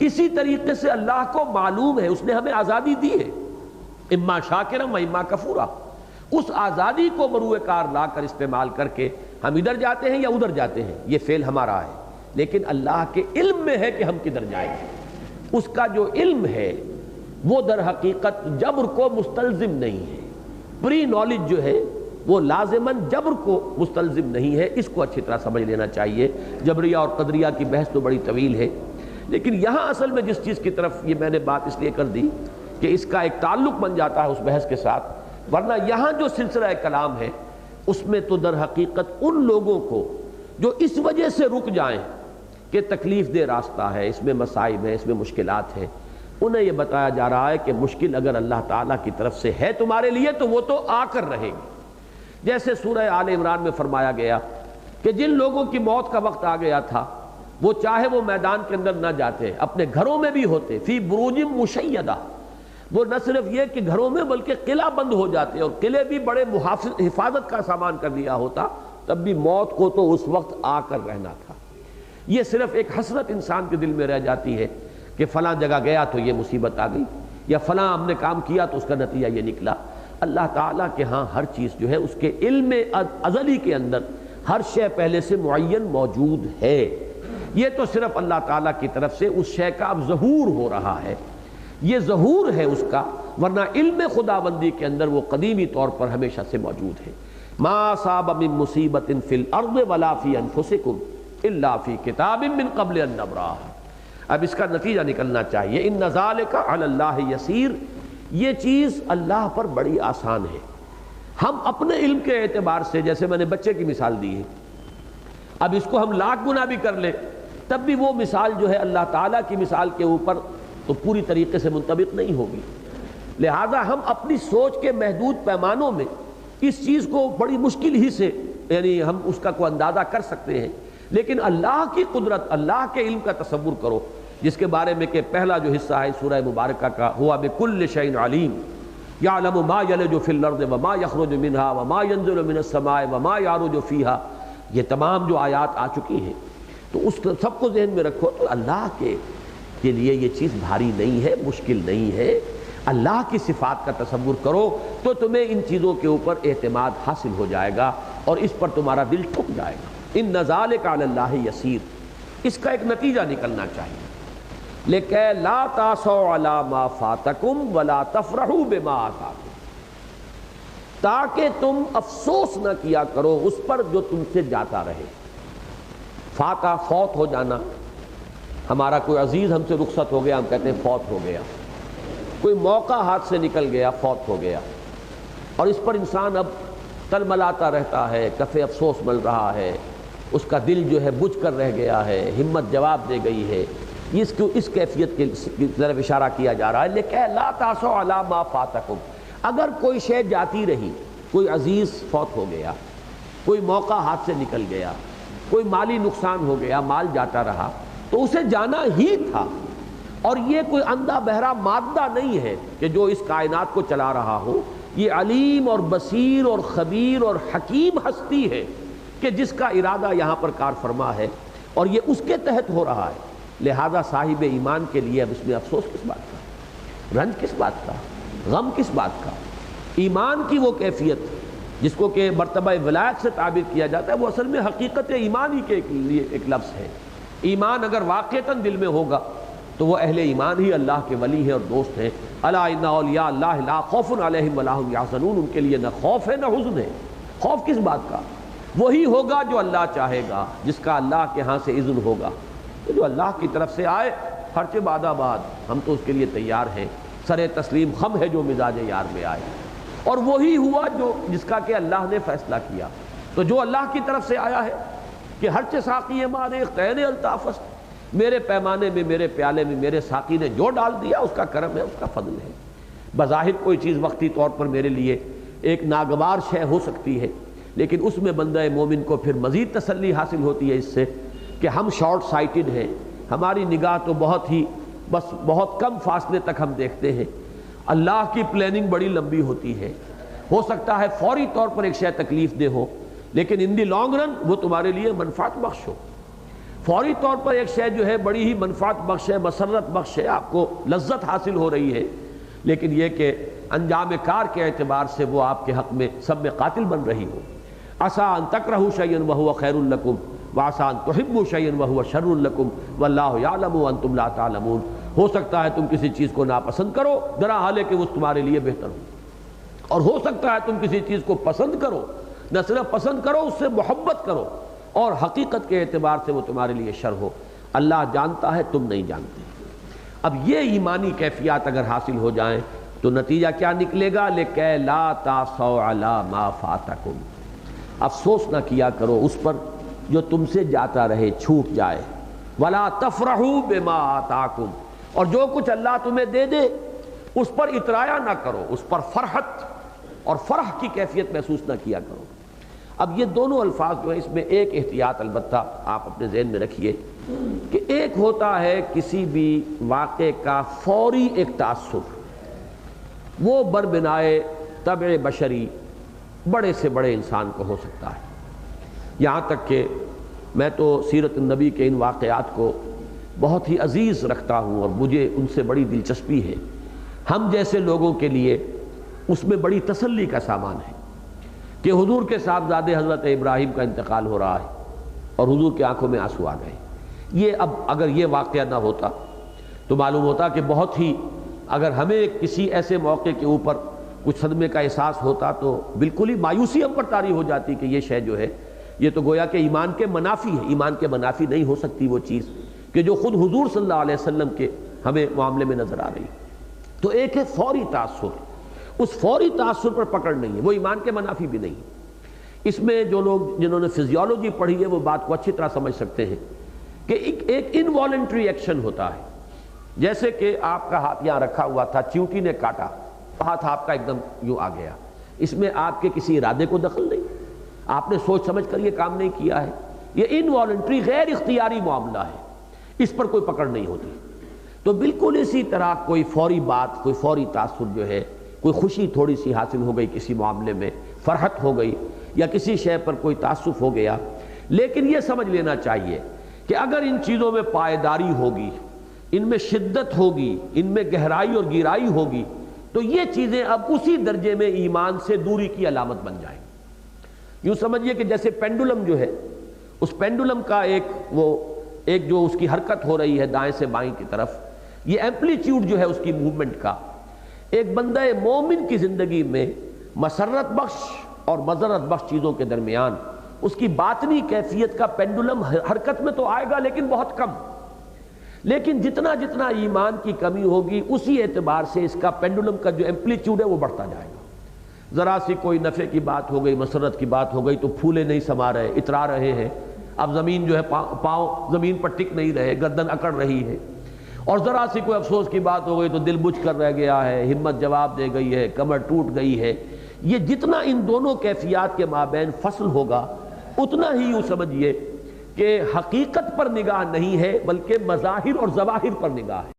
اسی طریقے سے اللہ کو معلوم ہے، اس نے ہمیں آزادی دی ہے، اما شاکرا و اما کفورا، اس آزادی کو بروئے کار لا کر استعمال کر کے ہم ادھر جاتے ہیں یا ادھر جاتے ہیں، یہ فعل ہمارا ہے، لیکن اللہ کے علم میں ہے کہ ہم کدھر جائیں گے۔ اس کا جو علم ہے وہ در حقیقت جبر کو مستلزم نہیں ہے، پری نالج جو ہے وہ لازماً جبر کو مستلزم نہیں ہے۔ اس کو اچھی طرح سمجھ لینا چاہیے۔ جبریہ اور قدریہ کی بحث تو بڑی طویل ہے، لیکن یہاں اصل میں جس چیز کی طرف یہ میں نے بات اس لیے کر دی کہ اس کا ایک تعلق بن جاتا ہے اس بحث کے ساتھ ورنہ یہاں جو سلسلہ کلام ہے اس میں تو در حقیقت ان لوگوں کو جو اس وجہ سے رک جائیں کہ تکلیف دہ راستہ ہے، اس میں مصائب ہیں، اس میں مشکلات ہیں، انہیں یہ بتایا جا رہا ہے کہ مشکل اگر اللہ تعالیٰ کی طرف سے ہے تمہارے لیے تو وہ تو آ کر رہے گی۔ جیسے سورہ آل عمران میں فرمایا گیا کہ جن لوگوں کی موت کا وقت آ گیا تھا وہ چاہے وہ میدان کے اندر نہ جاتے، اپنے گھروں میں بھی ہوتے، فی بروج مشیدہ، وہ نہ صرف یہ کہ گھروں میں بلکہ قلعہ بند ہو جاتے، اور قلعے بھی بڑے حفاظت کا سامان کر دیا ہوتا، تب بھی موت کو تو اس وقت آ کر رہنا تھا۔ یہ صرف ایک حسرت انسان کے دل میں رہ جاتی ہے کہ فلاں جگہ گیا تو یہ مصیبت آ گئی، یا فلاں ہم نے کام کیا تو اس کا نتیجہ یہ نکلا۔ اللہ تعالیٰ کے ہاں ہر چیز جو ہے اس کے علم ازلی کے اندر ہر شے پہلے سے معین موجود ہے، یہ تو صرف اللہ تعالیٰ کی طرف سے اس شے کا اب ظہور ہو رہا ہے، یہ ظہور ہے اس کا، ورنہ علم خداوندی کے اندر وہ قدیمی طور پر ہمیشہ سے موجود ہے۔ ما اصاب من مصیبت فی الارض ولا فی انفسکم الا فی کتاب من قبل ان نبرأها۔ اب اس کا نتیجہ نکلنا چاہیے ان ذالک علی اللہ یسیر، یہ چیز اللہ پر بڑی آسان ہے۔ ہم اپنے علم کے اعتبار سے، جیسے میں نے بچے کی مثال دی ہے، اب اس کو ہم لاکھ گنا بھی کر لیں تب بھی وہ مثال جو ہے اللہ تعالیٰ کی مثال کے اوپر تو پوری طریقے سے منطبق نہیں ہوگی۔ لہذا ہم اپنی سوچ کے محدود پیمانوں میں اس چیز کو بڑی مشکل ہی سے یعنی ہم اس کا کوئی اندازہ کر سکتے ہیں، لیکن اللہ کی قدرت، اللہ کے علم کا تصور کرو، جس کے بارے میں کہ پہلا جو حصہ ہے سورہ مبارکہ کا، ہوا بکل شیء علیم یعلم ما یلج فی الارض وما یخرج منها وما ینزل من السماء وما یعرج فیها، یہ تمام جو آیات آ چکی ہیں تو اس سب کو ذہن میں رکھو، تو اللہ کے لیے یہ چیز بھاری نہیں ہے، مشکل نہیں ہے۔ اللہ کی صفات کا تصور کرو تو تمہیں ان چیزوں کے اوپر اعتماد حاصل ہو جائے گا اور اس پر تمہارا دل ٹھک جائے گا۔ ان ذالک علی اللہ یسیر، اس کا ایک نتیجہ نکلنا چاہیے، لیکن لا تاسوا علی ما فاتکم ولا تفرحوا بما آتاکم، تاکہ تم افسوس نہ کیا کرو اس پر جو تم سے جاتا رہے۔ فاتا فوت ہو جانا، ہمارا کوئی عزیز ہم سے رخصت ہو گیا، ہم کہتے ہیں فوت ہو گیا، کوئی موقع ہاتھ سے نکل گیا، فوت ہو گیا، اور اس پر انسان اب تلملاتا رہتا ہے، کف افسوس مل رہا ہے، اس کا دل جو ہے بجھ کر رہ گیا ہے، ہمت جواب دے گئی ہے، اس کیفیت کی طرف اشارہ کیا جا رہا ہے۔ لیکن لا تاسوا علی ما فاتکم، اگر کوئی شے جاتی رہی، کوئی عزیز فوت ہو گیا، کوئی موقع ہاتھ سے نکل گیا، کوئی مالی نقصان ہو گیا، مال جاتا رہا، تو اسے جانا ہی تھا، اور یہ کوئی اندھا بہرا مادہ نہیں ہے کہ جو اس کائنات کو چلا رہا ہو، یہ علیم اور بصیر اور خبیر اور حکیم ہستی ہے کہ جس کا ارادہ یہاں پر کار فرما ہے اور یہ اس کے تحت ہو رہا ہے۔ لہذا صاحب ایمان کے لیے اب اس میں افسوس کس بات کا، رنج کس بات کا، غم کس بات کا؟ ایمان کی وہ کیفیت جس کو کہ مرتبہ ولایت سے تعبیر کیا جاتا ہے، وہ اصل میں حقیقت ایمان ہی کے لیے ایک لفظ ہے۔ ایمان اگر واقعتاً دل میں ہوگا تو وہ اہل ایمان ہی اللہ کے ولی ہیں اور دوست ہیں۔ الا ان اولیاء اللہ لا خوف علیہم ولا هم یحزنون، ان کے لیے نہ خوف ہے نہ حزن ہے۔ خوف کس بات کا؟ وہی ہوگا جو اللہ چاہے گا، جس کا اللہ کے ہاں سے اذن ہوگا، تو جو اللہ کی طرف سے آئے خرچ بعد آباد، ہم تو اس کے لیے تیار ہیں، سر تسلیم خم ہے جو مزاج یار میں آئے، اور وہی ہوا جو جس کا کہ اللہ نے فیصلہ کیا۔ تو جو اللہ کی طرف سے آیا ہے کہ ہر چے ساقی مارے قین الطافست، میرے پیمانے میں، میرے پیالے میں میرے ساقی نے جو ڈال دیا اس کا کرم ہے، اس کا فضل ہے۔ بظاہر کوئی چیز وقتی طور پر میرے لیے ایک ناگوار شے ہو سکتی ہے، لیکن اس میں بندہ مومن کو پھر مزید تسلی حاصل ہوتی ہے اس سے کہ ہم شارٹ سائٹڈ ہیں، ہماری نگاہ تو بہت کم فاصلے تک ہم دیکھتے ہیں، اللہ کی پلاننگ بڑی لمبی ہوتی ہے۔ ہو سکتا ہے فوری طور پر ایک شے تکلیف دہ ہو، لیکن ان دی لانگ رن وہ تمہارے لیے منفعت بخش ہو۔ فوری طور پر ایک شے جو ہے بڑی ہی منفعت بخش ہے، مسرت بخش ہے، آپ کو لذت حاصل ہو رہی ہے، لیکن یہ کہ انجام کار کے اعتبار سے وہ آپ کے حق میں سب میں قاتل بن رہی ہو۔ عسیٰ ان تکرہوا شیئا وہو خیر لکم وعسیٰ ان تحبوا شیئا وہو شر لکم واللہ یعلم وانتم لا تعلمون، ہو سکتا ہے تم کسی چیز کو ناپسند کرو درا حال ہے کہ وہ تمہارے لیے بہتر ہو، اور ہو سکتا ہے تم کسی چیز کو پسند کرو، نہ صرف پسند کرو، اس سے محبت کرو، اور حقیقت کے اعتبار سے وہ تمہارے لیے شر ہو۔ اللہ جانتا ہے، تم نہیں جانتے۔ اب یہ ایمانی کیفیات اگر حاصل ہو جائیں تو نتیجہ کیا نکلے گا؟ لِکَیْ لَا تَعْصَوْا عَلَىٰ مَا فَاتَکُمْ، افسوس نہ کیا کرو اس پر جو تم سے جاتا رہے، چھوٹ جائے، وَلَا تَفْرَحُوا بِمَا آتَاکُمْ، اور جو کچھ اللہ تمہیں دے دے اس پر اترایا نہ کرو، اس پر فرحت اور فرح کی کیفیت محسوس نہ کیا کرو۔ اب یہ دونوں الفاظ جو ہیں اس میں ایک احتیاط البتہ آپ اپنے ذہن میں رکھیے کہ ایک ہوتا ہے کسی بھی واقعے کا فوری ایک تاثر، وہ بربنائے طبع بشری بڑے سے بڑے انسان کو ہو سکتا ہے، یہاں تک کہ میں تو سیرت النبی کے ان واقعات کو بہت ہی عزیز رکھتا ہوں اور مجھے ان سے بڑی دلچسپی ہے۔ ہم جیسے لوگوں کے لیے اس میں بڑی تسلی کا سامان ہے کہ حضور کے صاحبزادے حضرت ابراہیم کا انتقال ہو رہا ہے اور حضور کی آنکھوں میں آنسو آ گئے۔ یہ اب اگر یہ واقعہ نہ ہوتا تو معلوم ہوتا کہ بہت ہی، اگر ہمیں کسی ایسے موقع کے اوپر کچھ صدمے کا احساس ہوتا تو بالکل ہی مایوسی ہم پر طاری ہو جاتی کہ یہ شے جو ہے یہ تو گویا کہ ایمان کے منافی ہے۔ ایمان کے منافی نہیں ہو سکتی وہ چیز کہ جو خود حضور صلی اللہ علیہ وسلم کے ہمیں معاملے میں نظر آ رہی۔ تو ایک ہے فوری تاثر، اس فوری تاثر پر پکڑ نہیں ہے، وہ ایمان کے منافی بھی نہیں۔ اس میں جو لوگ جنہوں نے فزیولوجی پڑھی ہے وہ بات کو اچھی طرح سمجھ سکتے ہیں کہ ایک انوالنٹری ایکشن ہوتا ہے، جیسے کہ آپ کا ہاتھ یہاں رکھا ہوا تھا، چیونٹی نے کاٹا، ہاتھ آپ کا ایک دم یوں آ گیا، اس میں آپ کے کسی ارادے کو دخل نہیں، آپ نے سوچ سمجھ کر یہ کام نہیں کیا ہے، یہ انوالنٹری غیر اختیاری معاملہ ہے، اس پر کوئی پکڑ نہیں ہوتی۔ تو بالکل اسی طرح کوئی فوری بات، کوئی فوری تاثر جو ہے، کوئی خوشی تھوڑی سی حاصل ہو گئی کسی معاملے میں، فرحت ہو گئی یا کسی شے پر کوئی تعصف ہو گیا، لیکن یہ سمجھ لینا چاہیے کہ اگر ان چیزوں میں پائیداری ہوگی، ان میں شدت ہوگی، ان میں گہرائی اور گہرائی ہوگی، تو یہ چیزیں اب اسی درجے میں ایمان سے دوری کی علامت بن جائیں۔ یوں سمجھیے کہ جیسے پینڈولم جو ہے، اس پینڈولم کا ایک جو اس کی حرکت ہو رہی ہے دائیں سے بائیں کی طرف، یہ ایمپلیٹیوڈ جو ہے اس کی موومنٹ کا، ایک بندہ مومن کی زندگی میں مسرت بخش اور مضرت بخش چیزوں کے درمیان اس کی باطنی کیفیت کا پینڈولم حرکت میں تو آئے گا لیکن بہت کم، لیکن جتنا جتنا ایمان کی کمی ہوگی اسی اعتبار سے اس کا پینڈولم کا جو ایمپلیٹیوڈ ہے وہ بڑھتا جائے گا۔ ذرا سی کوئی نفع کی بات ہو گئی، مسرت کی بات ہو گئی تو پھولے نہیں سما رہے، اترا رہے ہیں، اب زمین جو ہے پاؤں زمین پر ٹک نہیں رہے، گردن اکڑ رہی ہے، اور ذرا سی کوئی افسوس کی بات ہو گئی تو دل بجھ کر رہ گیا ہے، ہمت جواب دے گئی ہے، کمر ٹوٹ گئی ہے۔ یہ جتنا ان دونوں کیفیات کے مابین فصل ہوگا اتنا ہی یوں سمجھیے کہ حقیقت پر نگاہ نہیں ہے بلکہ مظاہر اور ظواہر پر نگاہ ہے۔